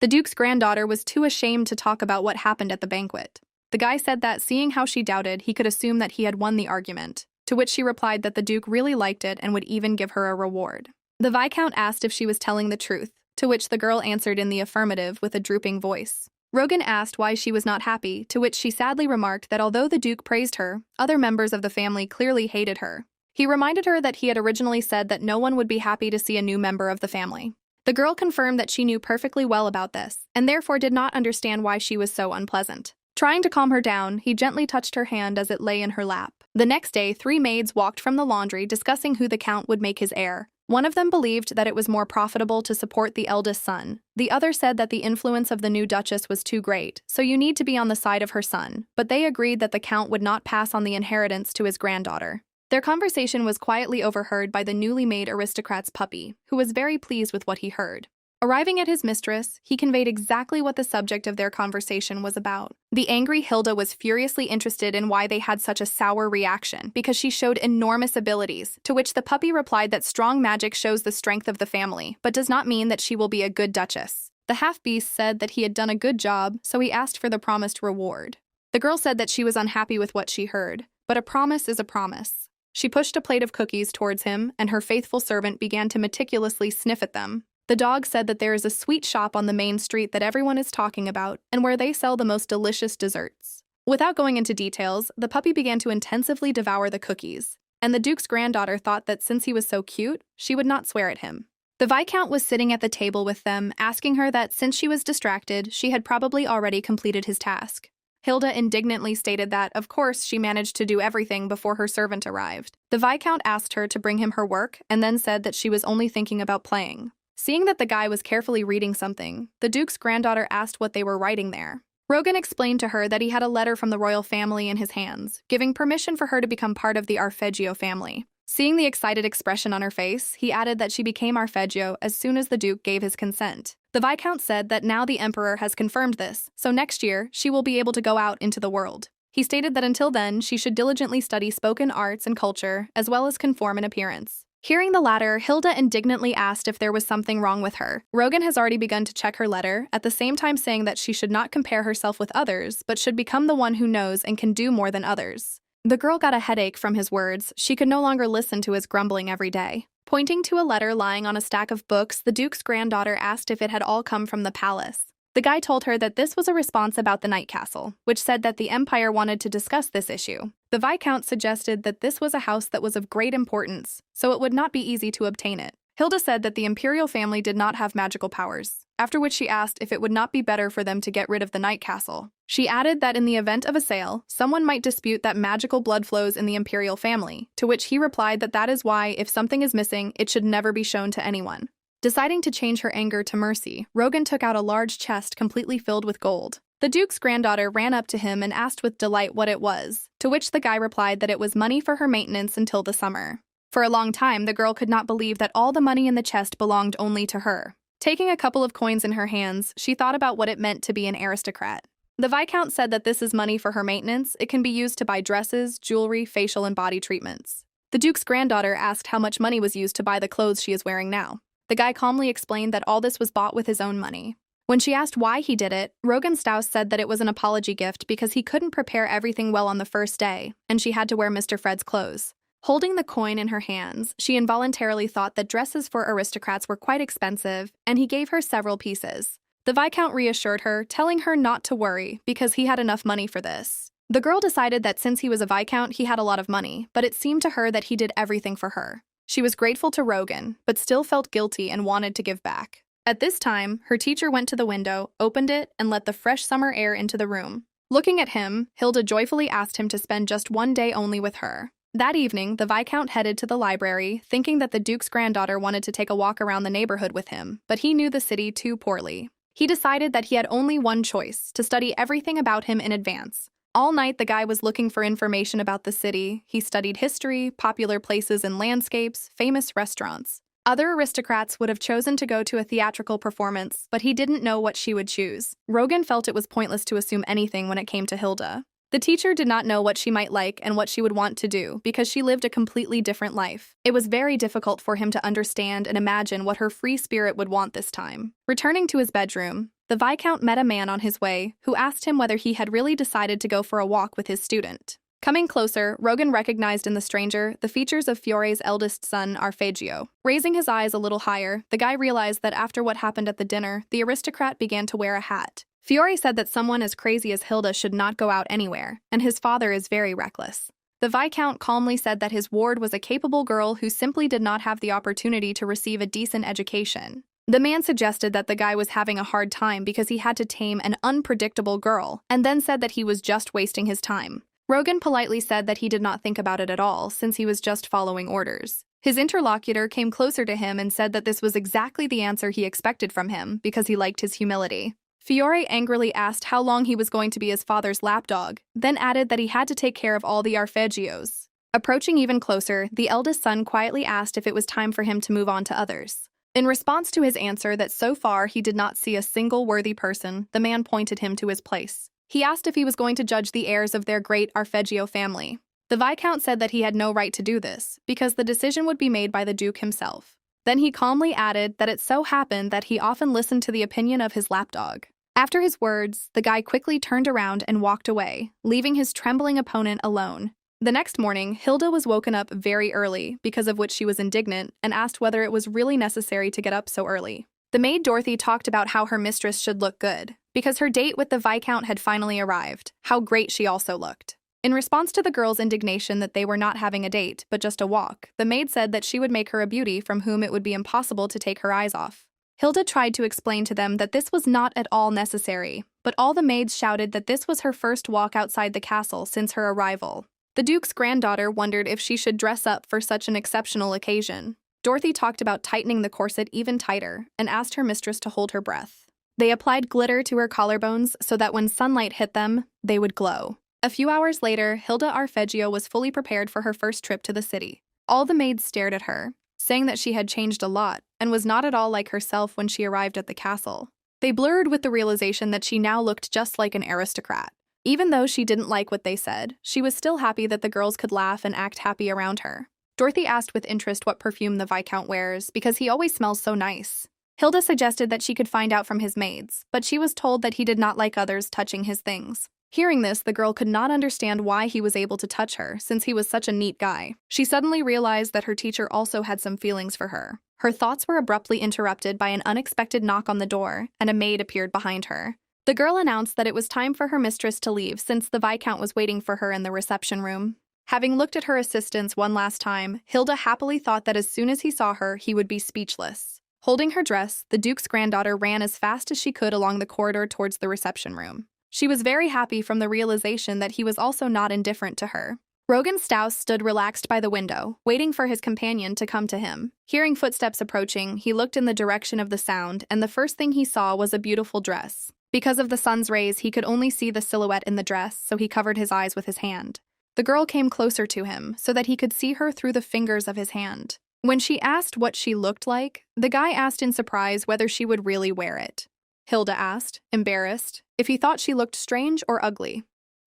The Duke's granddaughter was too ashamed to talk about what happened at the banquet. The guy said that, seeing how she doubted, he could assume that he had won the argument, to which she replied that the Duke really liked it and would even give her a reward. The Viscount asked if she was telling the truth, to which the girl answered in the affirmative with a drooping voice. Rogan asked why she was not happy, to which she sadly remarked that although the Duke praised her, other members of the family clearly hated her. He reminded her that he had originally said that no one would be happy to see a new member of the family. The girl confirmed that she knew perfectly well about this, and therefore did not understand why she was so unpleasant. Trying to calm her down, he gently touched her hand as it lay in her lap. The next day, 3 maids walked from the laundry discussing who the Count would make his heir. One of them believed that it was more profitable to support the eldest son. The other said that the influence of the new Duchess was too great, so you need to be on the side of her son, but they agreed that the Count would not pass on the inheritance to his granddaughter. Their conversation was quietly overheard by the newly made aristocrat's puppy, who was very pleased with what he heard. Arriving at his mistress, he conveyed exactly what the subject of their conversation was about. The angry Hilda was furiously interested in why they had such a sour reaction, because she showed enormous abilities, to which the puppy replied that strong magic shows the strength of the family, but does not mean that she will be a good duchess. The half-beast said that he had done a good job, so he asked for the promised reward. The girl said that she was unhappy with what she heard, but a promise is a promise. She pushed a plate of cookies towards him, and her faithful servant began to meticulously sniff at them. The dog said that there is a sweet shop on the main street that everyone is talking about, and where they sell the most delicious desserts. Without going into details, the puppy began to intensively devour the cookies, and the Duke's granddaughter thought that since he was so cute, she would not swear at him. The Viscount was sitting at the table with them, asking her that since she was distracted, she had probably already completed his task. Hilda indignantly stated that, of course, she managed to do everything before her servant arrived. The Viscount asked her to bring him her work, and then said that she was only thinking about playing. Seeing that the guy was carefully reading something, the Duke's granddaughter asked what they were writing there. Rogan explained to her that he had a letter from the royal family in his hands, giving permission for her to become part of the Arpeggio family. Seeing the excited expression on her face, he added that she became Arpeggio as soon as the Duke gave his consent. The Viscount said that now the Emperor has confirmed this, so next year she will be able to go out into the world. He stated that until then she should diligently study spoken arts and culture, as well as conform in appearance. Hearing the latter, Hilda indignantly asked if there was something wrong with her. Rogan has already begun to check her letter, at the same time saying that she should not compare herself with others, but should become the one who knows and can do more than others. The girl got a headache from his words. She could no longer listen to his grumbling every day. Pointing to a letter lying on a stack of books, the Duke's granddaughter asked if it had all come from the palace. The guy told her that this was a response about the Night Castle, which said that the Empire wanted to discuss this issue. The Viscount suggested that this was a house that was of great importance, so it would not be easy to obtain it. Hilda said that the imperial family did not have magical powers, after which she asked if it would not be better for them to get rid of the Night Castle. She added that in the event of a sale, someone might dispute that magical blood flows in the imperial family, to which he replied that is why, if something is missing, it should never be shown to anyone. Deciding to change her anger to mercy, Rogan took out a large chest completely filled with gold. The Duke's granddaughter ran up to him and asked with delight what it was, to which the guy replied that it was money for her maintenance until the summer. For a long time, the girl could not believe that all the money in the chest belonged only to her. Taking a couple of coins in her hands, she thought about what it meant to be an aristocrat. The Viscount said that this is money for her maintenance. It can be used to buy dresses, jewelry, facial and body treatments. The Duke's granddaughter asked how much money was used to buy the clothes she is wearing now. The guy calmly explained that all this was bought with his own money. When she asked why he did it, Rogan Staus said that it was an apology gift because he couldn't prepare everything well on the first day, and she had to wear Mr. Fred's clothes. Holding the coin in her hands, she involuntarily thought that dresses for aristocrats were quite expensive, and he gave her several pieces. The Viscount reassured her, telling her not to worry because he had enough money for this. The girl decided that since he was a Viscount, he had a lot of money, but it seemed to her that he did everything for her. She was grateful to Rogan, but still felt guilty and wanted to give back. At this time, her teacher went to the window, opened it, and let the fresh summer air into the room. Looking at him, Hilda joyfully asked him to spend just one day only with her. That evening, the Viscount headed to the library, thinking that the Duke's granddaughter wanted to take a walk around the neighborhood with him, but he knew the city too poorly. He decided that he had only one choice, to study everything about him in advance. All night, the guy was looking for information about the city. He studied history, popular places and landscapes, famous restaurants. Other aristocrats would have chosen to go to a theatrical performance, but he didn't know what she would choose. Rogan felt it was pointless to assume anything when it came to Hilda. The teacher did not know what she might like and what she would want to do because she lived a completely different life. It was very difficult for him to understand and imagine what her free spirit would want this time. Returning to his bedroom, the Viscount met a man on his way who asked him whether he had really decided to go for a walk with his student. Coming closer, Rogan recognized in the stranger the features of Fiore's eldest son, Arpeggio. Raising his eyes a little higher, the guy realized that after what happened at the dinner, the aristocrat began to wear a hat. Fiore said that someone as crazy as Hilda should not go out anywhere, and his father is very reckless. The Viscount calmly said that his ward was a capable girl who simply did not have the opportunity to receive a decent education. The man suggested that the guy was having a hard time because he had to tame an unpredictable girl, and then said that he was just wasting his time. Rogan politely said that he did not think about it at all, since he was just following orders. His interlocutor came closer to him and said that this was exactly the answer he expected from him, because he liked his humility. Fiore angrily asked how long he was going to be his father's lapdog, then added that he had to take care of all the arpeggios. Approaching even closer, the eldest son quietly asked if it was time for him to move on to others. In response to his answer that so far he did not see a single worthy person, the man pointed him to his place. He asked if he was going to judge the heirs of their great Arpeggio family. The Viscount said that he had no right to do this, because the decision would be made by the Duke himself. Then he calmly added that it so happened that he often listened to the opinion of his lapdog. After his words, the guy quickly turned around and walked away, leaving his trembling opponent alone. The next morning, Hilda was woken up very early, because of which she was indignant, and asked whether it was really necessary to get up so early. The maid Dorothy talked about how her mistress should look good, because her date with the Viscount had finally arrived, how great she also looked. In response to the girl's indignation that they were not having a date, but just a walk, the maid said that she would make her a beauty from whom it would be impossible to take her eyes off. Hilda tried to explain to them that this was not at all necessary, but all the maids shouted that this was her first walk outside the castle since her arrival. The Duke's granddaughter wondered if she should dress up for such an exceptional occasion. Dorothy talked about tightening the corset even tighter and asked her mistress to hold her breath. They applied glitter to her collarbones so that when sunlight hit them, they would glow. A few hours later, Hilda Arpeggio was fully prepared for her first trip to the city. All the maids stared at her, saying that she had changed a lot and was not at all like herself when she arrived at the castle. They blurred with the realization that she now looked just like an aristocrat. Even though she didn't like what they said, she was still happy that the girls could laugh and act happy around her. Dorothy asked with interest what perfume the Viscount wears because he always smells so nice. Hilda suggested that she could find out from his maids, but she was told that he did not like others touching his things. Hearing this, the girl could not understand why he was able to touch her, since he was such a neat guy. She suddenly realized that her teacher also had some feelings for her. Her thoughts were abruptly interrupted by an unexpected knock on the door, and a maid appeared behind her. The girl announced that it was time for her mistress to leave since the Viscount was waiting for her in the reception room. Having looked at her assistants one last time, Hilda happily thought that as soon as he saw her, he would be speechless. Holding her dress, the Duke's granddaughter ran as fast as she could along the corridor towards the reception room. She was very happy from the realization that he was also not indifferent to her. Rogan Stouse stood relaxed by the window, waiting for his companion to come to him. Hearing footsteps approaching, he looked in the direction of the sound, and the first thing he saw was a beautiful dress. Because of the sun's rays, he could only see the silhouette in the dress, so he covered his eyes with his hand. The girl came closer to him, so that he could see her through the fingers of his hand. When she asked what she looked like, the guy asked in surprise whether she would really wear it. Hilda asked, embarrassed, if he thought she looked strange or ugly.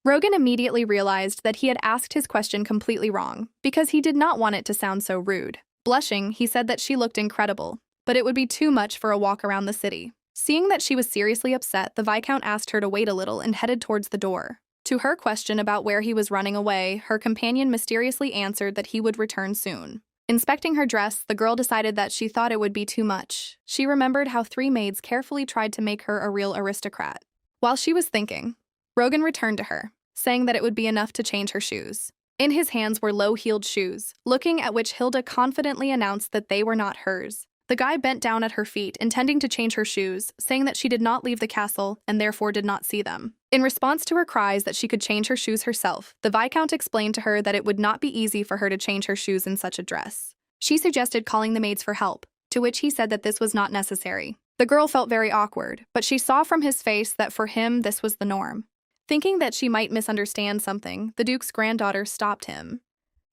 Rogan immediately realized that he had asked his question completely wrong, because he did not want it to sound so rude. Blushing, he said that she looked incredible, but it would be too much for a walk around the city. Seeing that she was seriously upset, the Viscount asked her to wait a little and headed towards the door. To her question about where he was running away, her companion mysteriously answered that he would return soon. Inspecting her dress, the girl decided that she thought it would be too much. She remembered how 3 maids carefully tried to make her a real aristocrat. While she was thinking, Rogan returned to her, saying that it would be enough to change her shoes. In his hands were low-heeled shoes, looking at which Hilda confidently announced that they were not hers. The guy bent down at her feet, intending to change her shoes, saying that she did not leave the castle and therefore did not see them. In response to her cries that she could change her shoes herself, the Viscount explained to her that it would not be easy for her to change her shoes in such a dress. She suggested calling the maids for help, to which he said that this was not necessary. The girl felt very awkward, but she saw from his face that for him this was the norm. Thinking that she might misunderstand something, the Duke's granddaughter stopped him.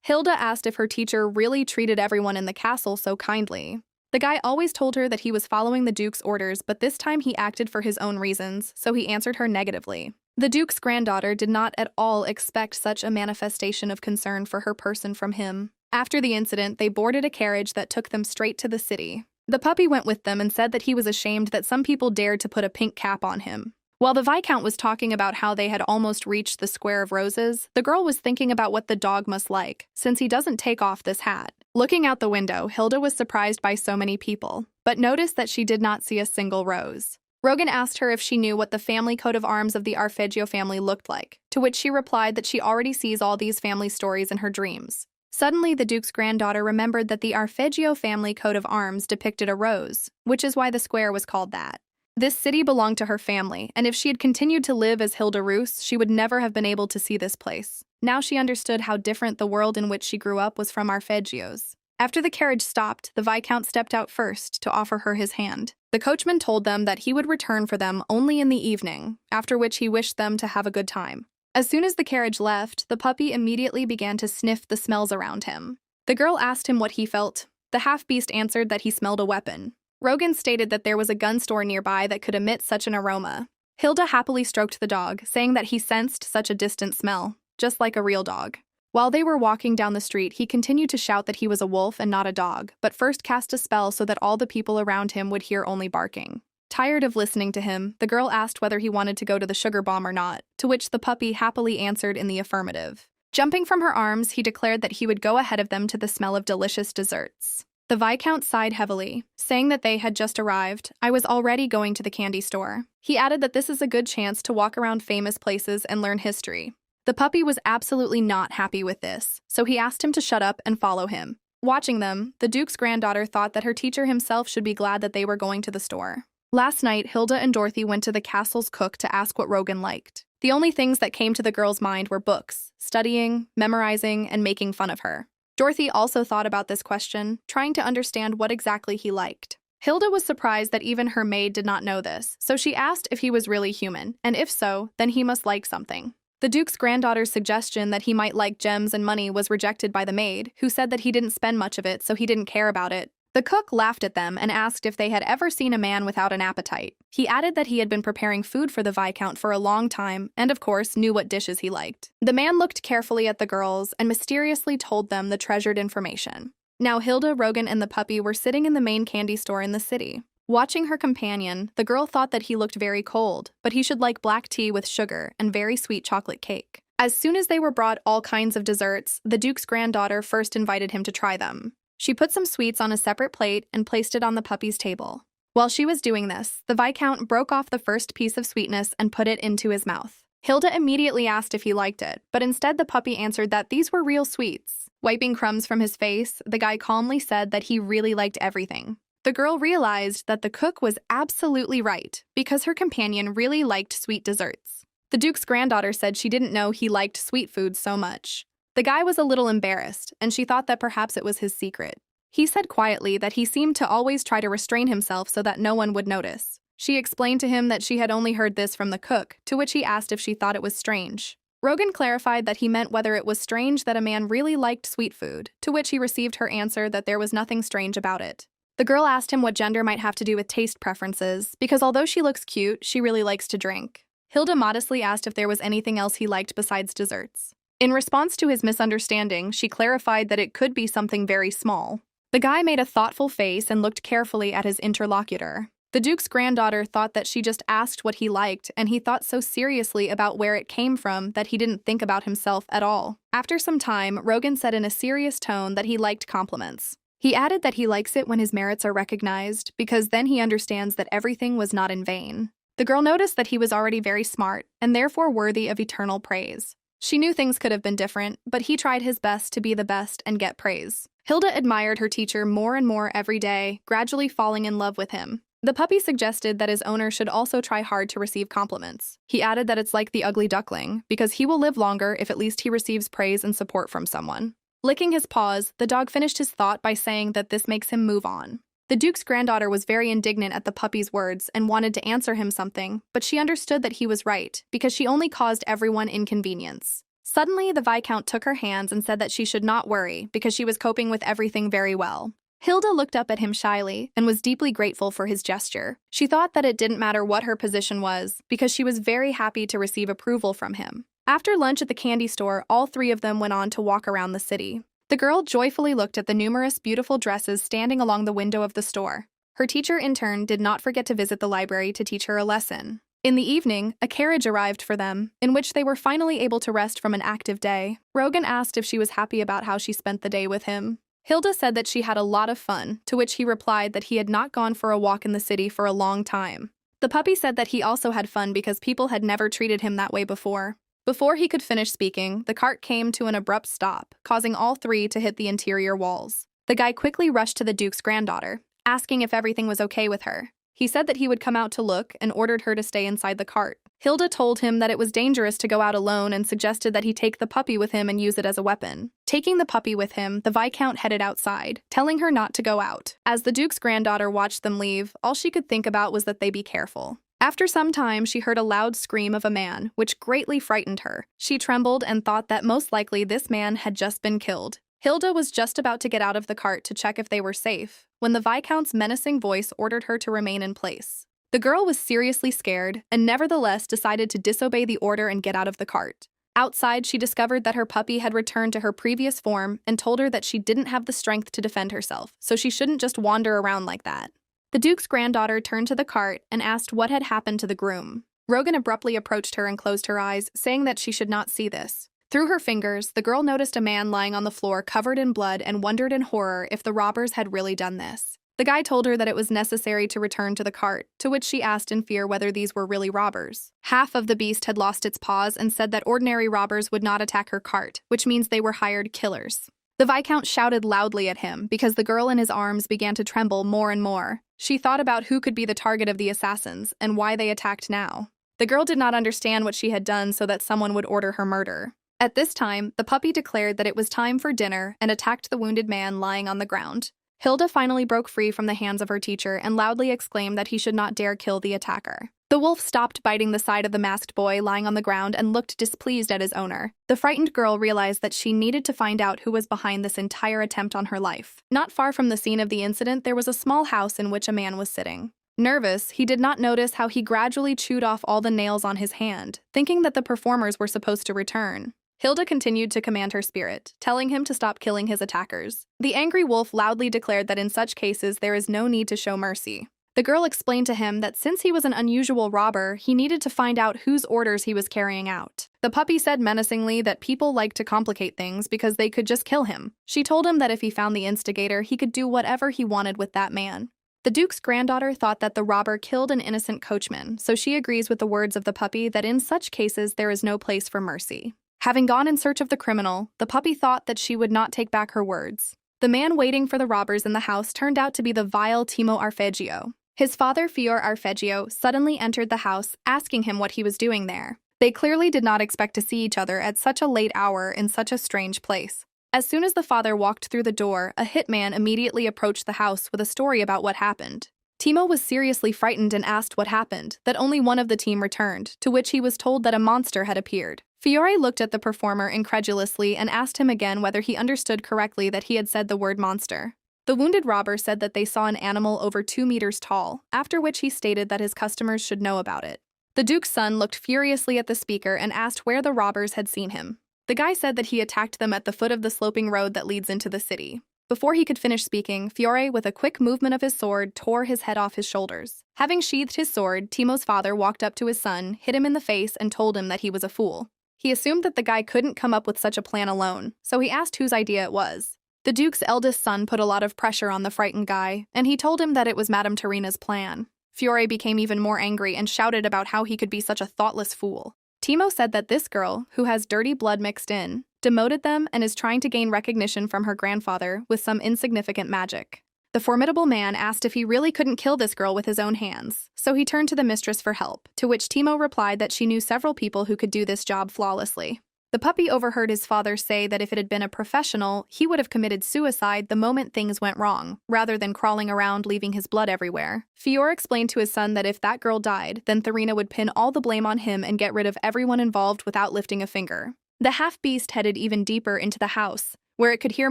Hilda asked if her teacher really treated everyone in the castle so kindly. The guy always told her that he was following the Duke's orders, but this time he acted for his own reasons, so he answered her negatively. The Duke's granddaughter did not at all expect such a manifestation of concern for her person from him. After the incident, they boarded a carriage that took them straight to the city. The puppy went with them and said that he was ashamed that some people dared to put a pink cap on him. While the Viscount was talking about how they had almost reached the Square of Roses, the girl was thinking about what the dog must like, since he doesn't take off this hat. Looking out the window, Hilda was surprised by so many people, but noticed that she did not see a single rose. Rogan asked her if she knew what the family coat of arms of the Arpeggio family looked like, to which she replied that she already sees all these family stories in her dreams. Suddenly, the Duke's granddaughter remembered that the Arpeggio family coat of arms depicted a rose, which is why the square was called that. This city belonged to her family, and if she had continued to live as Hilda Roos, she would never have been able to see this place. Now she understood how different the world in which she grew up was from Arpeggios. After the carriage stopped, the Viscount stepped out first to offer her his hand. The coachman told them that he would return for them only in the evening, after which he wished them to have a good time. As soon as the carriage left, the puppy immediately began to sniff the smells around him. The girl asked him what he felt. The half-beast answered that he smelled a weapon. Rogan stated that there was a gun store nearby that could emit such an aroma. Hilda happily stroked the dog, saying that he sensed such a distant smell, just like a real dog. While they were walking down the street, he continued to shout that he was a wolf and not a dog, but first cast a spell so that all the people around him would hear only barking. Tired of listening to him, the girl asked whether he wanted to go to the sugar bomb or not, to which the puppy happily answered in the affirmative. Jumping from her arms, he declared that he would go ahead of them to the smell of delicious desserts. The Viscount sighed heavily, saying that they had just arrived. I was already going to the candy store. He added that this is a good chance to walk around famous places and learn history. The puppy was absolutely not happy with this, so he asked him to shut up and follow him. Watching them, the Duke's granddaughter thought that her teacher himself should be glad that they were going to the store. Last night, Hilda and Dorothy went to the castle's cook to ask what Rogan liked. The only things that came to the girl's mind were books, studying, memorizing, and making fun of her. Dorothy also thought about this question, trying to understand what exactly he liked. Hilda was surprised that even her maid did not know this, so she asked if he was really human, and if so, then he must like something. The Duke's granddaughter's suggestion that he might like gems and money was rejected by the maid, who said that he didn't spend much of it, so he didn't care about it. The cook laughed at them and asked if they had ever seen a man without an appetite. He added that he had been preparing food for the Viscount for a long time and, of course, knew what dishes he liked. The man looked carefully at the girls and mysteriously told them the treasured information. Now Hilda, Rogan, and the puppy were sitting in the main candy store in the city. Watching her companion, the girl thought that he looked very cold, but he should like black tea with sugar and very sweet chocolate cake. As soon as they were brought all kinds of desserts, the Duke's granddaughter first invited him to try them. She put some sweets on a separate plate and placed it on the puppy's table. While she was doing this, the Viscount broke off the first piece of sweetness and put it into his mouth. Hilda immediately asked if he liked it, but instead the puppy answered that these were real sweets. Wiping crumbs from his face, the guy calmly said that he really liked everything. The girl realized that the cook was absolutely right, because her companion really liked sweet desserts. The Duke's granddaughter said she didn't know he liked sweet foods so much. The guy was a little embarrassed, and she thought that perhaps it was his secret. He said quietly that he seemed to always try to restrain himself so that no one would notice. She explained to him that she had only heard this from the cook, to which he asked if she thought it was strange. Rogan clarified that he meant whether it was strange that a man really liked sweet food, to which he received her answer that there was nothing strange about it. The girl asked him what gender might have to do with taste preferences, because although she looks cute, she really likes to drink. Hilda modestly asked if there was anything else he liked besides desserts. In response to his misunderstanding, she clarified that it could be something very small. The guy made a thoughtful face and looked carefully at his interlocutor. The Duke's granddaughter thought that she just asked what he liked, and he thought so seriously about where it came from that he didn't think about himself at all. After some time, Rogan said in a serious tone that he liked compliments. He added that he likes it when his merits are recognized, because then he understands that everything was not in vain. The girl noticed that he was already very smart, and therefore worthy of eternal praise. She knew things could have been different, but he tried his best to be the best and get praise. Hilda admired her teacher more and more every day, gradually falling in love with him. The puppy suggested that his owner should also try hard to receive compliments. He added that it's like the ugly duckling, because he will live longer if at least he receives praise and support from someone. Licking his paws, the dog finished his thought by saying that this makes him move on. The Duke's granddaughter was very indignant at the puppy's words and wanted to answer him something, but she understood that he was right, because she only caused everyone inconvenience. Suddenly, the Viscount took her hands and said that she should not worry, because she was coping with everything very well. Hilda looked up at him shyly and was deeply grateful for his gesture. She thought that it didn't matter what her position was, because she was very happy to receive approval from him. After lunch at the candy store, all three of them went on to walk around the city. The girl joyfully looked at the numerous beautiful dresses standing along the window of the store. Her teacher in turn did not forget to visit the library to teach her a lesson. In the evening, a carriage arrived for them, in which they were finally able to rest from an active day. Rogan asked if she was happy about how she spent the day with him. Hilda said that she had a lot of fun, to which he replied that he had not gone for a walk in the city for a long time. The puppy said that he also had fun because people had never treated him that way before. Before he could finish speaking, the cart came to an abrupt stop, causing all three to hit the interior walls. The guy quickly rushed to the Duke's granddaughter, asking if everything was okay with her. He said that he would come out to look and ordered her to stay inside the cart. Hilda told him that it was dangerous to go out alone and suggested that he take the puppy with him and use it as a weapon. Taking the puppy with him, the Viscount headed outside, telling her not to go out. As the Duke's granddaughter watched them leave, all she could think about was that they be careful. After some time, she heard a loud scream of a man, which greatly frightened her. She trembled and thought that most likely this man had just been killed. Hilda was just about to get out of the cart to check if they were safe, when the Viscount's menacing voice ordered her to remain in place. The girl was seriously scared, and nevertheless decided to disobey the order and get out of the cart. Outside, she discovered that her puppy had returned to her previous form and told her that she didn't have the strength to defend herself, so she shouldn't just wander around like that. The Duke's granddaughter turned to the cart and asked what had happened to the groom. Rogan abruptly approached her and closed her eyes, saying that she should not see this. Through her fingers, the girl noticed a man lying on the floor covered in blood and wondered in horror if the robbers had really done this. The guy told her that it was necessary to return to the cart, to which she asked in fear whether these were really robbers. Half of the beast had lost its paws and said that ordinary robbers would not attack her cart, which means they were hired killers. The Viscount shouted loudly at him because the girl in his arms began to tremble more and more. She thought about who could be the target of the assassins and why they attacked now. The girl did not understand what she had done so that someone would order her murder. At this time, the puppy declared that it was time for dinner and attacked the wounded man lying on the ground. Hilda finally broke free from the hands of her teacher and loudly exclaimed that he should not dare kill the attacker. The wolf stopped biting the side of the masked boy lying on the ground and looked displeased at his owner. The frightened girl realized that she needed to find out who was behind this entire attempt on her life. Not far from the scene of the incident, there was a small house in which a man was sitting. Nervous, he did not notice how he gradually chewed off all the nails on his hand, thinking that the performers were supposed to return. Hilda continued to command her spirit, telling him to stop killing his attackers. The angry wolf loudly declared that in such cases there is no need to show mercy. The girl explained to him that since he was an unusual robber, he needed to find out whose orders he was carrying out. The puppy said menacingly that people like to complicate things because they could just kill him. She told him that if he found the instigator, he could do whatever he wanted with that man. The Duke's granddaughter thought that the robber killed an innocent coachman, so she agrees with the words of the puppy that in such cases there is no place for mercy. Having gone in search of the criminal, the puppy thought that she would not take back her words. The man waiting for the robbers in the house turned out to be the vile Timo Arpeggio. His father, Fior Arpeggio, suddenly entered the house, asking him what he was doing there. They clearly did not expect to see each other at such a late hour in such a strange place. As soon as the father walked through the door, a hitman immediately approached the house with a story about what happened. Timo was seriously frightened and asked what happened, that only one of the team returned, to which he was told that a monster had appeared. Fiore looked at the performer incredulously and asked him again whether he understood correctly that he had said the word monster. The wounded robber said that they saw an animal over 2 meters tall, after which he stated that his customers should know about it. The Duke's son looked furiously at the speaker and asked where the robbers had seen him. The guy said that he attacked them at the foot of the sloping road that leads into the city. Before he could finish speaking, Fiore, with a quick movement of his sword, tore his head off his shoulders. Having sheathed his sword, Timo's father walked up to his son, hit him in the face, and told him that he was a fool. He assumed that the guy couldn't come up with such a plan alone, so he asked whose idea it was. The Duke's eldest son put a lot of pressure on the frightened guy, and he told him that it was Madame Tarina's plan. Fiore became even more angry and shouted about how he could be such a thoughtless fool. Timo said that this girl, who has dirty blood mixed in, demoted them and is trying to gain recognition from her grandfather with some insignificant magic. The formidable man asked if he really couldn't kill this girl with his own hands, so he turned to the mistress for help, to which Timo replied that she knew several people who could do this job flawlessly. The puppy overheard his father say that if it had been a professional, he would have committed suicide the moment things went wrong, rather than crawling around leaving his blood everywhere. Fior explained to his son that if that girl died, then Tharina would pin all the blame on him and get rid of everyone involved without lifting a finger. The half-beast headed even deeper into the house, where it could hear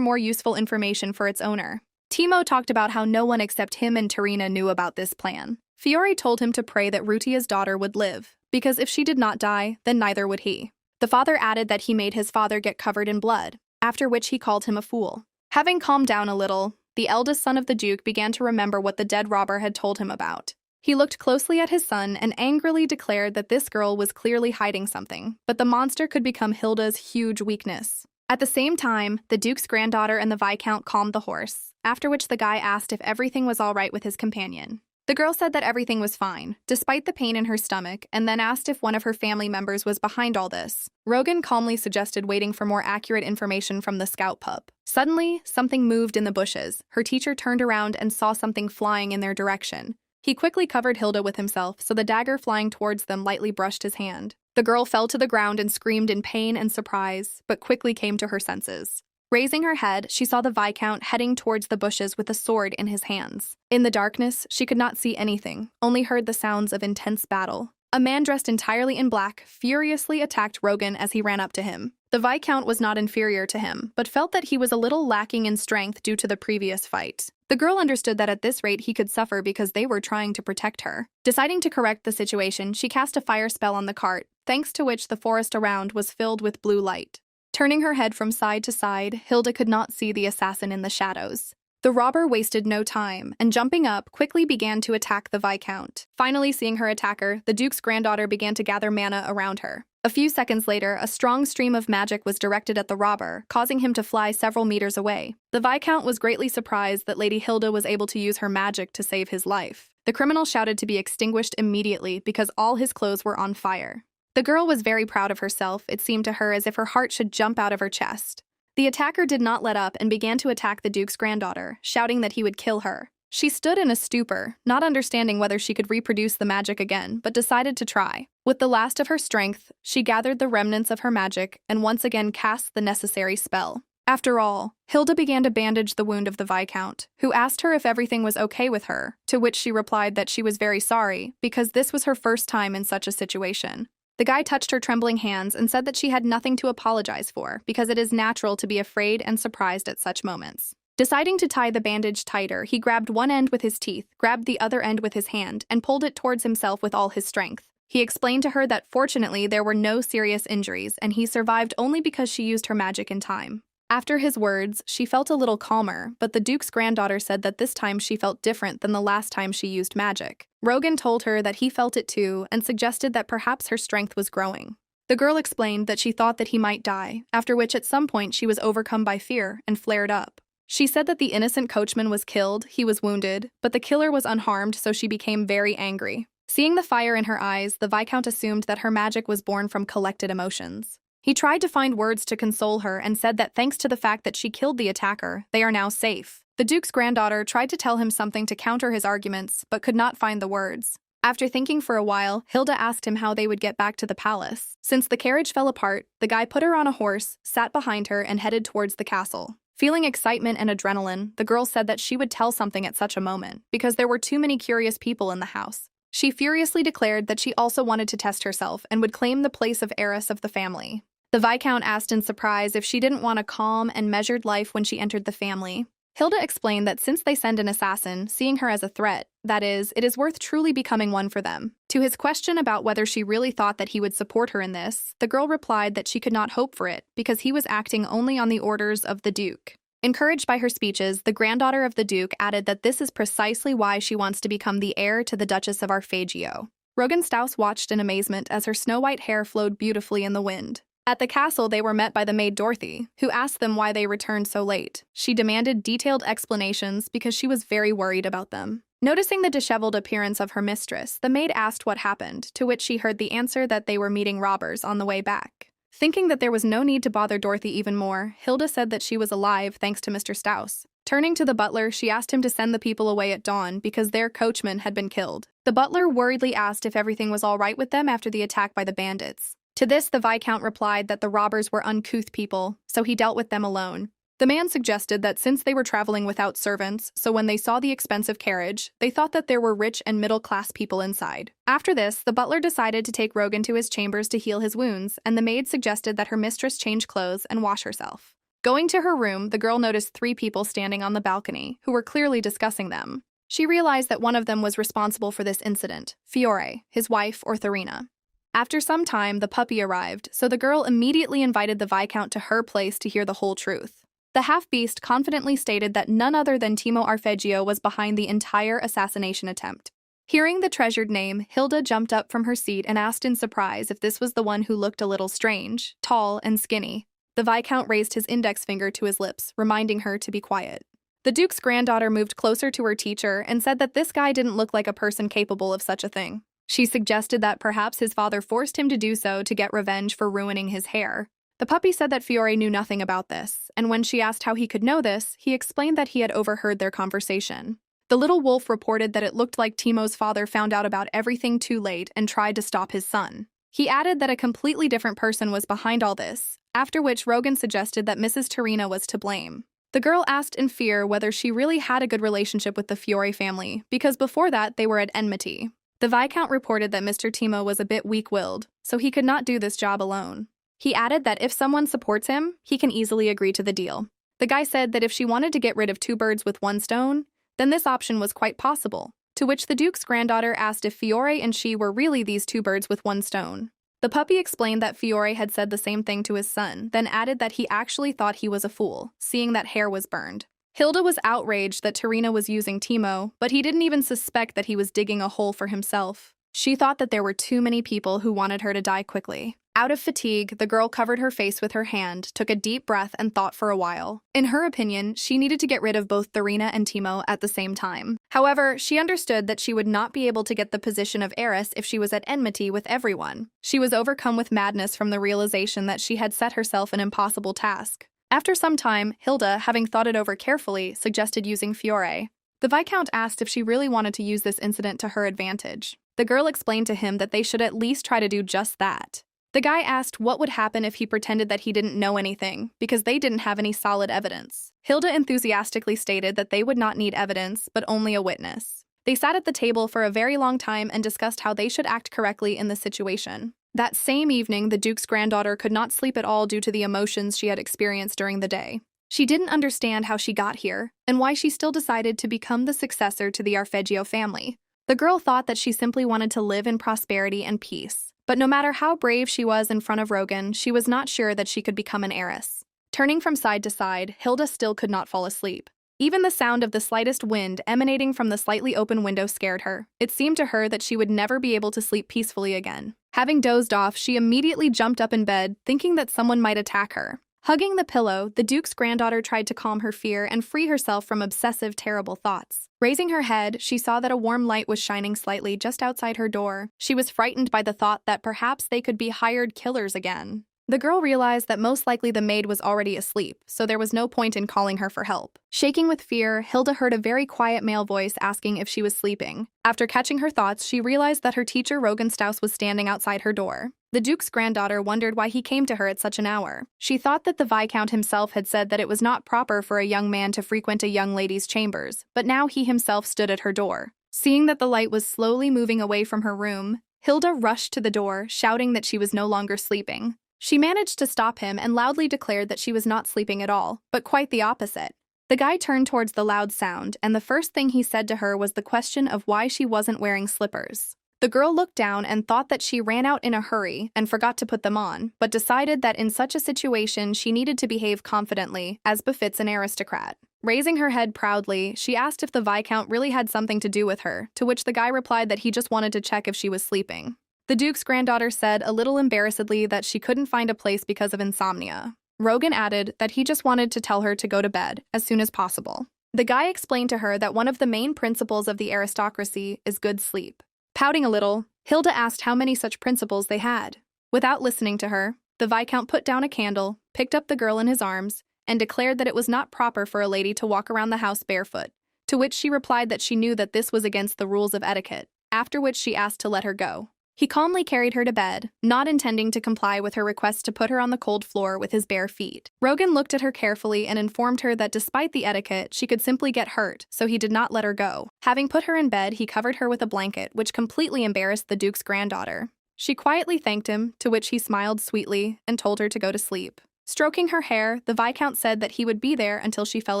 more useful information for its owner. Timo talked about how no one except him and Tarina knew about this plan. Fiore told him to pray that Rutia's daughter would live, because if she did not die, then neither would he. The father added that he made his father get covered in blood, after which he called him a fool. Having calmed down a little, the eldest son of the Duke began to remember what the dead robber had told him about. He looked closely at his son and angrily declared that this girl was clearly hiding something, but the monster could become Hilda's huge weakness. At the same time, the Duke's granddaughter and the Viscount calmed the horse, after which the guy asked if everything was all right with his companion. The girl said that everything was fine, despite the pain in her stomach, and then asked if one of her family members was behind all this. Rogan calmly suggested waiting for more accurate information from the scout pup. Suddenly, something moved in the bushes. Her teacher turned around and saw something flying in their direction. He quickly covered Hilda with himself, so the dagger flying towards them lightly brushed his hand. The girl fell to the ground and screamed in pain and surprise, but quickly came to her senses. Raising her head, she saw the Viscount heading towards the bushes with a sword in his hands. In the darkness, she could not see anything, only heard the sounds of intense battle. A man dressed entirely in black furiously attacked Rogan as he ran up to him. The Viscount was not inferior to him, but felt that he was a little lacking in strength due to the previous fight. The girl understood that at this rate he could suffer because they were trying to protect her. Deciding to correct the situation, she cast a fire spell on the cart, thanks to which the forest around was filled with blue light. Turning her head from side to side, Hilda could not see the assassin in the shadows. The robber wasted no time, and jumping up, quickly began to attack the Viscount. Finally seeing her attacker, the Duke's granddaughter began to gather mana around her. A few seconds later, a strong stream of magic was directed at the robber, causing him to fly several meters away. The Viscount was greatly surprised that Lady Hilda was able to use her magic to save his life. The criminal shouted to be extinguished immediately because all his clothes were on fire. The girl was very proud of herself. It seemed to her as if her heart should jump out of her chest. The attacker did not let up and began to attack the Duke's granddaughter, shouting that he would kill her. She stood in a stupor, not understanding whether she could reproduce the magic again, but decided to try. With the last of her strength, she gathered the remnants of her magic and once again cast the necessary spell. After all, Hilda began to bandage the wound of the Viscount, who asked her if everything was okay with her, to which she replied that she was very sorry, because this was her first time in such a situation. The guy touched her trembling hands and said that she had nothing to apologize for, because it is natural to be afraid and surprised at such moments. Deciding to tie the bandage tighter, he grabbed one end with his teeth, grabbed the other end with his hand, and pulled it towards himself with all his strength. He explained to her that fortunately there were no serious injuries, and he survived only because she used her magic in time. After his words, she felt a little calmer, but the Duke's granddaughter said that this time she felt different than the last time she used magic. Rogan told her that he felt it too and suggested that perhaps her strength was growing. The girl explained that she thought that he might die, after which at some point she was overcome by fear and flared up. She said that the innocent coachman was killed, he was wounded, but the killer was unharmed, so she became very angry. Seeing the fire in her eyes, the Viscount assumed that her magic was born from collected emotions. He tried to find words to console her and said that thanks to the fact that she killed the attacker, they are now safe. The Duke's granddaughter tried to tell him something to counter his arguments, but could not find the words. After thinking for a while, Hilda asked him how they would get back to the palace. Since the carriage fell apart, the guy put her on a horse, sat behind her, and headed towards the castle. Feeling excitement and adrenaline, the girl said that she would tell something at such a moment, because there were too many curious people in the house. She furiously declared that she also wanted to test herself and would claim the place of heiress of the family. The Viscount asked in surprise if she didn't want a calm and measured life when she entered the family. Hilda explained that since they send an assassin, seeing her as a threat, that is, it is worth truly becoming one for them. To his question about whether she really thought that he would support her in this, the girl replied that she could not hope for it because he was acting only on the orders of the Duke. Encouraged by her speeches, the granddaughter of the Duke added that this is precisely why she wants to become the heir to the Duchess of Arpeggio. Rogan Staus watched in amazement as her snow-white hair flowed beautifully in the wind. At the castle, they were met by the maid Dorothy, who asked them why they returned so late. She demanded detailed explanations because she was very worried about them. Noticing the disheveled appearance of her mistress, the maid asked what happened, to which she heard the answer that they were meeting robbers on the way back. Thinking that there was no need to bother Dorothy even more, Hilda said that she was alive thanks to Mr. Staus. Turning to the butler, she asked him to send the people away at dawn because their coachman had been killed. The butler worriedly asked if everything was all right with them after the attack by the bandits. To this, the Viscount replied that the robbers were uncouth people, so he dealt with them alone. The man suggested that since they were traveling without servants, so when they saw the expensive carriage, they thought that there were rich and middle-class people inside. After this, the butler decided to take Rogan to his chambers to heal his wounds, and the maid suggested that her mistress change clothes and wash herself. Going to her room, the girl noticed 3 people standing on the balcony, who were clearly discussing them. She realized that one of them was responsible for this incident, Fiore, his wife, or Thurina. After some time, the puppy arrived, so the girl immediately invited the Viscount to her place to hear the whole truth. The half-beast confidently stated that none other than Timo Arpeggio was behind the entire assassination attempt. Hearing the treasured name, Hilda jumped up from her seat and asked in surprise if this was the one who looked a little strange, tall, and skinny. The Viscount raised his index finger to his lips, reminding her to be quiet. The Duke's granddaughter moved closer to her teacher and said that this guy didn't look like a person capable of such a thing. She suggested that perhaps his father forced him to do so to get revenge for ruining his hair. The puppy said that Fiore knew nothing about this, and when she asked how he could know this, he explained that he had overheard their conversation. The little wolf reported that it looked like Timo's father found out about everything too late and tried to stop his son. He added that a completely different person was behind all this, after which Rogan suggested that Mrs. Tarina was to blame. The girl asked in fear whether she really had a good relationship with the Fiore family, because before that they were at enmity. The Viscount reported that Mr. Timo was a bit weak-willed, so he could not do this job alone. He added that if someone supports him, he can easily agree to the deal. The guy said that if she wanted to get rid of 2 birds with 1 stone, then this option was quite possible, to which the Duke's granddaughter asked if Fiore and she were really these 2 birds with 1 stone. The puppy explained that Fiore had said the same thing to his son, then added that he actually thought he was a fool, seeing that hair was burned. Hilda was outraged that Tarina was using Timo, but he didn't even suspect that he was digging a hole for himself. She thought that there were too many people who wanted her to die quickly. Out of fatigue, the girl covered her face with her hand, took a deep breath, and thought for a while. In her opinion, she needed to get rid of both Tarina and Timo at the same time. However, she understood that she would not be able to get the position of heiress if she was at enmity with everyone. She was overcome with madness from the realization that she had set herself an impossible task. After some time, Hilda, having thought it over carefully, suggested using Fiore. The Viscount asked if she really wanted to use this incident to her advantage. The girl explained to him that they should at least try to do just that. The guy asked what would happen if he pretended that he didn't know anything, because they didn't have any solid evidence. Hilda enthusiastically stated that they would not need evidence, but only a witness. They sat at the table for a very long time and discussed how they should act correctly in the situation. That same evening, the Duke's granddaughter could not sleep at all due to the emotions she had experienced during the day. She didn't understand how she got here, and why she still decided to become the successor to the Arpeggio family. The girl thought that she simply wanted to live in prosperity and peace. But no matter how brave she was in front of Rogan, she was not sure that she could become an heiress. Turning from side to side, Hilda still could not fall asleep. Even the sound of the slightest wind emanating from the slightly open window scared her. It seemed to her that she would never be able to sleep peacefully again. Having dozed off, she immediately jumped up in bed, thinking that someone might attack her. Hugging the pillow, the Duke's granddaughter tried to calm her fear and free herself from obsessive, terrible thoughts. Raising her head, she saw that a warm light was shining slightly just outside her door. She was frightened by the thought that perhaps they could be hired killers again. The girl realized that most likely the maid was already asleep, so there was no point in calling her for help. Shaking with fear, Hilda heard a very quiet male voice asking if she was sleeping. After catching her thoughts, she realized that her teacher Rogenstaus was standing outside her door. The Duke's granddaughter wondered why he came to her at such an hour. She thought that the Viscount himself had said that it was not proper for a young man to frequent a young lady's chambers, but now he himself stood at her door. Seeing that the light was slowly moving away from her room, Hilda rushed to the door, shouting that she was no longer sleeping. She managed to stop him and loudly declared that she was not sleeping at all, but quite the opposite. The guy turned towards the loud sound, and the first thing he said to her was the question of why she wasn't wearing slippers. The girl looked down and thought that she ran out in a hurry and forgot to put them on, but decided that in such a situation she needed to behave confidently, as befits an aristocrat. Raising her head proudly, she asked if the Viscount really had something to do with her, to which the guy replied that he just wanted to check if she was sleeping. The Duke's granddaughter said a little embarrassedly that she couldn't find a place because of insomnia. Rogan added that he just wanted to tell her to go to bed as soon as possible. The guy explained to her that one of the main principles of the aristocracy is good sleep. Pouting a little, Hilda asked how many such principles they had. Without listening to her, the Viscount put down a candle, picked up the girl in his arms, and declared that it was not proper for a lady to walk around the house barefoot, to which she replied that she knew that this was against the rules of etiquette, after which she asked to let her go. He calmly carried her to bed, not intending to comply with her request to put her on the cold floor with his bare feet. Rogan looked at her carefully and informed her that despite the etiquette, she could simply get hurt, so he did not let her go. Having put her in bed, he covered her with a blanket, which completely embarrassed the Duke's granddaughter. She quietly thanked him, to which he smiled sweetly and told her to go to sleep. Stroking her hair, the Viscount said that he would be there until she fell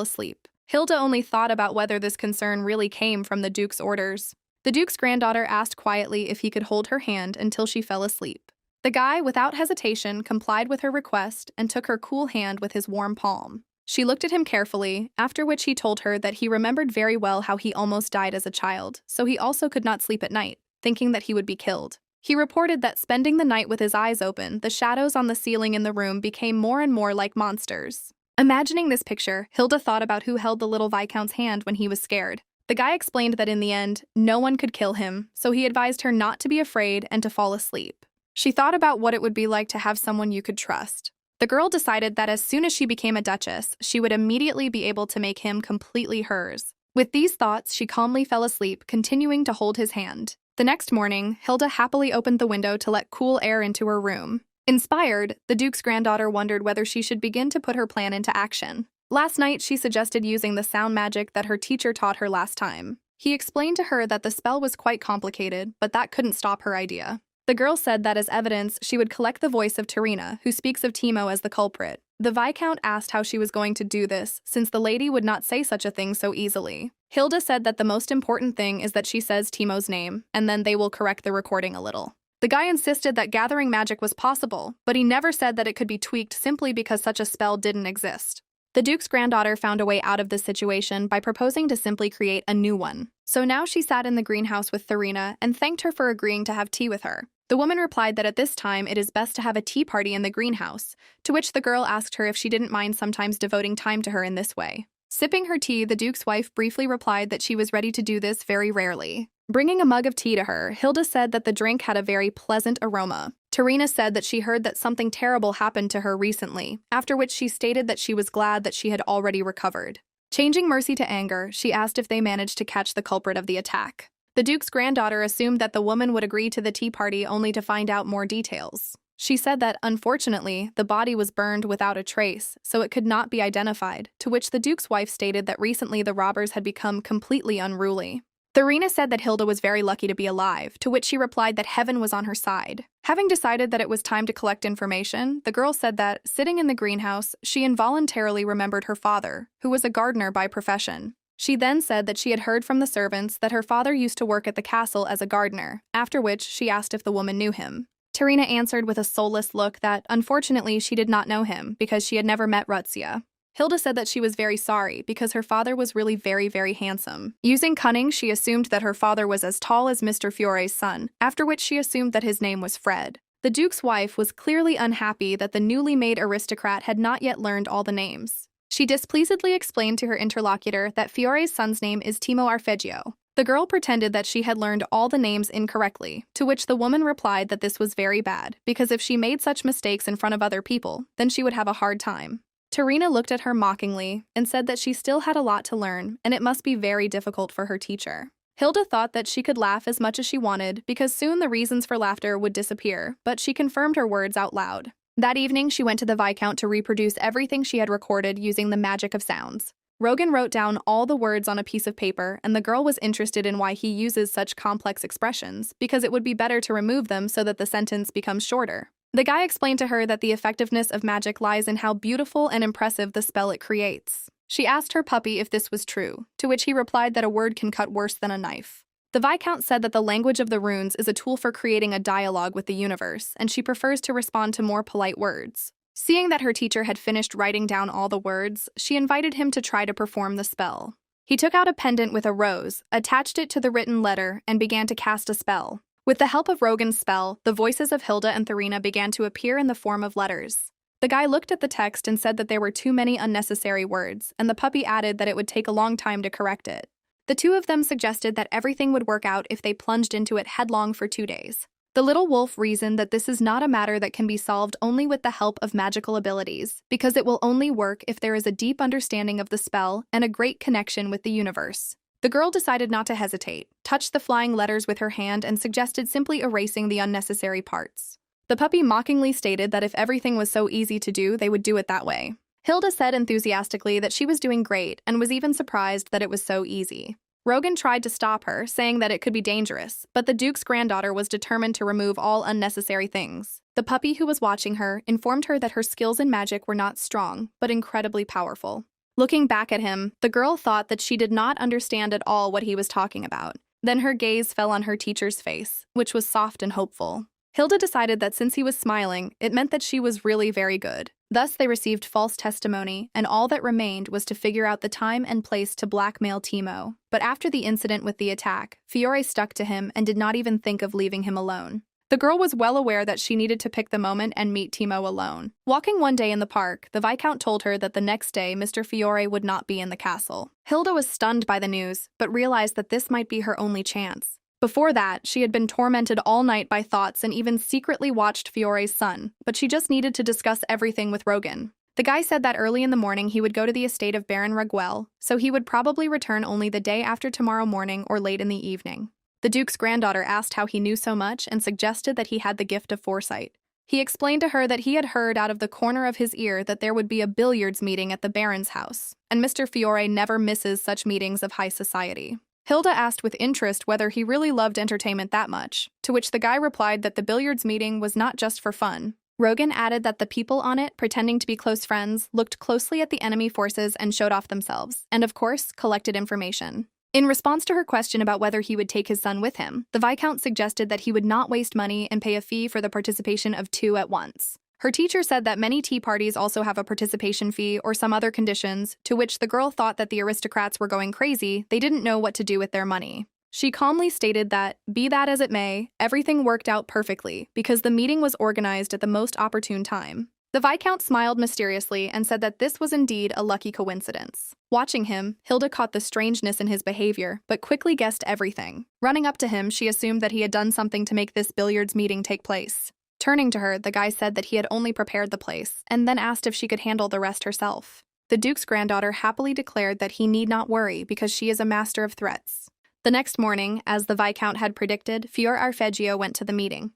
asleep. Hilda only thought about whether this concern really came from the Duke's orders. The Duke's granddaughter asked quietly if he could hold her hand until she fell asleep. The guy, without hesitation, complied with her request and took her cool hand with his warm palm. She looked at him carefully, after which he told her that he remembered very well how he almost died as a child, so he also could not sleep at night, thinking that he would be killed. He reported that spending the night with his eyes open, the shadows on the ceiling in the room became more and more like monsters. Imagining this picture, Hilda thought about who held the little Viscount's hand when he was scared. The guy explained that in the end, no one could kill him, so he advised her not to be afraid and to fall asleep. She thought about what it would be like to have someone you could trust. The girl decided that as soon as she became a duchess, she would immediately be able to make him completely hers. With these thoughts, she calmly fell asleep, continuing to hold his hand. The next morning, Hilda happily opened the window to let cool air into her room. Inspired, the Duke's granddaughter wondered whether she should begin to put her plan into action. Last night, she suggested using the sound magic that her teacher taught her last time. He explained to her that the spell was quite complicated, but that couldn't stop her idea. The girl said that as evidence, she would collect the voice of Tarina, who speaks of Timo as the culprit. The Viscount asked how she was going to do this, since the lady would not say such a thing so easily. Hilda said that the most important thing is that she says Timo's name, and then they will correct the recording a little. The guy insisted that gathering magic was possible, but he never said that it could be tweaked simply because such a spell didn't exist. The Duke's granddaughter found a way out of this situation by proposing to simply create a new one. So now she sat in the greenhouse with Tarina and thanked her for agreeing to have tea with her. The woman replied that at this time it is best to have a tea party in the greenhouse, to which the girl asked her if she didn't mind sometimes devoting time to her in this way. Sipping her tea, the Duke's wife briefly replied that she was ready to do this very rarely. Bringing a mug of tea to her, Hilda said that the drink had a very pleasant aroma. Tarina said that she heard that something terrible happened to her recently, after which she stated that she was glad that she had already recovered. Changing mercy to anger, she asked if they managed to catch the culprit of the attack. The Duke's granddaughter assumed that the woman would agree to the tea party only to find out more details. She said that, unfortunately, the body was burned without a trace, so it could not be identified, to which the Duke's wife stated that recently the robbers had become completely unruly. Tarina said that Hilda was very lucky to be alive, to which she replied that heaven was on her side. Having decided that it was time to collect information, the girl said that, sitting in the greenhouse, she involuntarily remembered her father, who was a gardener by profession. She then said that she had heard from the servants that her father used to work at the castle as a gardener, after which she asked if the woman knew him. Tarina answered with a soulless look that, unfortunately, she did not know him because she had never met Rutsia. Hilda said that she was very sorry because her father was really very, very handsome. Using cunning, she assumed that her father was as tall as Mr. Fiore's son, after which she assumed that his name was Fred. The Duke's wife was clearly unhappy that the newly made aristocrat had not yet learned all the names. She displeasedly explained to her interlocutor that Fiore's son's name is Timo Arpeggio. The girl pretended that she had learned all the names incorrectly, to which the woman replied that this was very bad, because if she made such mistakes in front of other people, then she would have a hard time. Tarina looked at her mockingly and said that she still had a lot to learn, and it must be very difficult for her teacher. Hilda thought that she could laugh as much as she wanted, because soon the reasons for laughter would disappear, but she confirmed her words out loud. That evening, she went to the Viscount to reproduce everything she had recorded using the magic of sounds. Rogan wrote down all the words on a piece of paper, and the girl was interested in why he uses such complex expressions, because it would be better to remove them so that the sentence becomes shorter. The guy explained to her that the effectiveness of magic lies in how beautiful and impressive the spell it creates. She asked her puppy if this was true, to which he replied that a word can cut worse than a knife. The Viscount said that the language of the runes is a tool for creating a dialogue with the universe, and she prefers to respond to more polite words. Seeing that her teacher had finished writing down all the words, she invited him to try to perform the spell. He took out a pendant with a rose, attached it to the written letter, and began to cast a spell. With the help of Rogan's spell, the voices of Hilda and Tarina began to appear in the form of letters. The guy looked at the text and said that there were too many unnecessary words, and the puppy added that it would take a long time to correct it. The two of them suggested that everything would work out if they plunged into it headlong for 2 days. The little wolf reasoned that this is not a matter that can be solved only with the help of magical abilities, because it will only work if there is a deep understanding of the spell and a great connection with the universe. The girl decided not to hesitate, touched the flying letters with her hand, and suggested simply erasing the unnecessary parts. The puppy mockingly stated that if everything was so easy to do, they would do it that way. Hilda said enthusiastically that she was doing great and was even surprised that it was so easy. Rogan tried to stop her, saying that it could be dangerous, but the Duke's granddaughter was determined to remove all unnecessary things. The puppy who was watching her informed her that her skills in magic were not strong, but incredibly powerful. Looking back at him, the girl thought that she did not understand at all what he was talking about. Then her gaze fell on her teacher's face, which was soft and hopeful. Hilda decided that since he was smiling, it meant that she was really very good. Thus, they received false testimony, and all that remained was to figure out the time and place to blackmail Timo. But after the incident with the attack, Fiore stuck to him and did not even think of leaving him alone. The girl was well aware that she needed to pick the moment and meet Timo alone. Walking one day in the park, the Viscount told her that the next day Mr. Fiore would not be in the castle. Hilda was stunned by the news, but realized that this might be her only chance. Before that, she had been tormented all night by thoughts and even secretly watched Fiore's son, but she just needed to discuss everything with Rogan. The guy said that early in the morning he would go to the estate of Baron Raguel, so he would probably return only the day after tomorrow morning or late in the evening. The Duke's granddaughter asked how he knew so much and suggested that he had the gift of foresight. He explained to her that he had heard out of the corner of his ear that there would be a billiards meeting at the Baron's house, and Mr. Fiore never misses such meetings of high society. Hilda asked with interest whether he really loved entertainment that much, to which the guy replied that the billiards meeting was not just for fun. Rogan added that the people on it, pretending to be close friends, looked closely at the enemy forces and showed off themselves, and of course, collected information. In response to her question about whether he would take his son with him, the Viscount suggested that he would not waste money and pay a fee for the participation of 2 at once. Her teacher said that many tea parties also have a participation fee or some other conditions, to which the girl thought that the aristocrats were going crazy, they didn't know what to do with their money. She calmly stated that, be that as it may, everything worked out perfectly because the meeting was organized at the most opportune time. The Viscount smiled mysteriously and said that this was indeed a lucky coincidence. Watching him, Hilda caught the strangeness in his behavior, but quickly guessed everything. Running up to him, she assumed that he had done something to make this billiards meeting take place. Turning to her, the guy said that he had only prepared the place, and then asked if she could handle the rest herself. The Duke's granddaughter happily declared that he need not worry because she is a master of threats. The next morning, as the Viscount had predicted, Fior Arpeggio went to the meeting.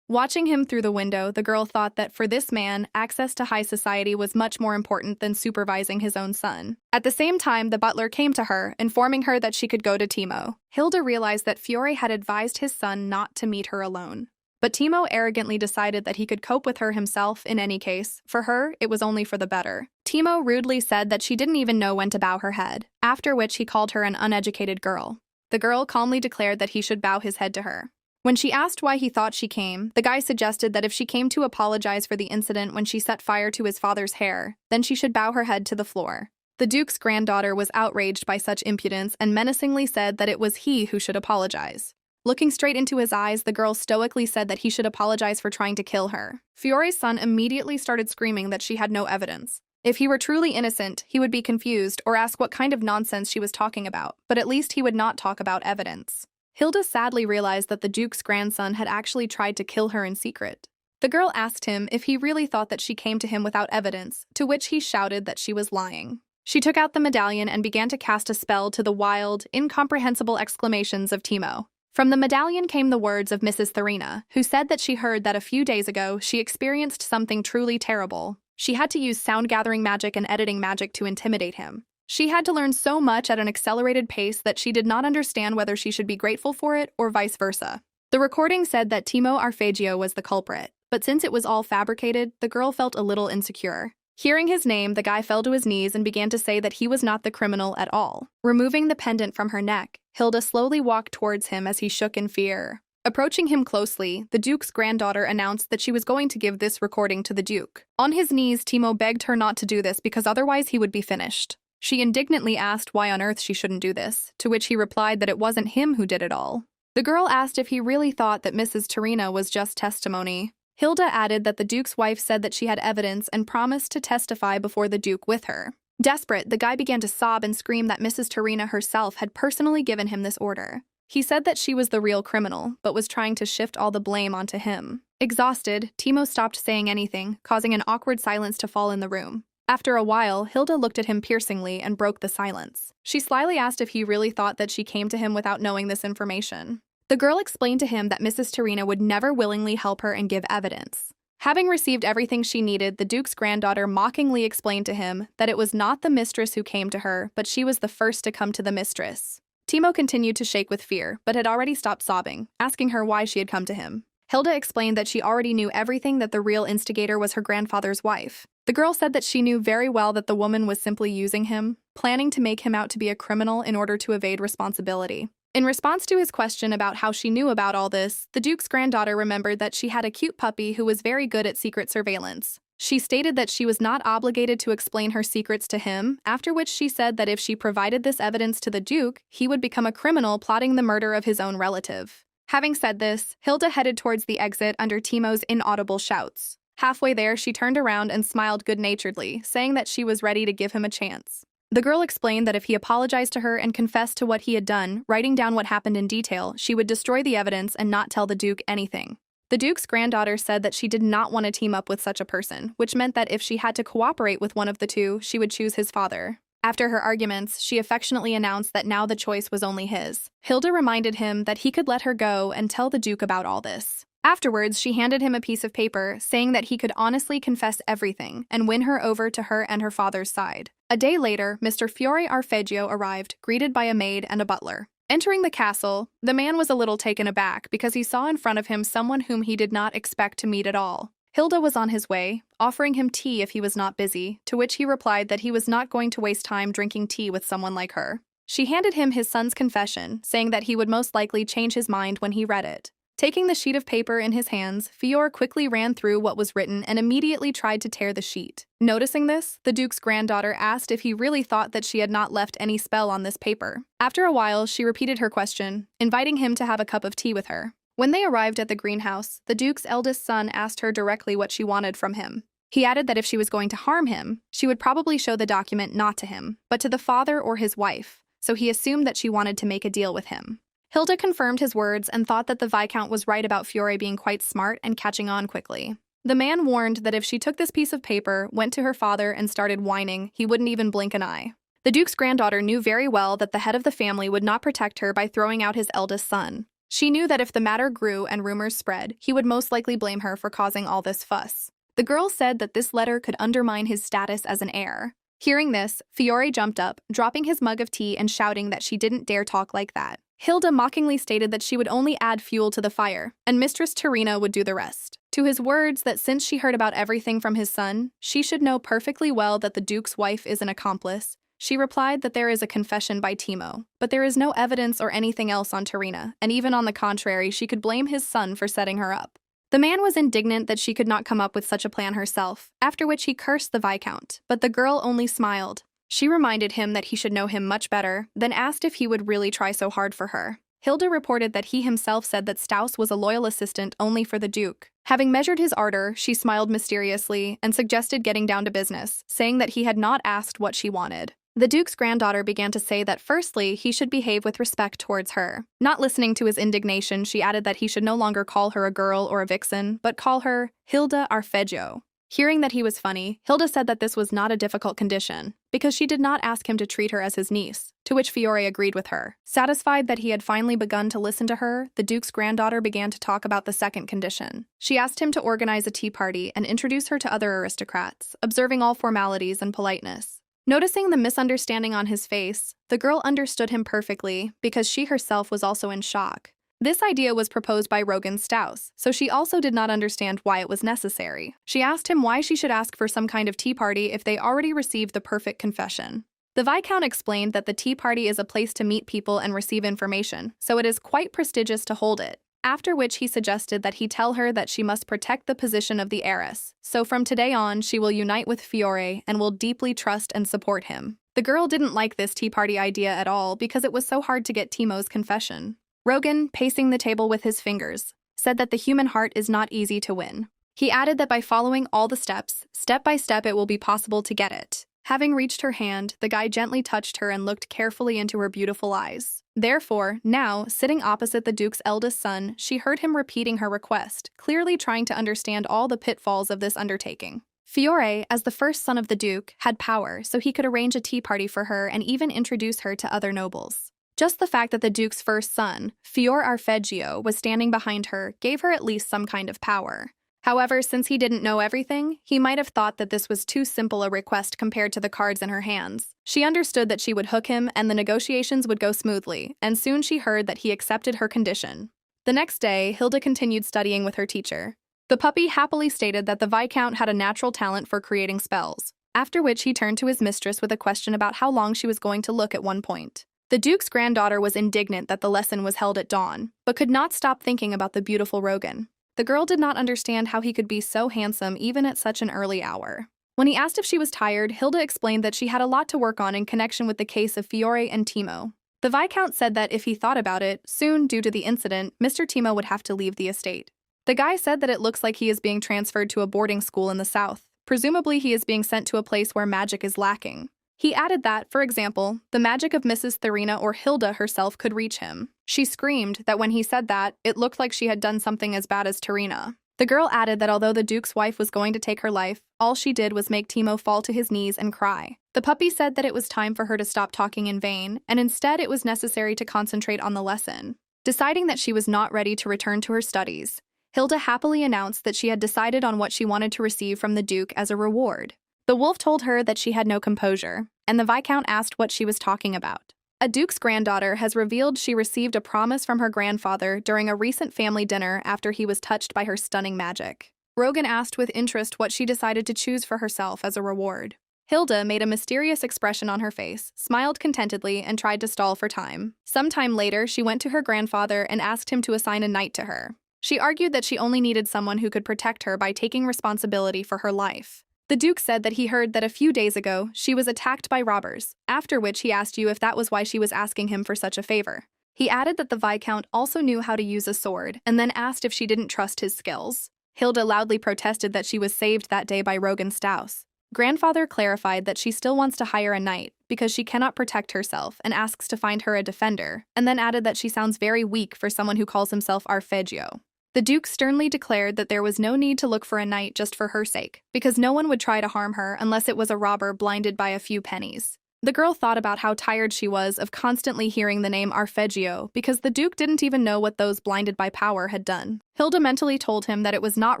Watching him through the window, the girl thought that for this man, access to high society was much more important than supervising his own son. At the same time, the butler came to her, informing her that she could go to Timo. Hilda realized that Fiore had advised his son not to meet her alone. But Timo arrogantly decided that he could cope with her himself in any case. For her, it was only for the better. Timo rudely said that she didn't even know when to bow her head, after which he called her an uneducated girl. The girl calmly declared that he should bow his head to her. When she asked why he thought she came, the guy suggested that if she came to apologize for the incident when she set fire to his father's hair, then she should bow her head to the floor. The Duke's granddaughter was outraged by such impudence and menacingly said that it was he who should apologize. Looking straight into his eyes, the girl stoically said that he should apologize for trying to kill her. Fiore's son immediately started screaming that she had no evidence. If he were truly innocent, he would be confused or ask what kind of nonsense she was talking about, but at least he would not talk about evidence. Hilda sadly realized that the Duke's grandson had actually tried to kill her in secret. The girl asked him if he really thought that she came to him without evidence, to which he shouted that she was lying. She took out the medallion and began to cast a spell to the wild, incomprehensible exclamations of Timo. From the medallion came the words of Mrs. Therina, who said that she heard that a few days ago she experienced something truly terrible. She had to use sound-gathering magic and editing magic to intimidate him. She had to learn so much at an accelerated pace that she did not understand whether she should be grateful for it or vice versa. The recording said that Timo Arpeggio was the culprit, but since it was all fabricated, the girl felt a little insecure. Hearing his name, the guy fell to his knees and began to say that he was not the criminal at all. Removing the pendant from her neck, Hilda slowly walked towards him as he shook in fear. Approaching him closely, the Duke's granddaughter announced that she was going to give this recording to the Duke. On his knees, Timo begged her not to do this because otherwise he would be finished. She indignantly asked why on earth she shouldn't do this, to which he replied that it wasn't him who did it all. The girl asked if he really thought that Mrs. Therina was just testimony. Hilda added that the Duke's wife said that she had evidence and promised to testify before the Duke with her. Desperate, the guy began to sob and scream that Mrs. Therina herself had personally given him this order. He said that she was the real criminal, but was trying to shift all the blame onto him. Exhausted, Timo stopped saying anything, causing an awkward silence to fall in the room. After a while, Hilda looked at him piercingly and broke the silence. She slyly asked if he really thought that she came to him without knowing this information. The girl explained to him that Mrs. Therina would never willingly help her and give evidence. Having received everything she needed, the Duke's granddaughter mockingly explained to him that it was not the mistress who came to her, but she was the first to come to the mistress. Timo continued to shake with fear, but had already stopped sobbing, asking her why she had come to him. Hilda explained that she already knew everything, that the real instigator was her grandfather's wife. The girl said that she knew very well that the woman was simply using him, planning to make him out to be a criminal in order to evade responsibility. In response to his question about how she knew about all this, the Duke's granddaughter remembered that she had a cute puppy who was very good at secret surveillance. She stated that she was not obligated to explain her secrets to him, after which she said that if she provided this evidence to the Duke, he would become a criminal plotting the murder of his own relative. Having said this, Hilda headed towards the exit under Timo's inaudible shouts. Halfway there, she turned around and smiled good-naturedly, saying that she was ready to give him a chance. The girl explained that if he apologized to her and confessed to what he had done, writing down what happened in detail, she would destroy the evidence and not tell the Duke anything. The Duke's granddaughter said that she did not want to team up with such a person, which meant that if she had to cooperate with one of the two, she would choose his father. After her arguments, she affectionately announced that now the choice was only his. Hilda reminded him that he could let her go and tell the Duke about all this. Afterwards, she handed him a piece of paper, saying that he could honestly confess everything and win her over to her and her father's side. A day later, Mr. Fiore Arpeggio arrived, greeted by a maid and a butler. Entering the castle, the man was a little taken aback because he saw in front of him someone whom he did not expect to meet at all. Hilda was on his way, offering him tea if he was not busy, to which he replied that he was not going to waste time drinking tea with someone like her. She handed him his son's confession, saying that he would most likely change his mind when he read it. Taking the sheet of paper in his hands, Fiore quickly ran through what was written and immediately tried to tear the sheet. Noticing this, the Duke's granddaughter asked if he really thought that she had not left any spell on this paper. After a while, she repeated her question, inviting him to have a cup of tea with her. When they arrived at the greenhouse, the Duke's eldest son asked her directly what she wanted from him. He added that if she was going to harm him, she would probably show the document not to him, but to the father or his wife, so he assumed that she wanted to make a deal with him. Hilda confirmed his words and thought that the Viscount was right about Fiore being quite smart and catching on quickly. The man warned that if she took this piece of paper, went to her father, and started whining, he wouldn't even blink an eye. The Duke's granddaughter knew very well that the head of the family would not protect her by throwing out his eldest son. She knew that if the matter grew and rumors spread, he would most likely blame her for causing all this fuss. The girl said that this letter could undermine his status as an heir. Hearing this, Fiore jumped up, dropping his mug of tea and shouting that she didn't dare talk like that. Hilda mockingly stated that she would only add fuel to the fire, and Mistress Terina would do the rest. To his words that since she heard about everything from his son, she should know perfectly well that the Duke's wife is an accomplice, she replied that there is a confession by Timo, but there is no evidence or anything else on Terina, and even on the contrary, she could blame his son for setting her up. The man was indignant that she could not come up with such a plan herself, after which he cursed the Viscount, but the girl only smiled. She reminded him that he should know him much better, then asked if he would really try so hard for her. Hilda reported that he himself said that Staus was a loyal assistant only for the Duke. Having measured his ardor, she smiled mysteriously and suggested getting down to business, saying that he had not asked what she wanted. The Duke's granddaughter began to say that firstly, he should behave with respect towards her. Not listening to his indignation, she added that he should no longer call her a girl or a vixen, but call her Hilda Arpeggio. Hearing that he was funny, Hilda said that this was not a difficult condition, because she did not ask him to treat her as his niece, to which Fiore agreed with her. Satisfied that he had finally begun to listen to her, the Duke's granddaughter began to talk about the second condition. She asked him to organize a tea party and introduce her to other aristocrats, observing all formalities and politeness. Noticing the misunderstanding on his face, the girl understood him perfectly because she herself was also in shock. This idea was proposed by Rogan Staus, so she also did not understand why it was necessary. She asked him why she should ask for some kind of tea party if they already received the perfect confession. The Viscount explained that the tea party is a place to meet people and receive information, so it is quite prestigious to hold it. After which he suggested that he tell her that she must protect the position of the heiress, so from today on she will unite with Fiore and will deeply trust and support him. The girl didn't like this tea party idea at all because it was so hard to get Timo's confession. Rogan, pacing the table with his fingers, said that the human heart is not easy to win. He added that by following all the steps, step by step it will be possible to get it. Having reached her hand, the guy gently touched her and looked carefully into her beautiful eyes. Therefore, now, sitting opposite the Duke's eldest son, she heard him repeating her request, clearly trying to understand all the pitfalls of this undertaking. Fiore, as the first son of the Duke, had power, so he could arrange a tea party for her and even introduce her to other nobles. Just the fact that the Duke's first son, Fiore Arpeggio, was standing behind her gave her at least some kind of power. However, since he didn't know everything, he might have thought that this was too simple a request compared to the cards in her hands. She understood that she would hook him and the negotiations would go smoothly, and soon she heard that he accepted her condition. The next day, Hilda continued studying with her teacher. The puppy happily stated that the Viscount had a natural talent for creating spells, after which he turned to his mistress with a question about how long she was going to look at one point. The Duke's granddaughter was indignant that the lesson was held at dawn, but could not stop thinking about the beautiful Rogan. The girl did not understand how he could be so handsome even at such an early hour. When he asked if she was tired, Hilda explained that she had a lot to work on in connection with the case of Fiore and Timo. The Viscount said that if he thought about it, soon, due to the incident, Mr. Timo would have to leave the estate. The guy said that it looks like he is being transferred to a boarding school in the south. Presumably he is being sent to a place where magic is lacking. He added that, for example, the magic of Mrs. Therina or Hilda herself could reach him. She screamed that when he said that, it looked like she had done something as bad as Therina. The girl added that although the Duke's wife was going to take her life, all she did was make Timo fall to his knees and cry. The puppy said that it was time for her to stop talking in vain, and instead it was necessary to concentrate on the lesson. Deciding that she was not ready to return to her studies, Hilda happily announced that she had decided on what she wanted to receive from the Duke as a reward. The wolf told her that she had no composure, and the Viscount asked what she was talking about. A Duke's granddaughter has revealed she received a promise from her grandfather during a recent family dinner after he was touched by her stunning magic. Rogan asked with interest what she decided to choose for herself as a reward. Hilda made a mysterious expression on her face, smiled contentedly, and tried to stall for time. Sometime later, she went to her grandfather and asked him to assign a knight to her. She argued that she only needed someone who could protect her by taking responsibility for her life. The Duke said that he heard that a few days ago she was attacked by robbers, after which he asked you if that was why she was asking him for such a favor. He added that the Viscount also knew how to use a sword, and then asked if she didn't trust his skills. Hilda loudly protested that she was saved that day by Rogan Staus. Grandfather clarified that she still wants to hire a knight because she cannot protect herself and asks to find her a defender, and then added that she sounds very weak for someone who calls himself Arpeggio. The Duke sternly declared that there was no need to look for a knight just for her sake, because no one would try to harm her unless it was a robber blinded by a few pennies. The girl thought about how tired she was of constantly hearing the name Arpeggio because the Duke didn't even know what those blinded by power had done. Hilda mentally told him that it was not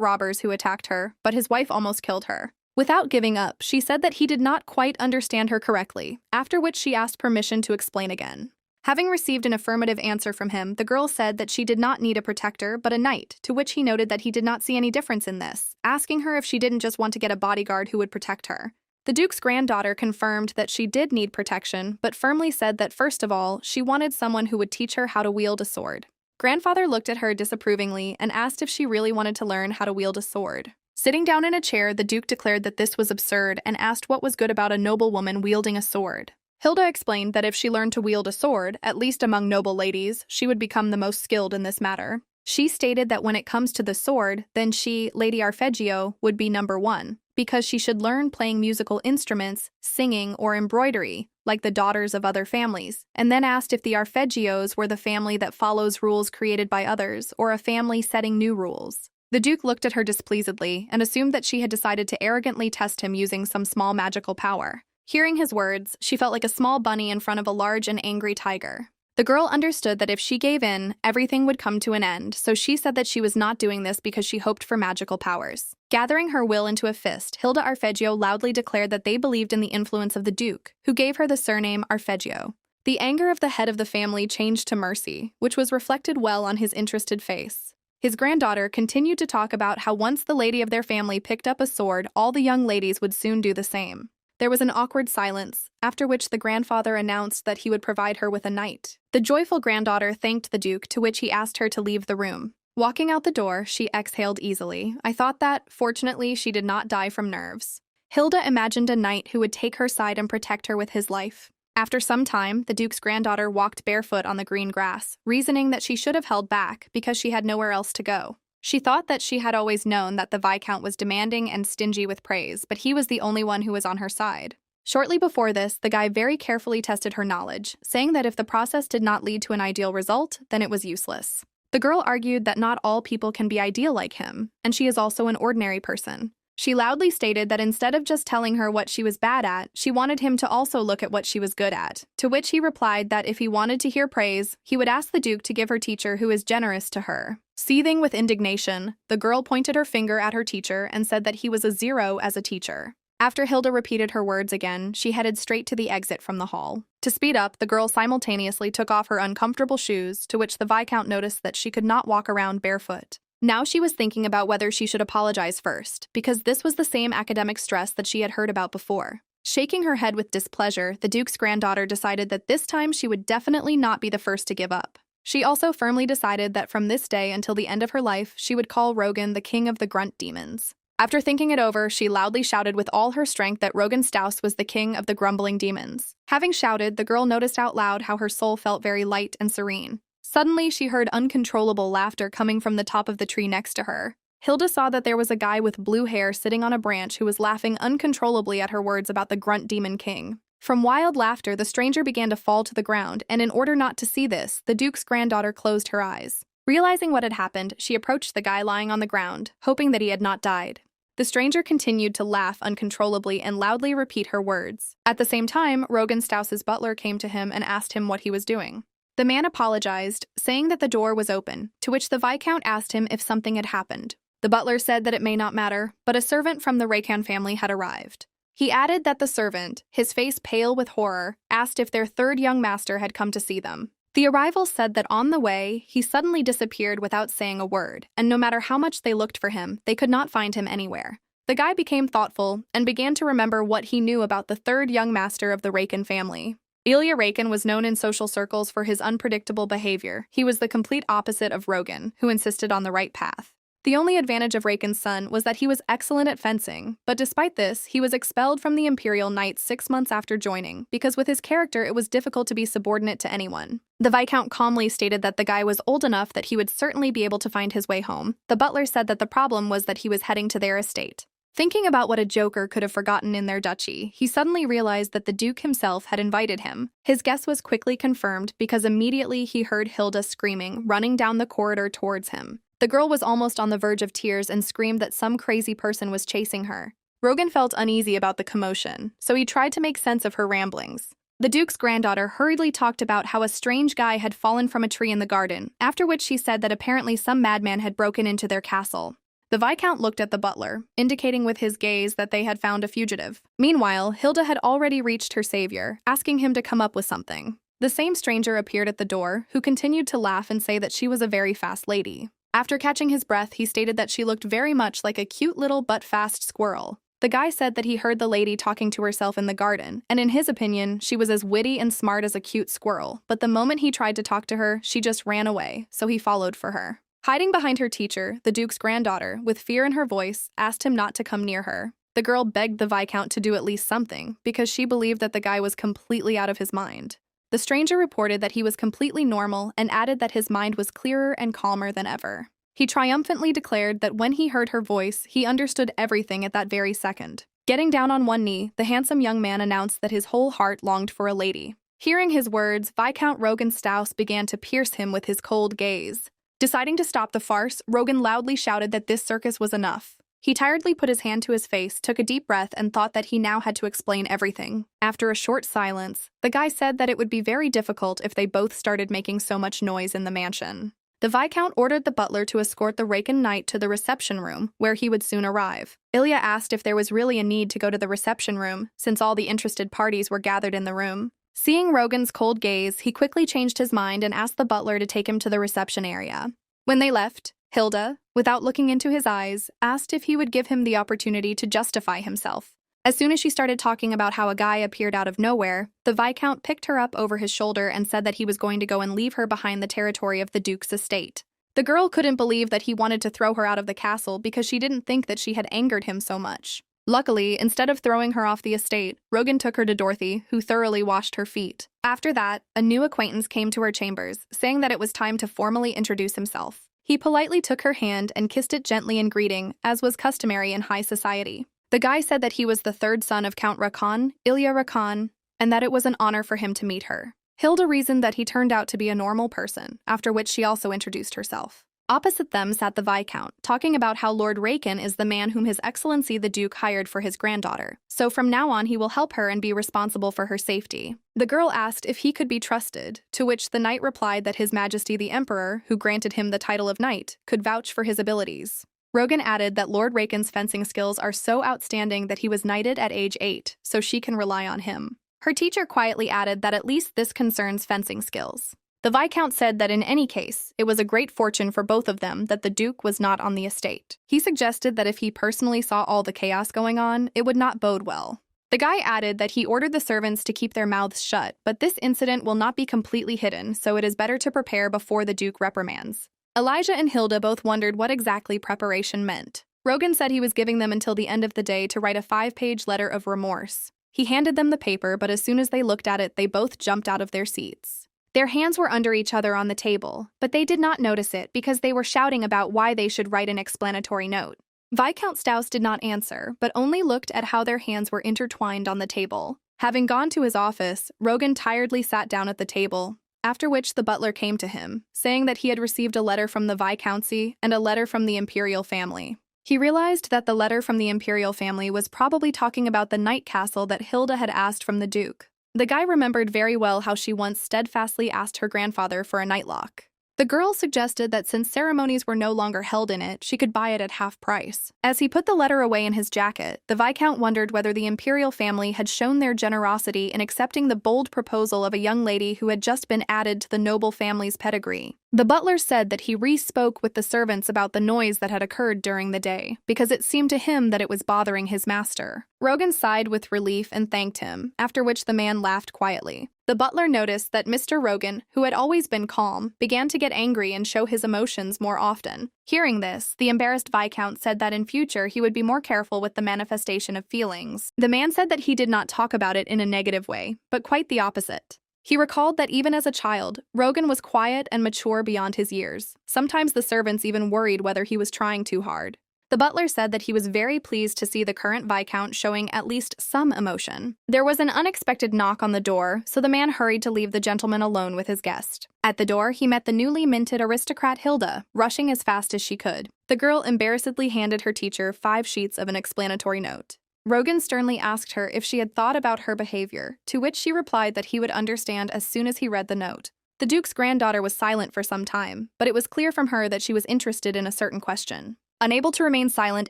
robbers who attacked her, but his wife almost killed her. Without giving up, she said that he did not quite understand her correctly, after which she asked permission to explain again. Having received an affirmative answer from him, the girl said that she did not need a protector but a knight, to which he noted that he did not see any difference in this, asking her if she didn't just want to get a bodyguard who would protect her. The Duke's granddaughter confirmed that she did need protection, but firmly said that first of all, she wanted someone who would teach her how to wield a sword. Grandfather looked at her disapprovingly and asked if she really wanted to learn how to wield a sword. Sitting down in a chair, the Duke declared that this was absurd and asked what was good about a noblewoman wielding a sword. Hilda explained that if she learned to wield a sword, at least among noble ladies, she would become the most skilled in this matter. She stated that when it comes to the sword, then she, Lady Arpeggio, would be number one, because she should learn playing musical instruments, singing, or embroidery, like the daughters of other families, and then asked if the Arpeggios were the family that follows rules created by others, or a family setting new rules. The Duke looked at her displeasedly and assumed that she had decided to arrogantly test him using some small magical power. Hearing his words, she felt like a small bunny in front of a large and angry tiger. The girl understood that if she gave in, everything would come to an end, so she said that she was not doing this because she hoped for magical powers. Gathering her will into a fist, Hilda Arpeggio loudly declared that they believed in the influence of the Duke, who gave her the surname Arpeggio. The anger of the head of the family changed to mercy, which was reflected well on his interested face. His granddaughter continued to talk about how once the lady of their family picked up a sword, all the young ladies would soon do the same. There was an awkward silence, after which the grandfather announced that he would provide her with a knight. The joyful granddaughter thanked the Duke, to which he asked her to leave the room. Walking out the door, she exhaled easily. I thought that, fortunately, she did not die from nerves. Hilda imagined a knight who would take her side and protect her with his life. After some time, the Duke's granddaughter walked barefoot on the green grass, reasoning that she should have held back because she had nowhere else to go. She thought that she had always known that the Viscount was demanding and stingy with praise, but he was the only one who was on her side. Shortly before this, the guy very carefully tested her knowledge, saying that if the process did not lead to an ideal result, then it was useless. The girl argued that not all people can be ideal like him, and she is also an ordinary person. She loudly stated that instead of just telling her what she was bad at, she wanted him to also look at what she was good at, to which he replied that if he wanted to hear praise, he would ask the Duke to give her teacher who is generous to her. Seething with indignation, the girl pointed her finger at her teacher and said that he was a 0 as a teacher. After Hilda repeated her words again, she headed straight to the exit from the hall. To speed up, the girl simultaneously took off her uncomfortable shoes, to which the Viscount noticed that she could not walk around barefoot. Now she was thinking about whether she should apologize first, because this was the same academic stress that she had heard about before. Shaking her head with displeasure, the Duke's granddaughter decided that this time she would definitely not be the first to give up. She also firmly decided that from this day until the end of her life, she would call Rogan the king of the grunt demons. After thinking it over, she loudly shouted with all her strength that Rogan Staus was the king of the grumbling demons. Having shouted, the girl noticed out loud how her soul felt very light and serene. Suddenly, she heard uncontrollable laughter coming from the top of the tree next to her. Hilda saw that there was a guy with blue hair sitting on a branch who was laughing uncontrollably at her words about the grunt demon king. From wild laughter, the stranger began to fall to the ground, and in order not to see this, the Duke's granddaughter closed her eyes. Realizing what had happened, she approached the guy lying on the ground, hoping that he had not died. The stranger continued to laugh uncontrollably and loudly repeat her words. At the same time, Rogan Staus's butler came to him and asked him what he was doing. The man apologized, saying that the door was open, to which the Viscount asked him if something had happened. The butler said that it may not matter, but a servant from the Raycan family had arrived. He added that the servant, his face pale with horror, asked if their third young master had come to see them. The arrival said that on the way, he suddenly disappeared without saying a word, and no matter how much they looked for him, they could not find him anywhere. The guy became thoughtful and began to remember what he knew about the third young master of the Raycan family. Ilya Raycan was known in social circles for his unpredictable behavior. He was the complete opposite of Rogan, who insisted on the right path. The only advantage of Raycan's son was that he was excellent at fencing, but despite this, he was expelled from the Imperial Knights 6 months after joining, because with his character it was difficult to be subordinate to anyone. The Viscount calmly stated that the guy was old enough that he would certainly be able to find his way home. The butler said that the problem was that he was heading to their estate. Thinking about what a joker could have forgotten in their duchy, he suddenly realized that the Duke himself had invited him. His guess was quickly confirmed because immediately he heard Hilda screaming, running down the corridor towards him. The girl was almost on the verge of tears and screamed that some crazy person was chasing her. Rogan felt uneasy about the commotion, so he tried to make sense of her ramblings. The Duke's granddaughter hurriedly talked about how a strange guy had fallen from a tree in the garden, after which she said that apparently some madman had broken into their castle. The Viscount looked at the butler, indicating with his gaze that they had found a fugitive. Meanwhile, Hilda had already reached her savior, asking him to come up with something. The same stranger appeared at the door, who continued to laugh and say that she was a very fast lady. After catching his breath, he stated that she looked very much like a cute little but fast squirrel. The guy said that he heard the lady talking to herself in the garden, and in his opinion, she was as witty and smart as a cute squirrel, but the moment he tried to talk to her, she just ran away, so he followed for her. Hiding behind her teacher, the Duke's granddaughter, with fear in her voice, asked him not to come near her. The girl begged the Viscount to do at least something, because she believed that the guy was completely out of his mind. The stranger reported that he was completely normal and added that his mind was clearer and calmer than ever. He triumphantly declared that when he heard her voice, he understood everything at that very second. Getting down on one knee, the handsome young man announced that his whole heart longed for a lady. Hearing his words, Viscount Rogan Staus began to pierce him with his cold gaze. Deciding to stop the farce, Rogan loudly shouted that this circus was enough. He tiredly put his hand to his face, took a deep breath, and thought that he now had to explain everything. After a short silence, the guy said that it would be very difficult if they both started making so much noise in the mansion. The Viscount ordered the butler to escort the Raycan knight to the reception room, where he would soon arrive. Ilya asked if there was really a need to go to the reception room, since all the interested parties were gathered in the room. Seeing Rogan's cold gaze, he quickly changed his mind and asked the butler to take him to the reception area. When they left, Hilda, without looking into his eyes, asked if he would give him the opportunity to justify himself. As soon as she started talking about how a guy appeared out of nowhere, the Viscount picked her up over his shoulder and said that he was going to go and leave her behind the territory of the Duke's estate. The girl couldn't believe that he wanted to throw her out of the castle because she didn't think that she had angered him so much. Luckily, instead of throwing her off the estate, Rogan took her to Dorothy, who thoroughly washed her feet. After that, a new acquaintance came to her chambers, saying that it was time to formally introduce himself. He politely took her hand and kissed it gently in greeting, as was customary in high society. The guy said that he was the third son of Count Raycan, Ilya Raycan, and that it was an honor for him to meet her. Hilda reasoned that he turned out to be a normal person, after which she also introduced herself. Opposite them sat the Viscount, talking about how Lord Raycan is the man whom His Excellency the Duke hired for his granddaughter, so from now on he will help her and be responsible for her safety. The girl asked if he could be trusted, to which the knight replied that His Majesty the Emperor, who granted him the title of knight, could vouch for his abilities. Rogan added that Lord Raycan's fencing skills are so outstanding that he was knighted at age 8, so she can rely on him. Her teacher quietly added that at least this concerns fencing skills. The Viscount said that in any case, it was a great fortune for both of them that the Duke was not on the estate. He suggested that if he personally saw all the chaos going on, it would not bode well. The guy added that he ordered the servants to keep their mouths shut, but this incident will not be completely hidden, so it is better to prepare before the Duke reprimands. Elijah and Hilda both wondered what exactly preparation meant. Rogan said he was giving them until the end of the day to write a 5-page letter of remorse. He handed them the paper, but as soon as they looked at it, they both jumped out of their seats. Their hands were under each other on the table, but they did not notice it because they were shouting about why they should write an explanatory note. Viscount Stouse did not answer, but only looked at how their hands were intertwined on the table. Having gone to his office, Rogan tiredly sat down at the table, after which the butler came to him, saying that he had received a letter from the Viscountcy and a letter from the Imperial family. He realized that the letter from the Imperial family was probably talking about the night castle that Hilda had asked from the Duke. The guy remembered very well how she once steadfastly asked her grandfather for a nightlock. The girl suggested that since ceremonies were no longer held in it, she could buy it at half price. As he put the letter away in his jacket, the Viscount wondered whether the Imperial family had shown their generosity in accepting the bold proposal of a young lady who had just been added to the noble family's pedigree. The butler said that he re-spoke with the servants about the noise that had occurred during the day, because it seemed to him that it was bothering his master. Rogan sighed with relief and thanked him, after which the man laughed quietly. The butler noticed that Mr. Rogan, who had always been calm, began to get angry and show his emotions more often. Hearing this, the embarrassed Viscount said that in future he would be more careful with the manifestation of feelings. The man said that he did not talk about it in a negative way, but quite the opposite. He recalled that even as a child, Rogan was quiet and mature beyond his years. Sometimes the servants even worried whether he was trying too hard. The butler said that he was very pleased to see the current Viscount showing at least some emotion. There was an unexpected knock on the door, so the man hurried to leave the gentleman alone with his guest. At the door, he met the newly minted aristocrat Hilda, rushing as fast as she could. The girl embarrassedly handed her teacher 5 sheets of an explanatory note. Rogan sternly asked her if she had thought about her behavior, to which she replied that he would understand as soon as he read the note. The Duke's granddaughter was silent for some time, but it was clear from her that she was interested in a certain question. Unable to remain silent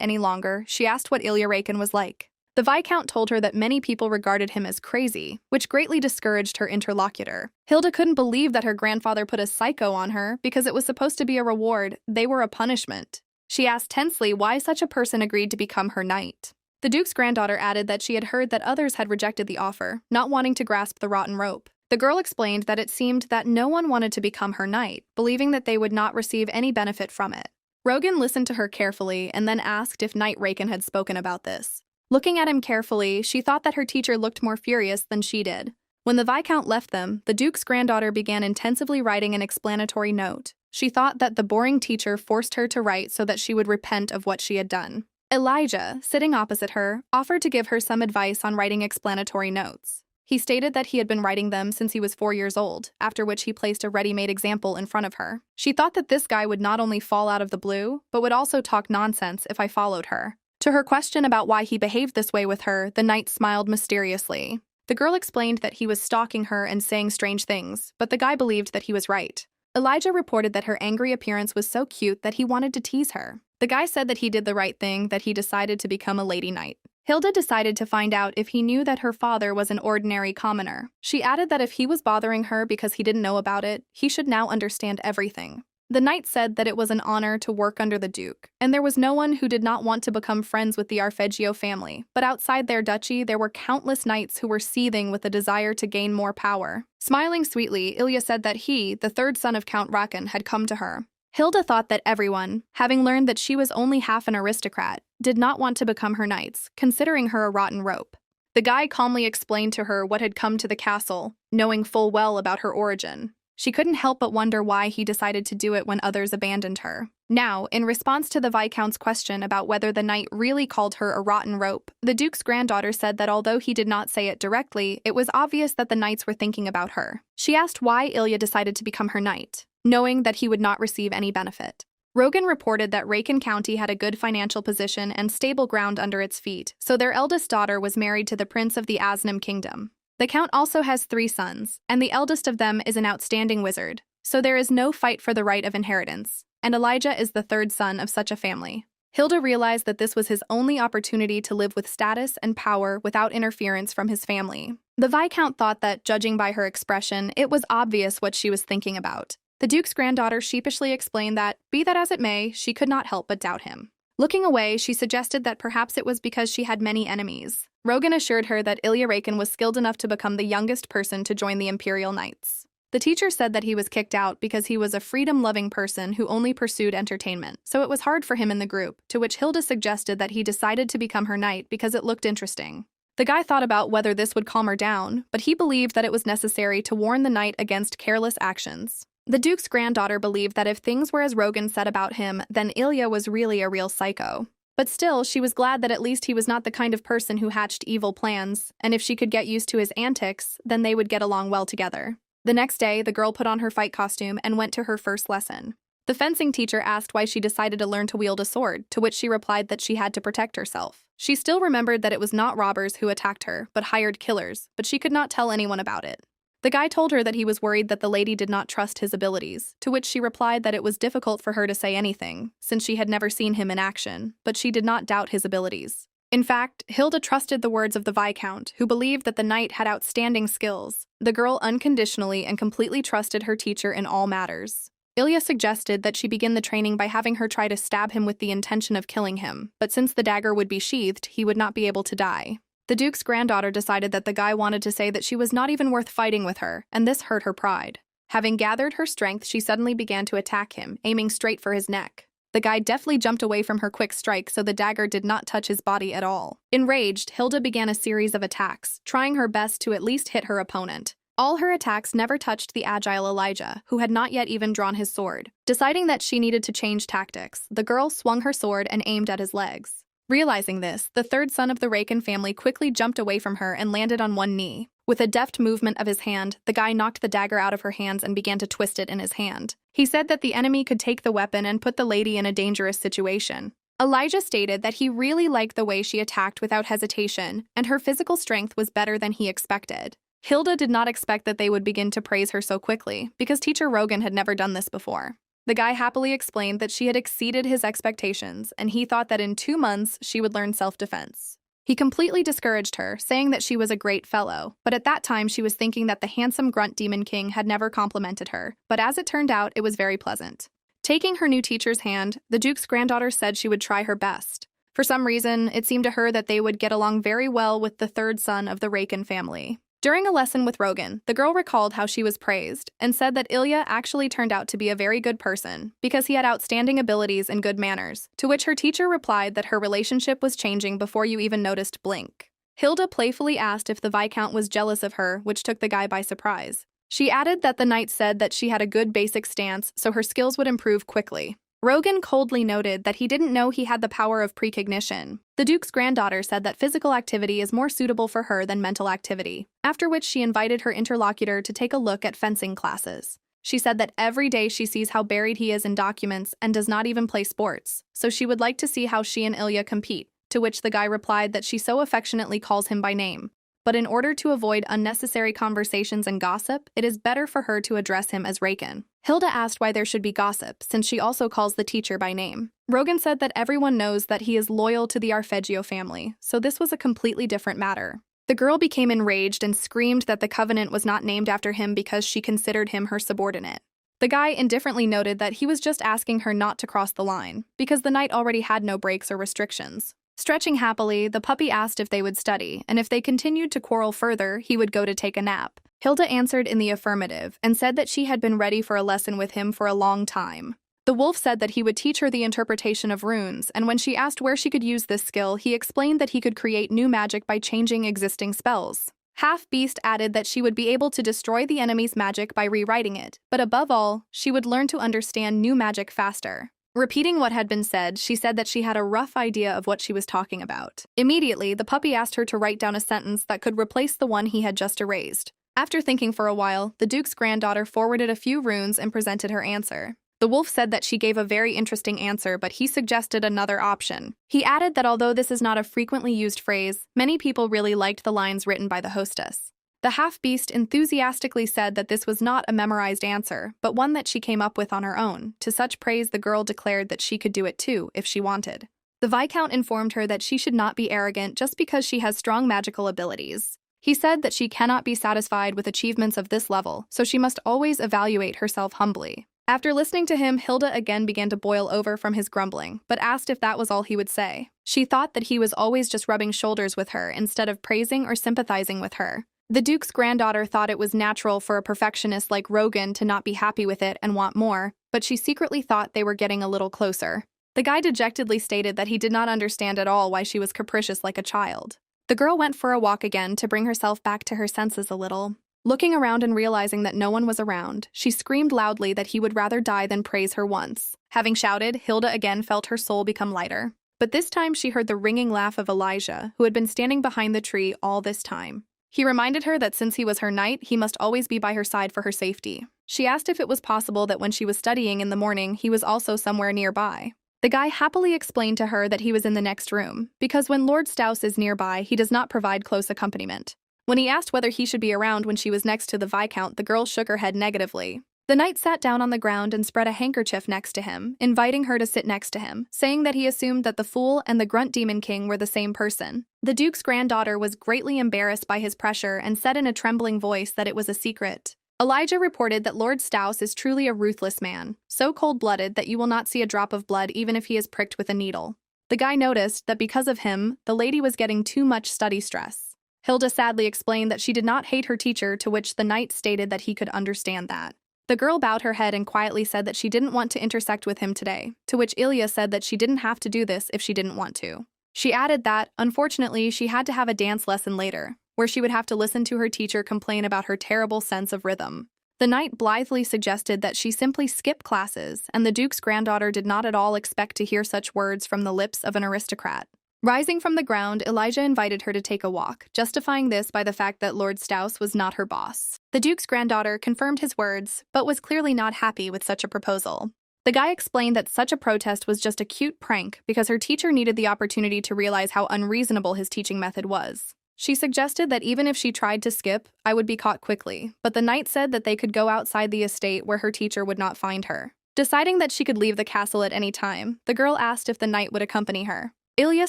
any longer, she asked what Ilya Rakin was like. The Viscount told her that many people regarded him as crazy, which greatly discouraged her interlocutor. Hilda couldn't believe that her grandfather put a psycho on her because it was supposed to be a reward, they were a punishment. She asked tensely why such a person agreed to become her knight. The Duke's granddaughter added that she had heard that others had rejected the offer, not wanting to grasp the rotten rope. The girl explained that it seemed that no one wanted to become her knight, believing that they would not receive any benefit from it. Rogan listened to her carefully and then asked if Knight Rakin had spoken about this. Looking at him carefully, she thought that her teacher looked more furious than she did. When the Viscount left them, the Duke's granddaughter began intensively writing an explanatory note. She thought that the boring teacher forced her to write so that she would repent of what she had done. Elijah, sitting opposite her, offered to give her some advice on writing explanatory notes. He stated that he had been writing them since he was 4 years old, after which he placed a ready-made example in front of her. She thought that this guy would not only fall out of the blue, but would also talk nonsense if I followed her. To her question about why he behaved this way with her, the knight smiled mysteriously. The girl explained that he was stalking her and saying strange things, but the guy believed that he was right. Elijah reported that her angry appearance was so cute that he wanted to tease her. The guy said that he did the right thing, that he decided to become a lady knight. Hilda decided to find out if he knew that her father was an ordinary commoner. She added that if he was bothering her because he didn't know about it, he should now understand everything. The knight said that it was an honor to work under the Duke, and there was no one who did not want to become friends with the Arpeggio family, but outside their duchy there were countless knights who were seething with a desire to gain more power. Smiling sweetly, Ilya said that he, the third son of Count Rakin, had come to her. Hilda thought that everyone, having learned that she was only half an aristocrat, did not want to become her knights, considering her a rotten rope. The guy calmly explained to her what had come to the castle, knowing full well about her origin. She couldn't help but wonder why he decided to do it when others abandoned her. Now, in response to the Viscount's question about whether the knight really called her a rotten rope, the Duke's granddaughter said that although he did not say it directly, it was obvious that the knights were thinking about her. She asked why Ilya decided to become her knight, knowing that he would not receive any benefit. Rogan reported that Rakin County had a good financial position and stable ground under its feet, so their eldest daughter was married to the prince of the Asnam kingdom. The count also has 3 sons, and the eldest of them is an outstanding wizard, so there is no fight for the right of inheritance, and Elijah is the 3rd son of such a family. Hilda realized that this was his only opportunity to live with status and power without interference from his family. The Viscount thought that, judging by her expression, it was obvious what she was thinking about. The Duke's granddaughter sheepishly explained that, be that as it may, she could not help but doubt him. Looking away, she suggested that perhaps it was because she had many enemies. Rogan assured her that Ilya Rakin was skilled enough to become the youngest person to join the Imperial Knights. The teacher said that he was kicked out because he was a freedom-loving person who only pursued entertainment, so it was hard for him in the group, to which Hilda suggested that he decided to become her knight because it looked interesting. The guy thought about whether this would calm her down, but he believed that it was necessary to warn the knight against careless actions. The Duke's granddaughter believed that if things were as Rogan said about him, then Ilya was really a real psycho. But still, she was glad that at least he was not the kind of person who hatched evil plans, and if she could get used to his antics, then they would get along well together. The next day, the girl put on her fight costume and went to her first lesson. The fencing teacher asked why she decided to learn to wield a sword, to which she replied that she had to protect herself. She still remembered that it was not robbers who attacked her, but hired killers, but she could not tell anyone about it. The guy told her that he was worried that the lady did not trust his abilities, to which she replied that it was difficult for her to say anything, since she had never seen him in action, but she did not doubt his abilities. In fact, Hilda trusted the words of the Viscount, who believed that the knight had outstanding skills. The girl unconditionally and completely trusted her teacher in all matters. Ilya suggested that she begin the training by having her try to stab him with the intention of killing him, but since the dagger would be sheathed, he would not be able to die. The Duke's granddaughter decided that the guy wanted to say that she was not even worth fighting with her, and this hurt her pride. Having gathered her strength, she suddenly began to attack him, aiming straight for his neck. The guy deftly jumped away from her quick strike, so the dagger did not touch his body at all. Enraged, Hilda began a series of attacks, trying her best to at least hit her opponent. All her attacks never touched the agile Elijah, who had not yet even drawn his sword. Deciding that she needed to change tactics, the girl swung her sword and aimed at his legs. Realizing this, the third son of the Rakin family quickly jumped away from her and landed on one knee. With a deft movement of his hand, the guy knocked the dagger out of her hands and began to twist it in his hand. He said that the enemy could take the weapon and put the lady in a dangerous situation. Elijah stated that he really liked the way she attacked without hesitation, and her physical strength was better than he expected. Hilda did not expect that they would begin to praise her so quickly, because Teacher Rogan had never done this before. The guy happily explained that she had exceeded his expectations, and he thought that in 2 months she would learn self-defense. He completely discouraged her, saying that she was a great fellow, but at that time she was thinking that the handsome grunt demon king had never complimented her, but as it turned out, it was very pleasant. Taking her new teacher's hand, the Duke's granddaughter said she would try her best. For some reason, it seemed to her that they would get along very well with the third son of the Rakin family. During a lesson with Rogan, the girl recalled how she was praised and said that Ilya actually turned out to be a very good person because he had outstanding abilities and good manners, to which her teacher replied that her relationship was changing before you even noticed blink. Hilda playfully asked if the Viscount was jealous of her, which took the guy by surprise. She added that the knight said that she had a good basic stance, so her skills would improve quickly. Rogan coldly noted that he didn't know he had the power of precognition. The Duke's granddaughter said that physical activity is more suitable for her than mental activity, after which she invited her interlocutor to take a look at fencing classes. She said that every day she sees how buried he is in documents and does not even play sports, so she would like to see how she and Ilya compete, to which the guy replied that she so affectionately calls him by name. But in order to avoid unnecessary conversations and gossip, it is better for her to address him as Rakin. Hilda asked why there should be gossip, since she also calls the teacher by name. Rogan said that everyone knows that he is loyal to the Arpeggio family, so this was a completely different matter. The girl became enraged and screamed that the Covenant was not named after him because she considered him her subordinate. The guy indifferently noted that he was just asking her not to cross the line, because the knight already had no breaks or restrictions. Stretching happily, the puppy asked if they would study, and if they continued to quarrel further, he would go to take a nap. Hilda answered in the affirmative and said that she had been ready for a lesson with him for a long time. The wolf said that he would teach her the interpretation of runes, and when she asked where she could use this skill, he explained that he could create new magic by changing existing spells. Half-Beast added that she would be able to destroy the enemy's magic by rewriting it, but above all, she would learn to understand new magic faster. Repeating what had been said, she said that she had a rough idea of what she was talking about. Immediately, the puppy asked her to write down a sentence that could replace the one he had just erased. After thinking for a while, the Duke's granddaughter forwarded a few runes and presented her answer. The wolf said that she gave a very interesting answer, but he suggested another option. He added that although this is not a frequently used phrase, many people really liked the lines written by the hostess. The half-beast enthusiastically said that this was not a memorized answer, but one that she came up with on her own. To such praise, the girl declared that she could do it too, if she wanted. The Viscount informed her that she should not be arrogant just because she has strong magical abilities. He said that she cannot be satisfied with achievements of this level, so she must always evaluate herself humbly. After listening to him, Hilda again began to boil over from his grumbling, but asked if that was all he would say. She thought that he was always just rubbing shoulders with her instead of praising or sympathizing with her. The Duke's granddaughter thought it was natural for a perfectionist like Rogan to not be happy with it and want more, but she secretly thought they were getting a little closer. The guy dejectedly stated that he did not understand at all why she was capricious like a child. The girl went for a walk again to bring herself back to her senses a little. Looking around and realizing that no one was around, she screamed loudly that he would rather die than praise her once. Having shouted, Hilda again felt her soul become lighter. But this time she heard the ringing laugh of Elijah, who had been standing behind the tree all this time. He reminded her that since he was her knight, he must always be by her side for her safety. She asked if it was possible that when she was studying in the morning, he was also somewhere nearby. The guy happily explained to her that he was in the next room, because when Lord Stouse is nearby, he does not provide close accompaniment. When he asked whether he should be around when she was next to the Viscount, the girl shook her head negatively. The knight sat down on the ground and spread a handkerchief next to him, inviting her to sit next to him, saying that he assumed that the Fool and the Grunt Demon King were the same person. The Duke's granddaughter was greatly embarrassed by his pressure and said in a trembling voice that it was a secret. Elijah reported that Lord Stouse is truly a ruthless man, so cold-blooded that you will not see a drop of blood even if he is pricked with a needle. The guy noticed that because of him, the lady was getting too much study stress. Hilda sadly explained that she did not hate her teacher, to which the knight stated that he could understand that. The girl bowed her head and quietly said that she didn't want to intersect with him today, to which Ilya said that she didn't have to do this if she didn't want to. She added that, unfortunately, she had to have a dance lesson later, where she would have to listen to her teacher complain about her terrible sense of rhythm. The knight blithely suggested that she simply skip classes, and the Duke's granddaughter did not at all expect to hear such words from the lips of an aristocrat. Rising from the ground, Elijah invited her to take a walk, justifying this by the fact that Lord Stouse was not her boss. The Duke's granddaughter confirmed his words, but was clearly not happy with such a proposal. The guy explained that such a protest was just a cute prank because her teacher needed the opportunity to realize how unreasonable his teaching method was. She suggested that even if she tried to skip, I would be caught quickly, but the knight said that they could go outside the estate where her teacher would not find her. Deciding that she could leave the castle at any time, the girl asked if the knight would accompany her. Ilya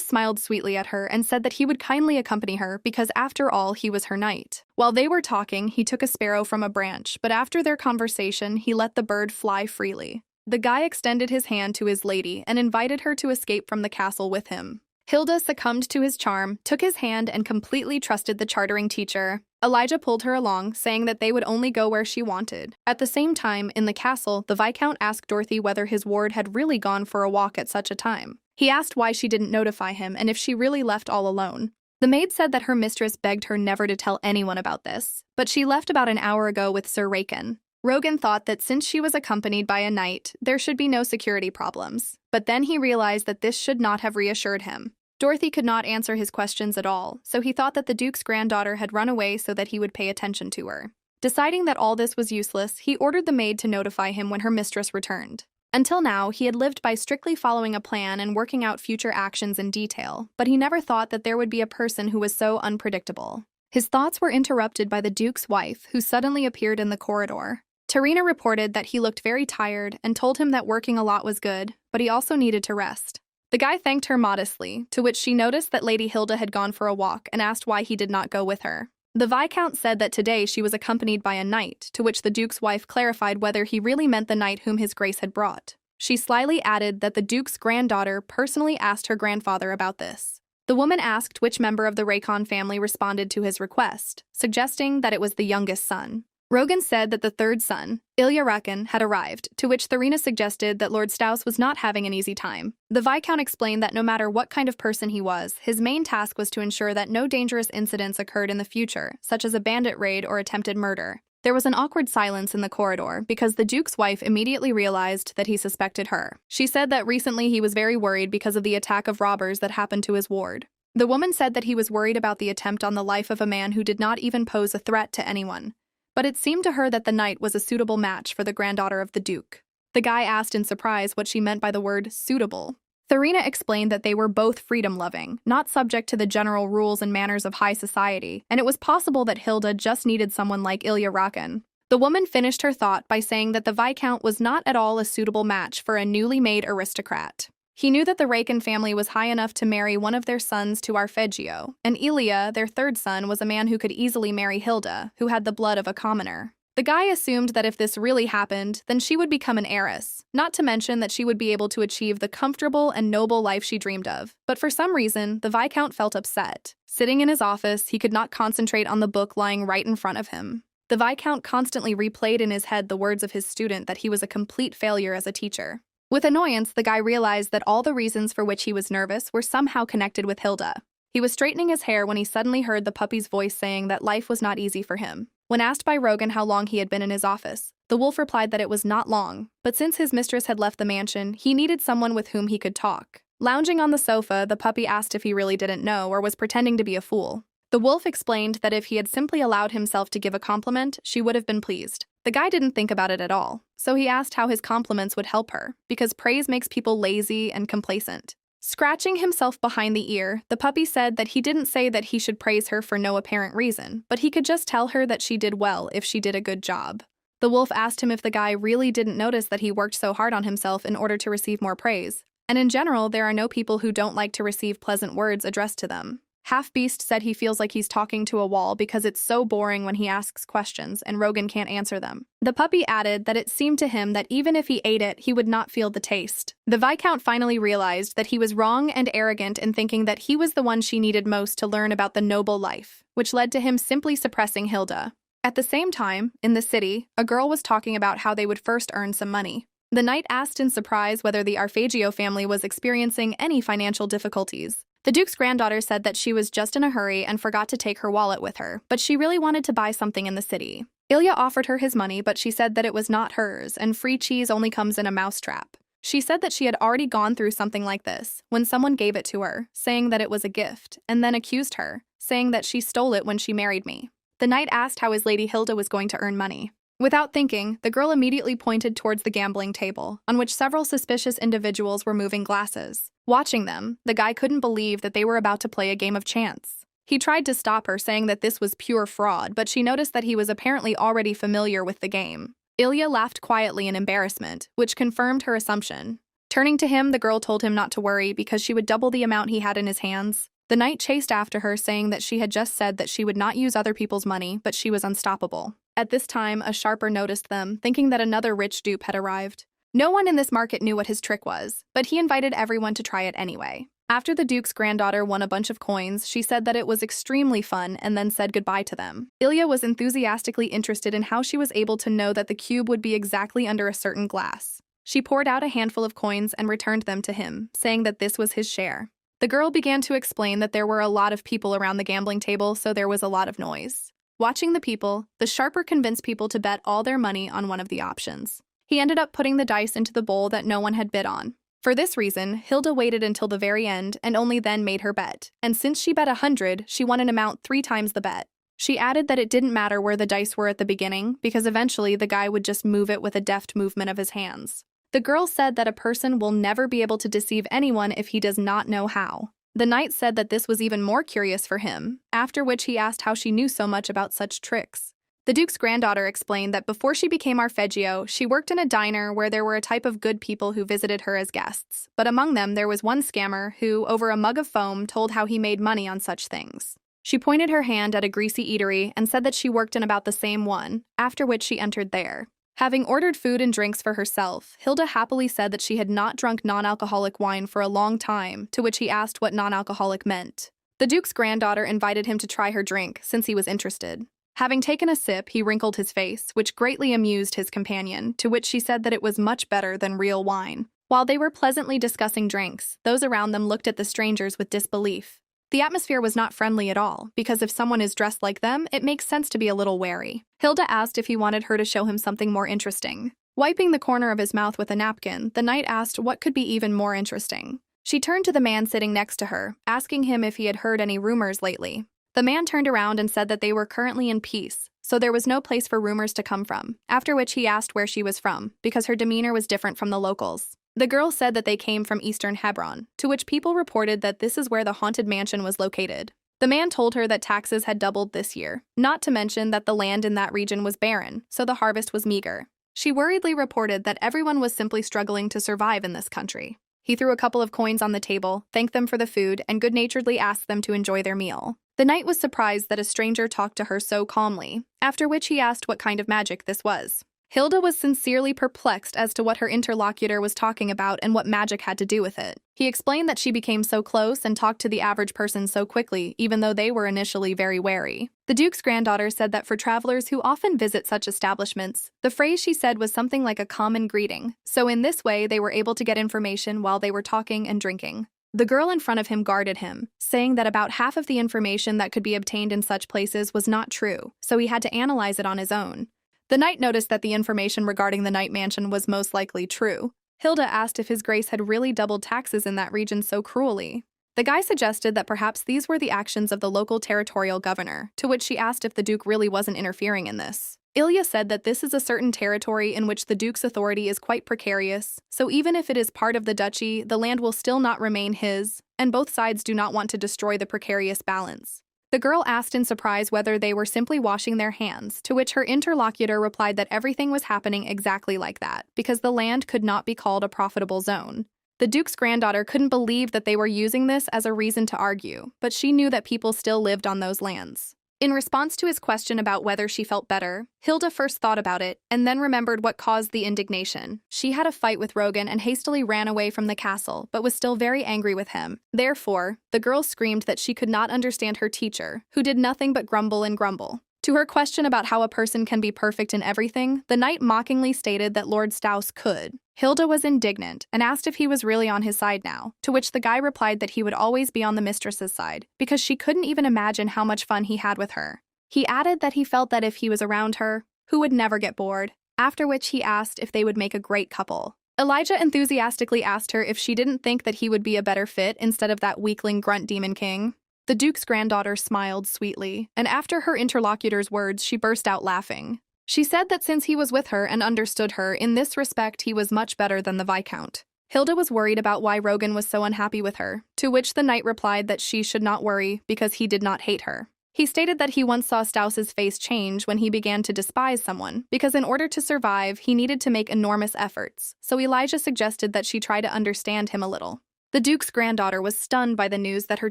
smiled sweetly at her and said that he would kindly accompany her because after all he was her knight. While they were talking, he took a sparrow from a branch, but after their conversation, he let the bird fly freely. The guy extended his hand to his lady and invited her to escape from the castle with him. Hilda succumbed to his charm, took his hand, and completely trusted the chartering teacher. Elijah pulled her along, saying that they would only go where she wanted. At the same time, in the castle, the Viscount asked Dorothy whether his ward had really gone for a walk at such a time. He asked why she didn't notify him and if she really left all alone. The maid said that her mistress begged her never to tell anyone about this, but she left about an hour ago with Sir Raken. Rogan thought that since she was accompanied by a knight, there should be no security problems. But then he realized that this should not have reassured him. Dorothy could not answer his questions at all, so he thought that the Duke's granddaughter had run away so that he would pay attention to her. Deciding that all this was useless, he ordered the maid to notify him when her mistress returned. Until now, he had lived by strictly following a plan and working out future actions in detail, but he never thought that there would be a person who was so unpredictable. His thoughts were interrupted by the Duke's wife, who suddenly appeared in the corridor. Tarina reported that he looked very tired and told him that working a lot was good, but he also needed to rest. The guy thanked her modestly, to which she noticed that Lady Hilda had gone for a walk and asked why he did not go with her. The Viscount said that today she was accompanied by a knight, to which the Duke's wife clarified whether he really meant the knight whom his grace had brought. She slyly added that the Duke's granddaughter personally asked her grandfather about this. The woman asked which member of the Raycon family responded to his request, suggesting that it was the youngest son. Rogan said that the third son, Ilya Raken, had arrived, to which Tharina suggested that Lord Stouse was not having an easy time. The Viscount explained that no matter what kind of person he was, his main task was to ensure that no dangerous incidents occurred in the future, such as a bandit raid or attempted murder. There was an awkward silence in the corridor because the Duke's wife immediately realized that he suspected her. She said that recently he was very worried because of the attack of robbers that happened to his ward. The woman said that he was worried about the attempt on the life of a man who did not even pose a threat to anyone. But it seemed to her that the knight was a suitable match for the granddaughter of the Duke. The guy asked in surprise what she meant by the word suitable. Tharina explained that they were both freedom-loving, not subject to the general rules and manners of high society, and it was possible that Hilda just needed someone like Ilya Raken. The woman finished her thought by saying that the Viscount was not at all a suitable match for a newly made aristocrat. He knew that the Raken family was high enough to marry one of their sons to Arpeggio, and Ilya, their third son, was a man who could easily marry Hilda, who had the blood of a commoner. The guy assumed that if this really happened, then she would become an heiress, not to mention that she would be able to achieve the comfortable and noble life she dreamed of. But for some reason, the Viscount felt upset. Sitting in his office, he could not concentrate on the book lying right in front of him. The Viscount constantly replayed in his head the words of his student that he was a complete failure as a teacher. With annoyance, the guy realized that all the reasons for which he was nervous were somehow connected with Hilda. He was straightening his hair when he suddenly heard the puppy's voice saying that life was not easy for him. When asked by Rogan how long he had been in his office, the wolf replied that it was not long, but since his mistress had left the mansion, he needed someone with whom he could talk. Lounging on the sofa, the puppy asked if he really didn't know or was pretending to be a fool. The wolf explained that if he had simply allowed himself to give a compliment, she would have been pleased. The guy didn't think about it at all, so he asked how his compliments would help her, because praise makes people lazy and complacent. Scratching himself behind the ear, the puppy said that he didn't say that he should praise her for no apparent reason, but he could just tell her that she did well if she did a good job. The wolf asked him if the guy really didn't notice that he worked so hard on himself in order to receive more praise. And in general, there are no people who don't like to receive pleasant words addressed to them. Half-Beast said he feels like he's talking to a wall because it's so boring when he asks questions and Rogan can't answer them. The puppy added that it seemed to him that even if he ate it, he would not feel the taste. The Viscount finally realized that he was wrong and arrogant in thinking that he was the one she needed most to learn about the noble life, which led to him simply suppressing Hilda. At the same time, in the city, a girl was talking about how they would first earn some money. The knight asked in surprise whether the Arpeggio family was experiencing any financial difficulties. The Duke's granddaughter said that she was just in a hurry and forgot to take her wallet with her, but she really wanted to buy something in the city. Ilya offered her his money, but she said that it was not hers, and free cheese only comes in a mousetrap. She said that she had already gone through something like this, when someone gave it to her, saying that it was a gift, and then accused her, saying that she stole it when she married me. The knight asked how his lady Hilda was going to earn money. Without thinking, the girl immediately pointed towards the gambling table, on which several suspicious individuals were moving glasses. Watching them, the guy couldn't believe that they were about to play a game of chance. He tried to stop her, saying that this was pure fraud, but she noticed that he was apparently already familiar with the game. Ilya laughed quietly in embarrassment, which confirmed her assumption. Turning to him, the girl told him not to worry because she would double the amount he had in his hands. The knight chased after her, saying that she had just said that she would not use other people's money, but she was unstoppable. At this time, a sharper noticed them, thinking that another rich dupe had arrived. No one in this market knew what his trick was, but he invited everyone to try it anyway. After the Duke's granddaughter won a bunch of coins, she said that it was extremely fun and then said goodbye to them. Ilya was enthusiastically interested in how she was able to know that the cube would be exactly under a certain glass. She poured out a handful of coins and returned them to him, saying that this was his share. The girl began to explain that there were a lot of people around the gambling table, so there was a lot of noise. Watching the people, the sharper convinced people to bet all their money on one of the options. He ended up putting the dice into the bowl that no one had bid on. For this reason, Hilda waited until the very end and only then made her bet. And since she bet 100, she won an amount 3 times the bet. She added that it didn't matter where the dice were at the beginning, because eventually the guy would just move it with a deft movement of his hands. The girl said that a person will never be able to deceive anyone if he does not know how. The knight said that this was even more curious for him, after which he asked how she knew so much about such tricks. The Duke's granddaughter explained that before she became Arpeggio, she worked in a diner where there were a type of good people who visited her as guests, but among them there was one scammer who, over a mug of foam, told how he made money on such things. She pointed her hand at a greasy eatery and said that she worked in about the same one, after which she entered there. Having ordered food and drinks for herself, Hilda happily said that she had not drunk non-alcoholic wine for a long time, to which he asked what non-alcoholic meant. The Duke's granddaughter invited him to try her drink, since he was interested. Having taken a sip, he wrinkled his face, which greatly amused his companion, to which she said that it was much better than real wine. While they were pleasantly discussing drinks, those around them looked at the strangers with disbelief. The atmosphere was not friendly at all, because if someone is dressed like them, it makes sense to be a little wary. Hilda asked if he wanted her to show him something more interesting. Wiping the corner of his mouth with a napkin, the knight asked what could be even more interesting. She turned to the man sitting next to her, asking him if he had heard any rumors lately. The man turned around and said that they were currently in peace, so there was no place for rumors to come from, after which he asked where she was from, because her demeanor was different from the locals. The girl said that they came from Eastern Hebron, to which people reported that this is where the haunted mansion was located. The man told her that taxes had doubled this year, not to mention that the land in that region was barren, so the harvest was meager. She worriedly reported that everyone was simply struggling to survive in this country. He threw a couple of coins on the table, thanked them for the food, and good-naturedly asked them to enjoy their meal. The knight was surprised that a stranger talked to her so calmly, after which he asked what kind of magic this was. Hilda was sincerely perplexed as to what her interlocutor was talking about and what magic had to do with it. He explained that she became so close and talked to the average person so quickly, even though they were initially very wary. The Duke's granddaughter said that for travelers who often visit such establishments, the phrase she said was something like a common greeting, so in this way they were able to get information while they were talking and drinking. The girl in front of him guarded him, saying that about half of the information that could be obtained in such places was not true, so he had to analyze it on his own. The knight noticed that the information regarding the night mansion was most likely true. Hilda asked if his grace had really doubled taxes in that region so cruelly. The guy suggested that perhaps these were the actions of the local territorial governor, to which she asked if the duke really wasn't interfering in this. Ilya said that this is a certain territory in which the duke's authority is quite precarious, so even if it is part of the duchy, the land will still not remain his, and both sides do not want to destroy the precarious balance. The girl asked in surprise whether they were simply washing their hands, to which her interlocutor replied that everything was happening exactly like that, because the land could not be called a profitable zone. The duke's granddaughter couldn't believe that they were using this as a reason to argue, but she knew that people still lived on those lands. In response to his question about whether she felt better, Hilda first thought about it, and then remembered what caused the indignation. She had a fight with Rogan and hastily ran away from the castle, but was still very angry with him. Therefore, the girl screamed that she could not understand her teacher, who did nothing but grumble and grumble. To her question about how a person can be perfect in everything, the knight mockingly stated that Lord Staus could. Hilda was indignant and asked if he was really on his side now, to which the guy replied that he would always be on the mistress's side, because she couldn't even imagine how much fun he had with her. He added that he felt that if he was around her, who would never get bored, after which he asked if they would make a great couple. Elijah enthusiastically asked her if she didn't think that he would be a better fit instead of that weakling grunt demon king. The duke's granddaughter smiled sweetly, and after her interlocutor's words, she burst out laughing. She said that since he was with her and understood her, in this respect he was much better than the Viscount. Hilda was worried about why Rogan was so unhappy with her, to which the knight replied that she should not worry because he did not hate her. He stated that he once saw Staus's face change when he began to despise someone, because in order to survive, he needed to make enormous efforts, so Elijah suggested that she try to understand him a little. The duke's granddaughter was stunned by the news that her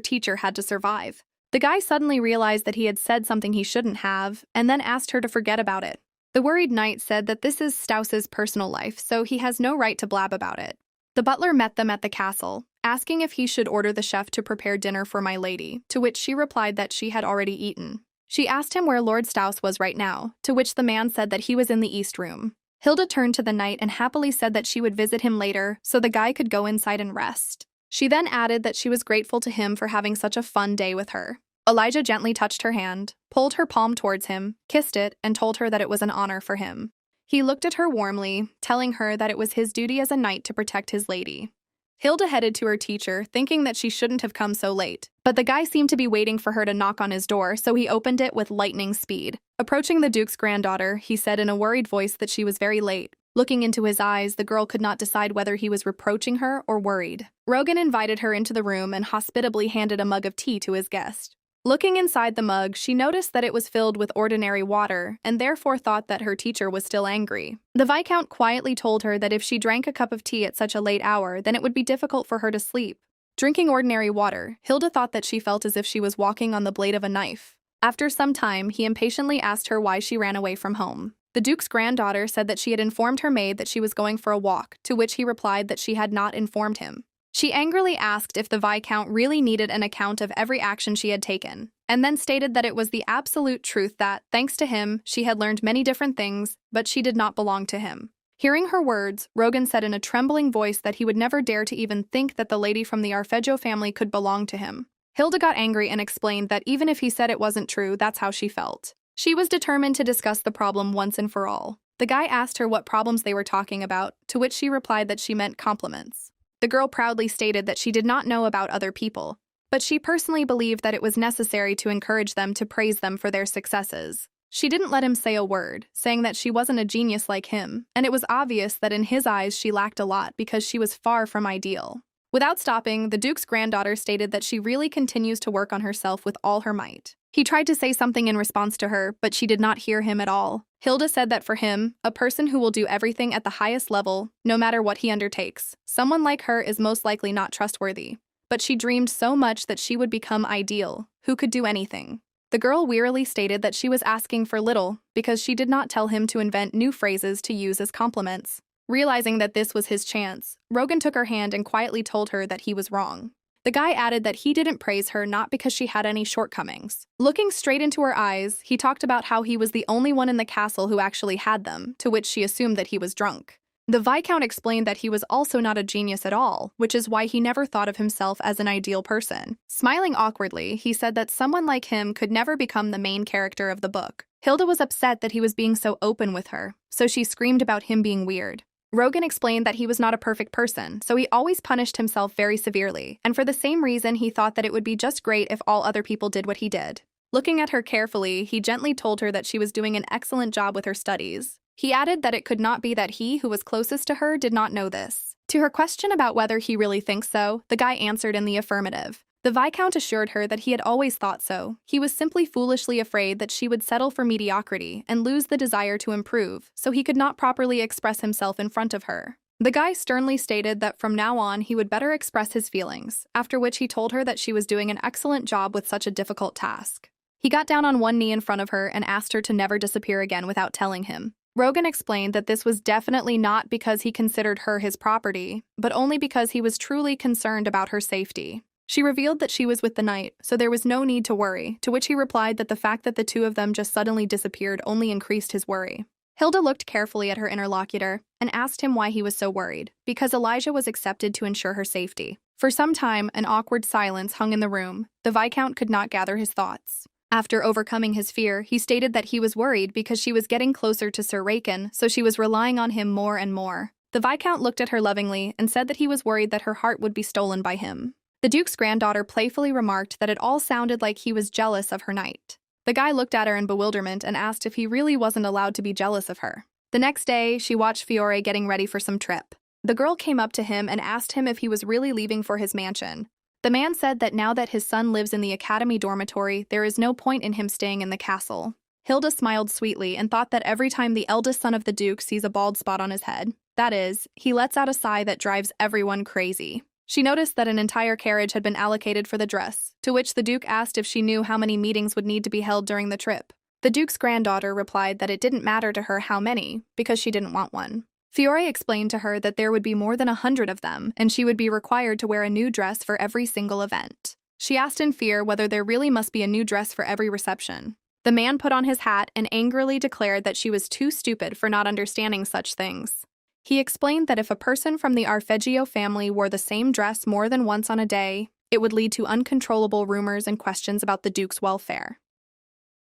teacher had to survive. The guy suddenly realized that he had said something he shouldn't have, and then asked her to forget about it. The worried knight said that this is Staus's personal life, so he has no right to blab about it. The butler met them at the castle, asking if he should order the chef to prepare dinner for my lady, to which she replied that she had already eaten. She asked him where Lord Staus was right now, to which the man said that he was in the east room. Hilda turned to the knight and happily said that she would visit him later so the guy could go inside and rest. She then added that she was grateful to him for having such a fun day with her. Elijah gently touched her hand, pulled her palm towards him, kissed it, and told her that it was an honor for him. He looked at her warmly, telling her that it was his duty as a knight to protect his lady. Hilda headed to her teacher, thinking that she shouldn't have come so late, but the guy seemed to be waiting for her to knock on his door, so he opened it with lightning speed. Approaching the duke's granddaughter, he said in a worried voice that she was very late. Looking into his eyes, the girl could not decide whether he was reproaching her or worried. Rogan invited her into the room and hospitably handed a mug of tea to his guest. Looking inside the mug, she noticed that it was filled with ordinary water and therefore thought that her teacher was still angry. The Viscount quietly told her that if she drank a cup of tea at such a late hour, then it would be difficult for her to sleep. Drinking ordinary water, Hilda thought that she felt as if she was walking on the blade of a knife. After some time, he impatiently asked her why she ran away from home. The duke's granddaughter said that she had informed her maid that she was going for a walk, to which he replied that she had not informed him. She angrily asked if the Viscount really needed an account of every action she had taken, and then stated that it was the absolute truth that, thanks to him, she had learned many different things, but she did not belong to him. Hearing her words, Rogan said in a trembling voice that he would never dare to even think that the lady from the Arpeggio family could belong to him. Hilda got angry and explained that even if he said it wasn't true, that's how she felt. She was determined to discuss the problem once and for all. The guy asked her what problems they were talking about, to which she replied that she meant compliments. The girl proudly stated that she did not know about other people, but she personally believed that it was necessary to encourage them to praise them for their successes. She didn't let him say a word, saying that she wasn't a genius like him, and it was obvious that in his eyes she lacked a lot because she was far from ideal. Without stopping, the duke's granddaughter stated that she really continues to work on herself with all her might. He tried to say something in response to her, but she did not hear him at all. Hilda said that for him, a person who will do everything at the highest level, no matter what he undertakes, someone like her is most likely not trustworthy. but she dreamed so much that she would become ideal, who could do anything. The girl wearily stated that she was asking for little because she did not tell him to invent new phrases to use as compliments. Realizing that this was his chance, Rogan took her hand and quietly told her that he was wrong. The guy added that he didn't praise her not because she had any shortcomings. Looking straight into her eyes, he talked about how he was the only one in the castle who actually had them, to which she assumed that he was drunk. The Viscount explained that he was also not a genius at all, which is why he never thought of himself as an ideal person. Smiling awkwardly, he said that someone like him could never become the main character of the book. Hilda was upset that he was being so open with her, so she screamed about him being weird. Rogan explained that he was not a perfect person, so he always punished himself very severely, and for the same reason he thought that it would be just great if all other people did what he did. Looking at her carefully, he gently told her that she was doing an excellent job with her studies. He added that it could not be that he, who was closest to her, did not know this. To her question about whether he really thinks so, the guy answered in the affirmative. The Viscount assured her that he had always thought so. He was simply foolishly afraid that she would settle for mediocrity and lose the desire to improve, so he could not properly express himself in front of her. The guy sternly stated that from now on he would better express his feelings, after which he told her that she was doing an excellent job with such a difficult task. He got down on one knee in front of her and asked her to never disappear again without telling him. Rogan explained that this was definitely not because he considered her his property, but only because he was truly concerned about her safety. She revealed that she was with the knight, so there was no need to worry, to which he replied that the fact that the two of them just suddenly disappeared only increased his worry. Hilda looked carefully at her interlocutor and asked him why he was so worried, because Elijah was accepted to ensure her safety. For some time, an awkward silence hung in the room. The Viscount could not gather his thoughts. After overcoming his fear, he stated that he was worried because she was getting closer to Sir Raken, so she was relying on him more and more. The Viscount looked at her lovingly and said that he was worried that her heart would be stolen by him. The Duke's granddaughter playfully remarked that it all sounded like he was jealous of her knight. The guy looked at her in bewilderment and asked if he really wasn't allowed to be jealous of her. The next day, she watched Fiore getting ready for some trip. The girl came up to him and asked him if he was really leaving for his mansion. The man said that now that his son lives in the academy dormitory, there is no point in him staying in the castle. Hilda smiled sweetly and thought that every time the eldest son of the Duke sees a bald spot on his head, that is, he lets out a sigh that drives everyone crazy. She noticed that an entire carriage had been allocated for the dress, to which the Duke asked if she knew how many meetings would need to be held during the trip. The Duke's granddaughter replied that it didn't matter to her how many, because she didn't want one. Fiore explained to her that there would be more than 100 of them, and she would be required to wear a new dress for every single event. She asked in fear whether there really must be a new dress for every reception. The man put on his hat and angrily declared that she was too stupid for not understanding such things. He explained that if a person from the Arpeggio family wore the same dress more than once on a day, it would lead to uncontrollable rumors and questions about the Duke's welfare.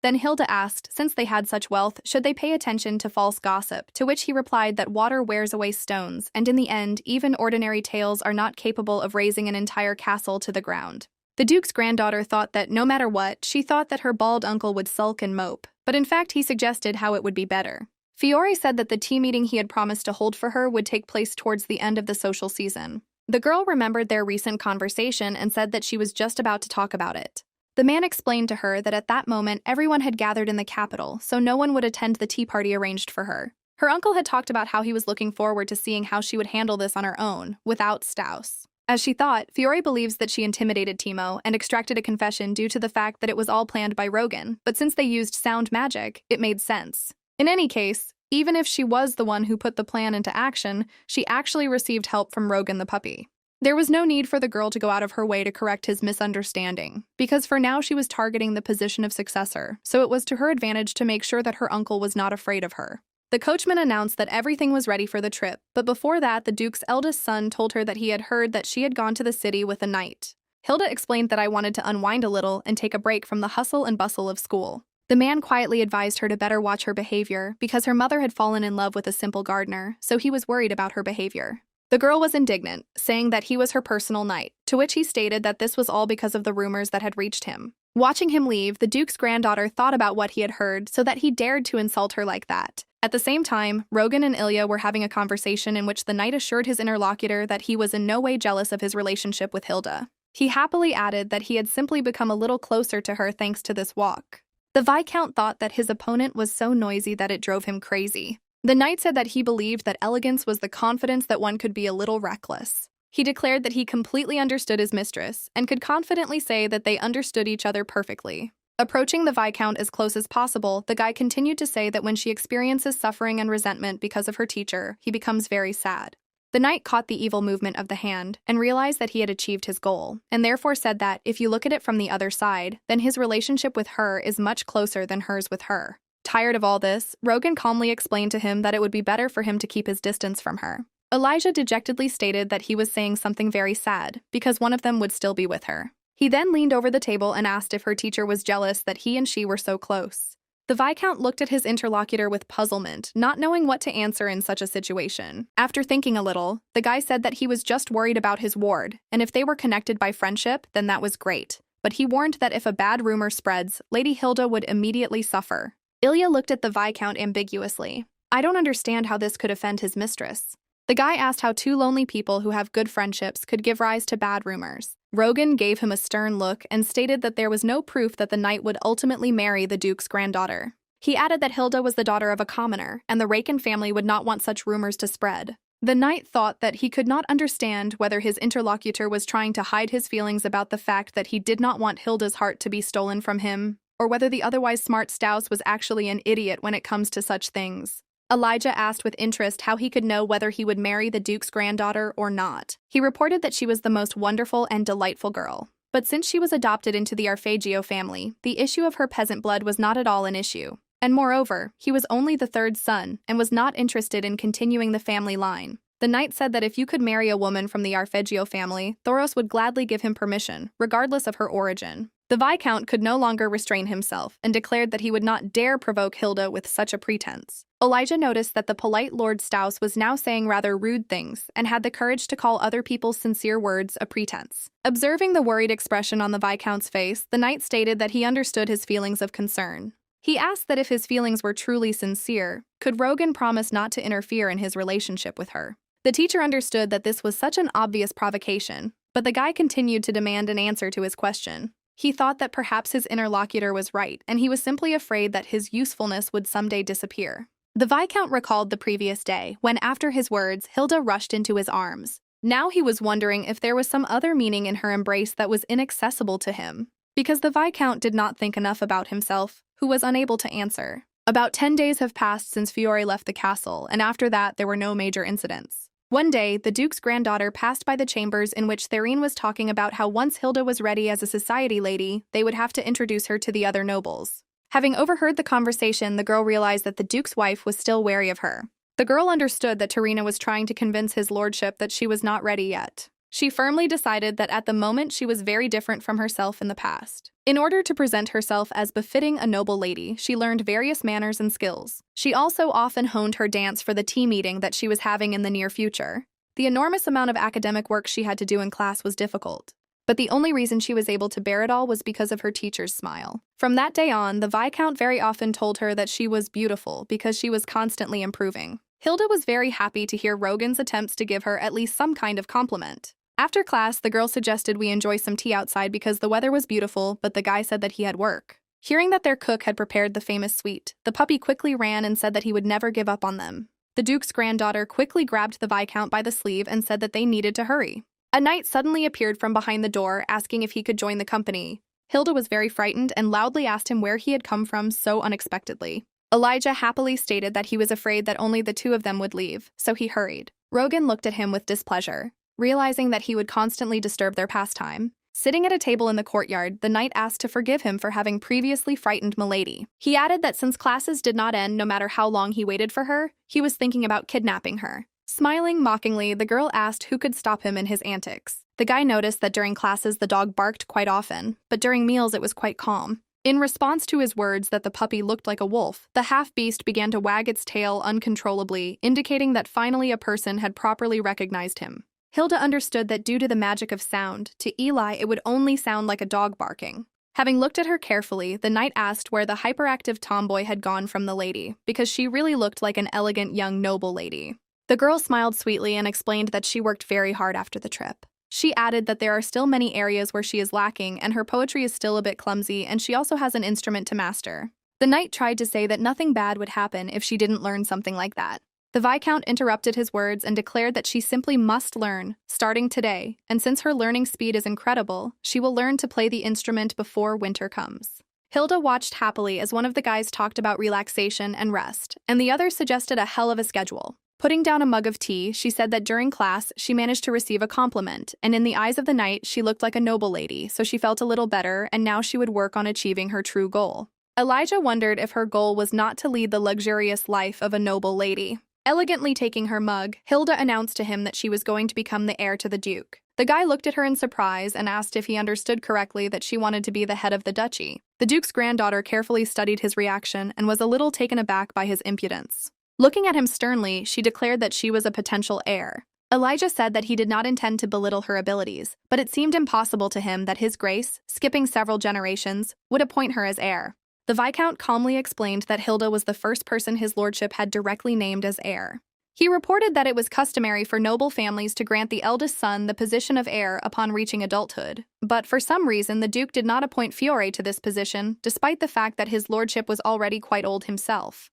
Then Hilda asked, since they had such wealth, should they pay attention to false gossip, to which he replied that water wears away stones, and in the end, even ordinary tales are not capable of raising an entire castle to the ground. The Duke's granddaughter thought that no matter what, she thought that her bald uncle would sulk and mope, but in fact he suggested how it would be better. Fiore said that the tea meeting he had promised to hold for her would take place towards the end of the social season. The girl remembered their recent conversation and said that she was just about to talk about it. The man explained to her that at that moment everyone had gathered in the capital, so no one would attend the tea party arranged for her. Her uncle had talked about how he was looking forward to seeing how she would handle this on her own, without Staus. As she thought, Fiore believes that she intimidated Timo and extracted a confession due to the fact that it was all planned by Rogan, but since they used sound magic, it made sense. In any case, even if she was the one who put the plan into action, she actually received help from Rogan the puppy. There was no need for the girl to go out of her way to correct his misunderstanding, because for now she was targeting the position of successor, so it was to her advantage to make sure that her uncle was not afraid of her. The coachman announced that everything was ready for the trip, but before that the Duke's eldest son told her that he had heard that she had gone to the city with a knight. Hilda explained that I wanted to unwind a little and take a break from the hustle and bustle of school. The man quietly advised her to better watch her behavior, because her mother had fallen in love with a simple gardener, so he was worried about her behavior. The girl was indignant, saying that he was her personal knight, to which he stated that this was all because of the rumors that had reached him. Watching him leave, the Duke's granddaughter thought about what he had heard so that he dared to insult her like that. At the same time, Rogan and Ilya were having a conversation in which the knight assured his interlocutor that he was in no way jealous of his relationship with Hilda. He happily added that he had simply become a little closer to her thanks to this walk. The Viscount thought that his opponent was so noisy that it drove him crazy. The knight said that he believed that elegance was the confidence that one could be a little reckless. He declared that he completely understood his mistress and could confidently say that they understood each other perfectly. Approaching the Viscount as close as possible, the guy continued to say that when she experiences suffering and resentment because of her teacher, he becomes very sad. The knight caught the evil movement of the hand and realized that he had achieved his goal, and therefore said that, if you look at it from the other side, then his relationship with her is much closer than hers with her. Tired of all this, Rogan calmly explained to him that it would be better for him to keep his distance from her. Elijah dejectedly stated that he was saying something very sad, because one of them would still be with her. He then leaned over the table and asked if her teacher was jealous that he and she were so close. The Viscount looked at his interlocutor with puzzlement, not knowing what to answer in such a situation. After thinking a little, the guy said that he was just worried about his ward, and if they were connected by friendship, then that was great. But he warned that if a bad rumor spreads, Lady Hilda would immediately suffer. Ilya looked at the Viscount ambiguously. I don't understand how this could offend his mistress. The guy asked how two lonely people who have good friendships could give rise to bad rumors. Rogan gave him a stern look and stated that there was no proof that the knight would ultimately marry the Duke's granddaughter. He added that Hilda was the daughter of a commoner, and the Raken family would not want such rumors to spread. The knight thought that he could not understand whether his interlocutor was trying to hide his feelings about the fact that he did not want Hilda's heart to be stolen from him, or whether the otherwise smart Staus was actually an idiot when it comes to such things. Elijah asked with interest how he could know whether he would marry the Duke's granddaughter or not. He reported that she was the most wonderful and delightful girl. But since she was adopted into the Arpeggio family, the issue of her peasant blood was not at all an issue. And moreover, he was only the third son and was not interested in continuing the family line. The knight said that if you could marry a woman from the Arpeggio family, Thoros would gladly give him permission, regardless of her origin. The Viscount could no longer restrain himself and declared that he would not dare provoke Hilda with such a pretense. Elijah noticed that the polite Lord Staus was now saying rather rude things and had the courage to call other people's sincere words a pretense. Observing the worried expression on the Viscount's face, the knight stated that he understood his feelings of concern. He asked that if his feelings were truly sincere, could Rogan promise not to interfere in his relationship with her? The teacher understood that this was such an obvious provocation, but the guy continued to demand an answer to his question. He thought that perhaps his interlocutor was right, and he was simply afraid that his usefulness would someday disappear. The Viscount recalled the previous day, when after his words, Hilda rushed into his arms. Now he was wondering if there was some other meaning in her embrace that was inaccessible to him. Because the Viscount did not think enough about himself, who was unable to answer. About 10 days have passed since Fiore left the castle, and after that there were no major incidents. One day, the Duke's granddaughter passed by the chambers in which Thérène was talking about how once Hilda was ready as a society lady, they would have to introduce her to the other nobles. Having overheard the conversation, the girl realized that the Duke's wife was still wary of her. The girl understood that Thérène was trying to convince his lordship that she was not ready yet. She firmly decided that at the moment she was very different from herself in the past. In order to present herself as befitting a noble lady, she learned various manners and skills. She also often honed her dance for the tea meeting that she was having in the near future. The enormous amount of academic work she had to do in class was difficult. But the only reason she was able to bear it all was because of her teacher's smile. From that day on, the Viscount very often told her that she was beautiful because she was constantly improving. Hilda was very happy to hear Rogan's attempts to give her at least some kind of compliment. After class, the girl suggested we enjoy some tea outside because the weather was beautiful, but the guy said that he had work. Hearing that their cook had prepared the famous sweet, the puppy quickly ran and said that he would never give up on them. The Duke's granddaughter quickly grabbed the Viscount by the sleeve and said that they needed to hurry. A knight suddenly appeared from behind the door, asking if he could join the company. Hilda was very frightened and loudly asked him where he had come from so unexpectedly. Elijah happily stated that he was afraid that only the two of them would leave, so he hurried. Rogan looked at him with displeasure, realizing that he would constantly disturb their pastime. Sitting at a table in the courtyard, the knight asked to forgive him for having previously frightened Milady. He added that since classes did not end no matter how long he waited for her, he was thinking about kidnapping her. Smiling mockingly, the girl asked who could stop him in his antics. The guy noticed that during classes the dog barked quite often, but during meals it was quite calm. In response to his words that the puppy looked like a wolf, the half-beast began to wag its tail uncontrollably, indicating that finally a person had properly recognized him. Hilda understood that due to the magic of sound, to Eli it would only sound like a dog barking. Having looked at her carefully, the knight asked where the hyperactive tomboy had gone from the lady, because she really looked like an elegant young noble lady. The girl smiled sweetly and explained that she worked very hard after the trip. She added that there are still many areas where she is lacking and her poetry is still a bit clumsy, and she also has an instrument to master. The knight tried to say that nothing bad would happen if she didn't learn something like that. The Viscount interrupted his words and declared that she simply must learn, starting today, and since her learning speed is incredible, she will learn to play the instrument before winter comes. Hilda watched happily as one of the guys talked about relaxation and rest, and the other suggested a hell of a schedule. Putting down a mug of tea, she said that during class, she managed to receive a compliment, and in the eyes of the knight, she looked like a noble lady, so she felt a little better, and now she would work on achieving her true goal. Elijah wondered if her goal was not to lead the luxurious life of a noble lady. Elegantly taking her mug, Hilda announced to him that she was going to become the heir to the Duke. The guy looked at her in surprise and asked if he understood correctly that she wanted to be the head of the duchy. The Duke's granddaughter carefully studied his reaction and was a little taken aback by his impudence. Looking at him sternly, she declared that she was a potential heir. Elijah said that he did not intend to belittle her abilities, but it seemed impossible to him that His Grace, skipping several generations, would appoint her as heir. The Viscount calmly explained that Hilda was the first person his lordship had directly named as heir. He reported that it was customary for noble families to grant the eldest son the position of heir upon reaching adulthood, but for some reason the Duke did not appoint Fiore to this position, despite the fact that his lordship was already quite old himself.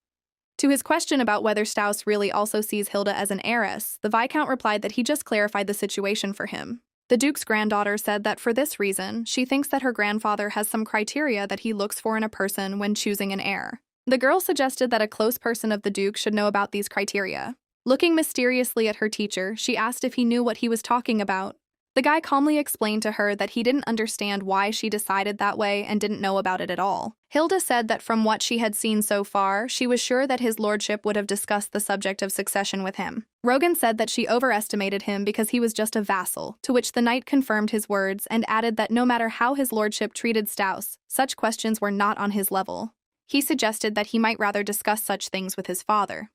To his question about whether Strauss really also sees Hilda as an heiress, the Viscount replied that he just clarified the situation for him. The Duke's granddaughter said that for this reason, she thinks that her grandfather has some criteria that he looks for in a person when choosing an heir. The girl suggested that a close person of the Duke should know about these criteria. Looking mysteriously at her teacher, she asked if he knew what he was talking about. The guy calmly explained to her that he didn't understand why she decided that way and didn't know about it at all. Hilda said that from what she had seen so far, she was sure that his lordship would have discussed the subject of succession with him. Rogan said that she overestimated him because he was just a vassal, to which the knight confirmed his words and added that no matter how his lordship treated Strauss, such questions were not on his level. He suggested that he might rather discuss such things with his father.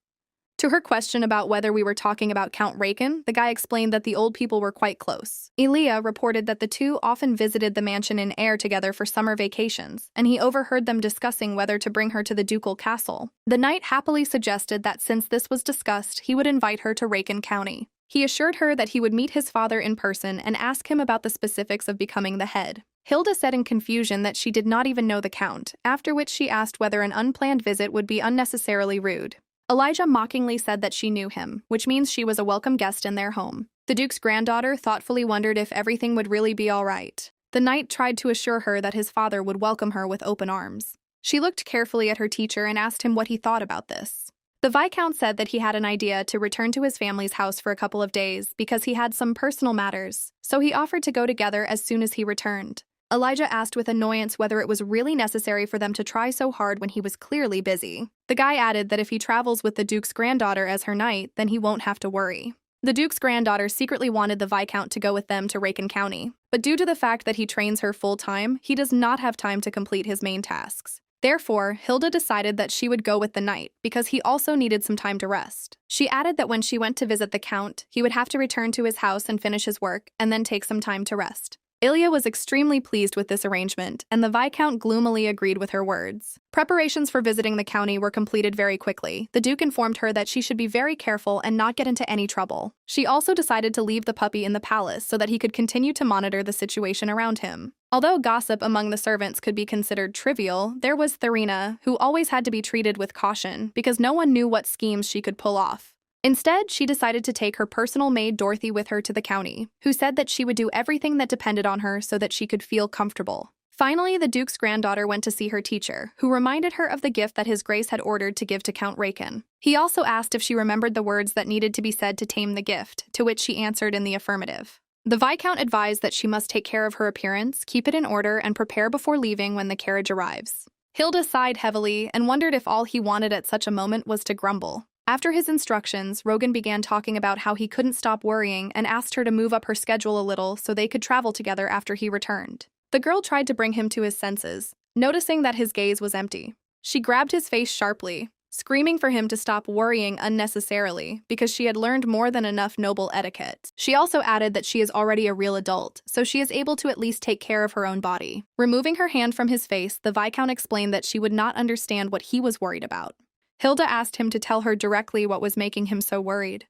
To her question about whether we were talking about Count Raken, the guy explained that the old people were quite close. Elia reported that the two often visited the mansion in Ayr together for summer vacations, and he overheard them discussing whether to bring her to the ducal castle. The knight happily suggested that since this was discussed, he would invite her to Raken County. He assured her that he would meet his father in person and ask him about the specifics of becoming the head. Hilda said in confusion that she did not even know the count, after which she asked whether an unplanned visit would be unnecessarily rude. Elijah mockingly said that she knew him, which means she was a welcome guest in their home. The Duke's granddaughter thoughtfully wondered if everything would really be all right. The knight tried to assure her that his father would welcome her with open arms. She looked carefully at her teacher and asked him what he thought about this. The Viscount said that he had an idea to return to his family's house for a couple of days because he had some personal matters, so he offered to go together as soon as he returned. Elijah asked with annoyance whether it was really necessary for them to try so hard when he was clearly busy. The guy added that if he travels with the Duke's granddaughter as her knight, then he won't have to worry. The Duke's granddaughter secretly wanted the Viscount to go with them to Raken County, but due to the fact that he trains her full-time, he does not have time to complete his main tasks. Therefore, Hilda decided that she would go with the knight because he also needed some time to rest. She added that when she went to visit the Count, he would have to return to his house and finish his work, and then take some time to rest. Ilya was extremely pleased with this arrangement, and the Viscount gloomily agreed with her words. Preparations for visiting the county were completed very quickly. The Duke informed her that she should be very careful and not get into any trouble. She also decided to leave the puppy in the palace so that he could continue to monitor the situation around him. Although gossip among the servants could be considered trivial, there was Therina, who always had to be treated with caution because no one knew what schemes she could pull off. Instead, she decided to take her personal maid Dorothy with her to the county, who said that she would do everything that depended on her so that she could feel comfortable. Finally, the Duke's granddaughter went to see her teacher, who reminded her of the gift that His Grace had ordered to give to Count Raken. He also asked if she remembered the words that needed to be said to tame the gift, to which she answered in the affirmative. The Viscount advised that she must take care of her appearance, keep it in order, and prepare before leaving when the carriage arrives. Hilda sighed heavily and wondered if all he wanted at such a moment was to grumble. After his instructions, Rogan began talking about how he couldn't stop worrying and asked her to move up her schedule a little so they could travel together after he returned. The girl tried to bring him to his senses, noticing that his gaze was empty. She grabbed his face sharply, screaming for him to stop worrying unnecessarily because she had learned more than enough noble etiquette. She also added that she is already a real adult, so she is able to at least take care of her own body. Removing her hand from his face, the Viscount explained that she would not understand what he was worried about. Hilda asked him to tell her directly what was making him so worried.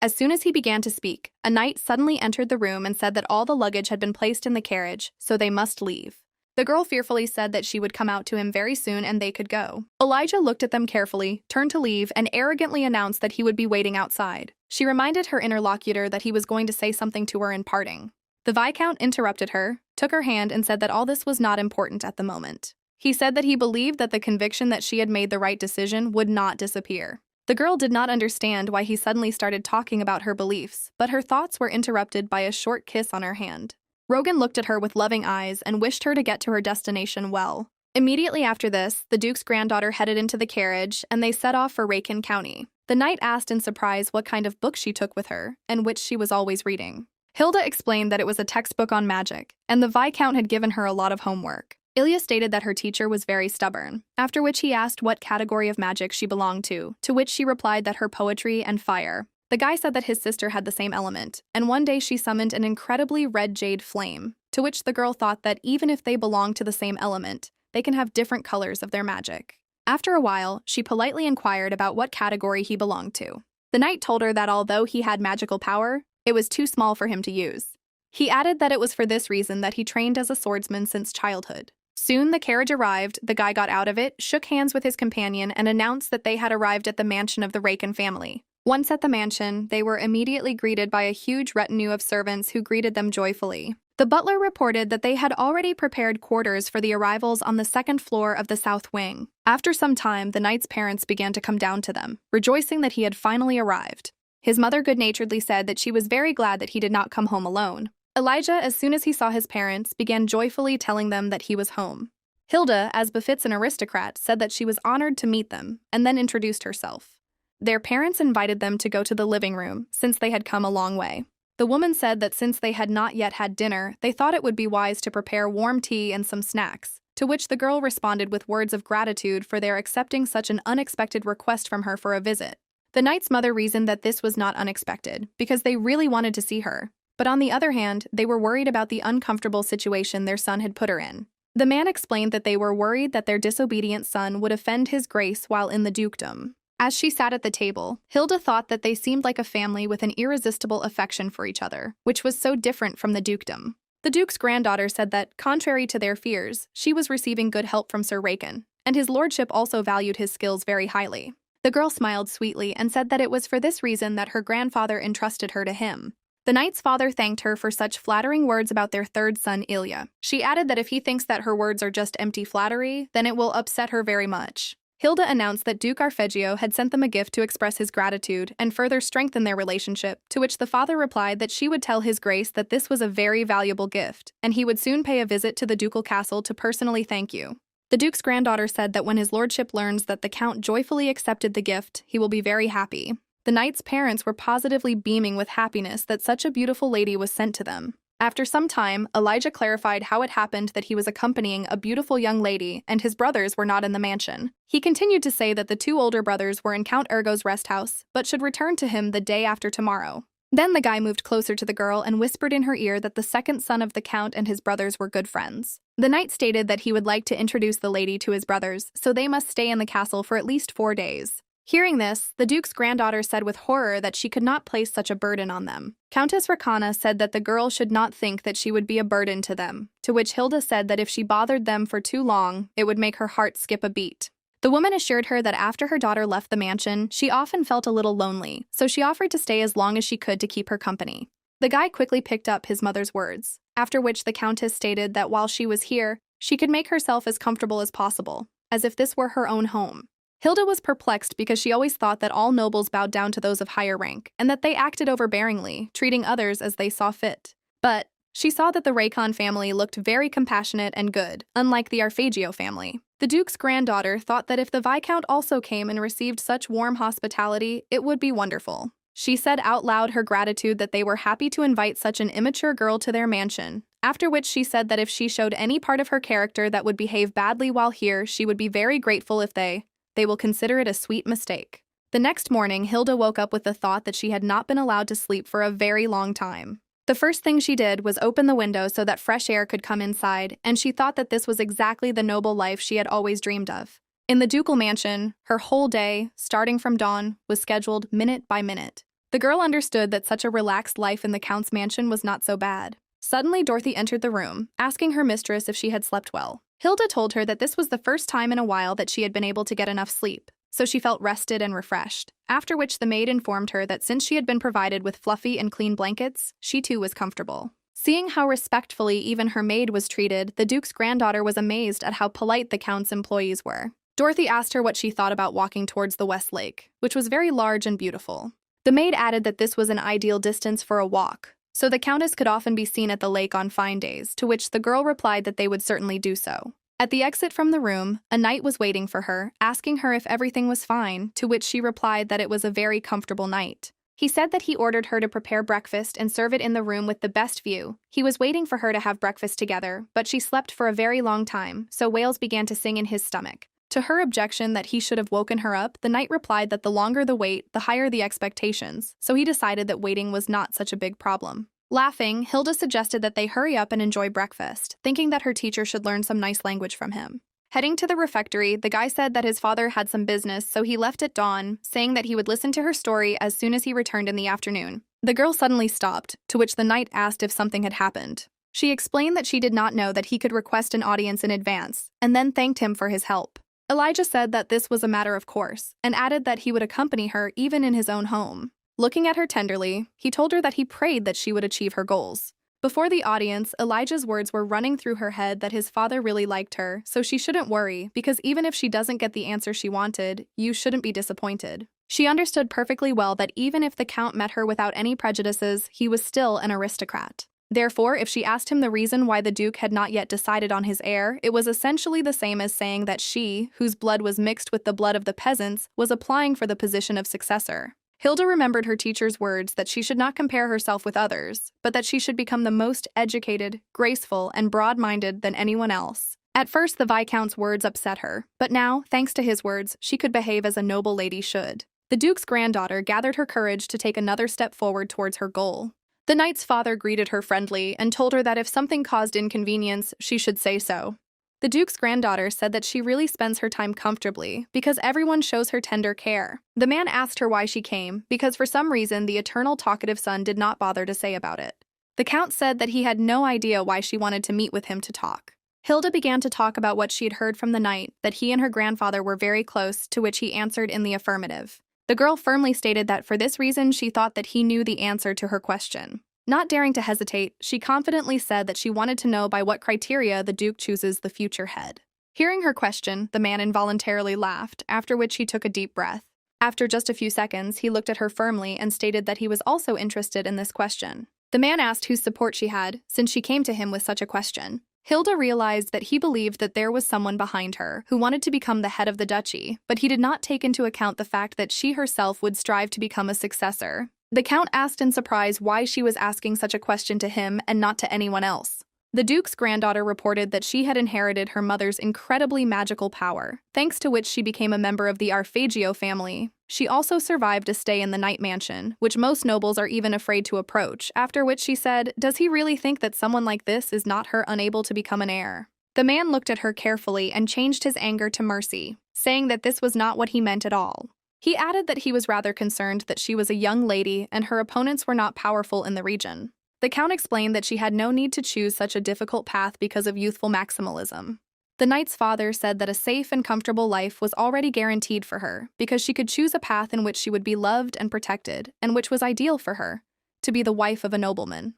As soon as he began to speak, a knight suddenly entered the room and said that all the luggage had been placed in the carriage, so they must leave. The girl fearfully said that she would come out to him very soon and they could go. Elijah looked at them carefully, turned to leave, and arrogantly announced that he would be waiting outside. She reminded her interlocutor that he was going to say something to her in parting. The Viscount interrupted her, took her hand, and said that all this was not important at the moment. He said that he believed that the conviction that she had made the right decision would not disappear. The girl did not understand why he suddenly started talking about her beliefs, but her thoughts were interrupted by a short kiss on her hand. Rogan looked at her with loving eyes and wished her to get to her destination well. Immediately after this, the Duke's granddaughter headed into the carriage, and they set off for Raikin County. The knight asked in surprise what kind of book she took with her, and which she was always reading. Hilda explained that it was a textbook on magic, and the Viscount had given her a lot of homework. Ilya stated that her teacher was very stubborn, after which he asked what category of magic she belonged to which she replied that her poetry and fire. The guy said that his sister had the same element, and one day she summoned an incredibly red jade flame, to which the girl thought that even if they belong to the same element, they can have different colors of their magic. After a while, she politely inquired about what category he belonged to. The knight told her that although he had magical power, it was too small for him to use. He added that it was for this reason that he trained as a swordsman since childhood. Soon the carriage arrived, the guy got out of it, shook hands with his companion, and announced that they had arrived at the mansion of the Raikin family. Once at the mansion, they were immediately greeted by a huge retinue of servants who greeted them joyfully. The butler reported that they had already prepared quarters for the arrivals on the second floor of the south wing. After some time, the knight's parents began to come down to them, rejoicing that he had finally arrived. His mother good-naturedly said that she was very glad that he did not come home alone. Elijah, as soon as he saw his parents, began joyfully telling them that he was home. Hilda, as befits an aristocrat, said that she was honored to meet them, and then introduced herself. Their parents invited them to go to the living room, since they had come a long way. The woman said that since they had not yet had dinner, they thought it would be wise to prepare warm tea and some snacks, to which the girl responded with words of gratitude for their accepting such an unexpected request from her for a visit. The knight's mother reasoned that this was not unexpected, because they really wanted to see her. But on the other hand, they were worried about the uncomfortable situation their son had put her in. The man explained that they were worried that their disobedient son would offend his grace while in the dukedom. As she sat at the table, Hilda thought that they seemed like a family with an irresistible affection for each other, which was so different from the dukedom. The duke's granddaughter said that, contrary to their fears, she was receiving good help from Sir Raikin, and his lordship also valued his skills very highly. The girl smiled sweetly and said that it was for this reason that her grandfather entrusted her to him. The knight's father thanked her for such flattering words about their third son, Ilya. She added that if he thinks that her words are just empty flattery, then it will upset her very much. Hilda announced that Duke Arpeggio had sent them a gift to express his gratitude and further strengthen their relationship, to which the father replied that she would tell his grace that this was a very valuable gift, and he would soon pay a visit to the ducal castle to personally thank you. The duke's granddaughter said that when his lordship learns that the count joyfully accepted the gift, he will be very happy. The knight's parents were positively beaming with happiness that such a beautiful lady was sent to them. After some time, Elijah clarified how it happened that he was accompanying a beautiful young lady and his brothers were not in the mansion. He continued to say that the two older brothers were in Count Ergo's rest house, but should return to him the day after tomorrow. Then the guy moved closer to the girl and whispered in her ear that the second son of the count and his brothers were good friends. The knight stated that he would like to introduce the lady to his brothers, so they must stay in the castle for at least 4 days. Hearing this, the duke's granddaughter said with horror that she could not place such a burden on them. Countess Rakana said that the girl should not think that she would be a burden to them, to which Hilda said that if she bothered them for too long, it would make her heart skip a beat. The woman assured her that after her daughter left the mansion, she often felt a little lonely, so she offered to stay as long as she could to keep her company. The guy quickly picked up his mother's words, after which the countess stated that while she was here, she could make herself as comfortable as possible, as if this were her own home. Hilda was perplexed because she always thought that all nobles bowed down to those of higher rank, and that they acted overbearingly, treating others as they saw fit. But she saw that the Raikin family looked very compassionate and good, unlike the Arpeggio family. The duke's granddaughter thought that if the Viscount also came and received such warm hospitality, it would be wonderful. She said out loud her gratitude that they were happy to invite such an immature girl to their mansion, after which she said that if she showed any part of her character that would behave badly while here, she would be very grateful if they will consider it a sweet mistake. The next morning, Hilda woke up with the thought that she had not been allowed to sleep for a very long time. The first thing she did was open the window so that fresh air could come inside, and she thought that this was exactly the noble life she had always dreamed of. In the ducal mansion, her whole day, starting from dawn, was scheduled minute by minute. The girl understood that such a relaxed life in the count's mansion was not so bad. Suddenly, Dorothy entered the room, asking her mistress if she had slept well. Hilda told her that this was the first time in a while that she had been able to get enough sleep, so she felt rested and refreshed, after which the maid informed her that since she had been provided with fluffy and clean blankets, she too was comfortable. Seeing how respectfully even her maid was treated, the Duke's granddaughter was amazed at how polite the Count's employees were. Dorothy asked her what she thought about walking towards the West Lake, which was very large and beautiful. The maid added that this was an ideal distance for a walk, so the Countess could often be seen at the lake on fine days, to which the girl replied that they would certainly do so. At the exit from the room, a knight was waiting for her, asking her if everything was fine, to which she replied that it was a very comfortable night. He said that he ordered her to prepare breakfast and serve it in the room with the best view. He was waiting for her to have breakfast together, but she slept for a very long time, so whales began to sing in his stomach. To her objection that he should have woken her up, the knight replied that the longer the wait, the higher the expectations, so he decided that waiting was not such a big problem. Laughing, Hilda suggested that they hurry up and enjoy breakfast, thinking that her teacher should learn some nice language from him. Heading to the refectory, the guy said that his father had some business, so he left at dawn, saying that he would listen to her story as soon as he returned in the afternoon. The girl suddenly stopped, to which the knight asked if something had happened. She explained that she did not know that he could request an audience in advance, and then thanked him for his help. Elijah said that this was a matter of course, and added that he would accompany her even in his own home. Looking at her tenderly, he told her that he prayed that she would achieve her goals. Before the audience, Elijah's words were running through her head that his father really liked her, so she shouldn't worry, because even if she doesn't get the answer she wanted, you shouldn't be disappointed. She understood perfectly well that even if the Count met her without any prejudices, he was still an aristocrat. Therefore, if she asked him the reason why the Duke had not yet decided on his heir, it was essentially the same as saying that she, whose blood was mixed with the blood of the peasants, was applying for the position of successor. Hilda remembered her teacher's words that she should not compare herself with others, but that she should become the most educated, graceful, and broad-minded than anyone else. At first, the Viscount's words upset her, but now, thanks to his words, she could behave as a noble lady should. The Duke's granddaughter gathered her courage to take another step forward towards her goal. The knight's father greeted her friendly and told her that if something caused inconvenience, she should say so. The Duke's granddaughter said that she really spends her time comfortably because everyone shows her tender care. The man asked her why she came, because for some reason the eternal talkative son did not bother to say about it. The Count said that he had no idea why she wanted to meet with him to talk. Hilda began to talk about what she had heard from the knight, that he and her grandfather were very close, to which he answered in the affirmative. The girl firmly stated that for this reason she thought that he knew the answer to her question. Not daring to hesitate, she confidently said that she wanted to know by what criteria the Duke chooses the future head. Hearing her question, the man involuntarily laughed, after which he took a deep breath. After just a few seconds, he looked at her firmly and stated that he was also interested in this question. The man asked whose support she had, since she came to him with such a question. Hilda realized that he believed that there was someone behind her who wanted to become the head of the duchy, but he did not take into account the fact that she herself would strive to become a successor. The Count asked in surprise why she was asking such a question to him and not to anyone else. The Duke's granddaughter reported that she had inherited her mother's incredibly magical power, thanks to which she became a member of the Arpeggio family. She also survived a stay in the Night Mansion, which most nobles are even afraid to approach, after which she said, "Does he really think that someone like this is not her unable to become an heir?" The man looked at her carefully and changed his anger to mercy, saying that this was not what he meant at all. He added that he was rather concerned that she was a young lady and her opponents were not powerful in the region. The Count explained that she had no need to choose such a difficult path because of youthful maximalism. The knight's father said that a safe and comfortable life was already guaranteed for her because she could choose a path in which she would be loved and protected, and which was ideal for her, to be the wife of a nobleman.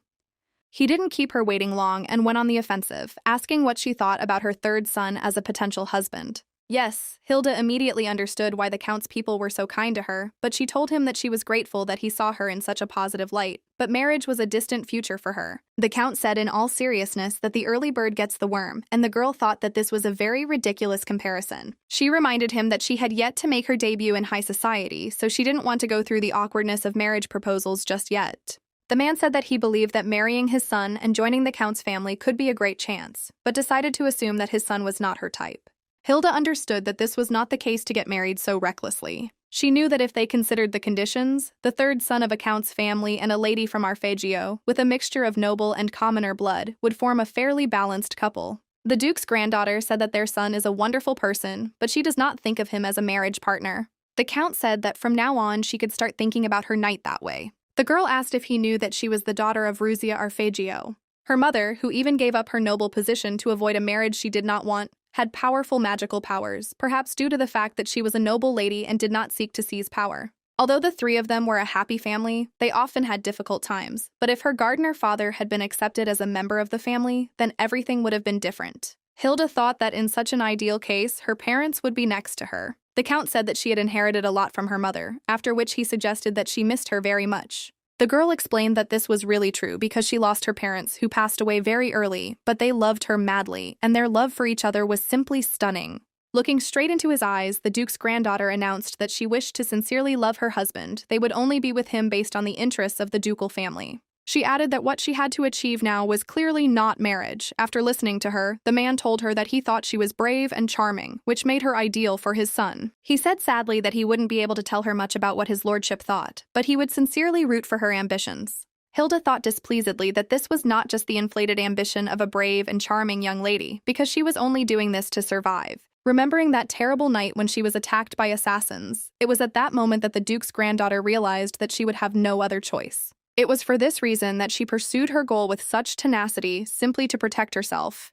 He didn't keep her waiting long and went on the offensive, asking what she thought about her third son as a potential husband. Yes, Hilda immediately understood why the Count's people were so kind to her, but she told him that she was grateful that he saw her in such a positive light, but marriage was a distant future for her. The Count said in all seriousness that the early bird gets the worm, and the girl thought that this was a very ridiculous comparison. She reminded him that she had yet to make her debut in high society, so she didn't want to go through the awkwardness of marriage proposals just yet. The man said that he believed that marrying his son and joining the Count's family could be a great chance, but decided to assume that his son was not her type. Hilda understood that this was not the case to get married so recklessly. She knew that if they considered the conditions, the third son of a Count's family and a lady from Arpeggio, with a mixture of noble and commoner blood, would form a fairly balanced couple. The Duke's granddaughter said that their son is a wonderful person, but she does not think of him as a marriage partner. The Count said that from now on she could start thinking about her knight that way. The girl asked if he knew that she was the daughter of Ruzia Arpeggio. Her mother, who even gave up her noble position to avoid a marriage she did not want, had powerful magical powers, perhaps due to the fact that she was a noble lady and did not seek to seize power. Although the three of them were a happy family, they often had difficult times. But if her gardener father had been accepted as a member of the family, then everything would have been different. Hilda thought that in such an ideal case, her parents would be next to her. The count said that she had inherited a lot from her mother, after which he suggested that she missed her very much. The girl explained that this was really true because she lost her parents, who passed away very early, but they loved her madly, and their love for each other was simply stunning. Looking straight into his eyes, the Duke's granddaughter announced that she wished to sincerely love her husband. They would only be with him based on the interests of the ducal family. She added that what she had to achieve now was clearly not marriage. After listening to her, the man told her that he thought she was brave and charming, which made her ideal for his son. He said sadly that he wouldn't be able to tell her much about what his lordship thought, but he would sincerely root for her ambitions. Hilda thought displeasedly that this was not just the inflated ambition of a brave and charming young lady, because she was only doing this to survive. Remembering that terrible night when she was attacked by assassins, it was at that moment that the Duke's granddaughter realized that she would have no other choice. It was for this reason that she pursued her goal with such tenacity simply to protect herself.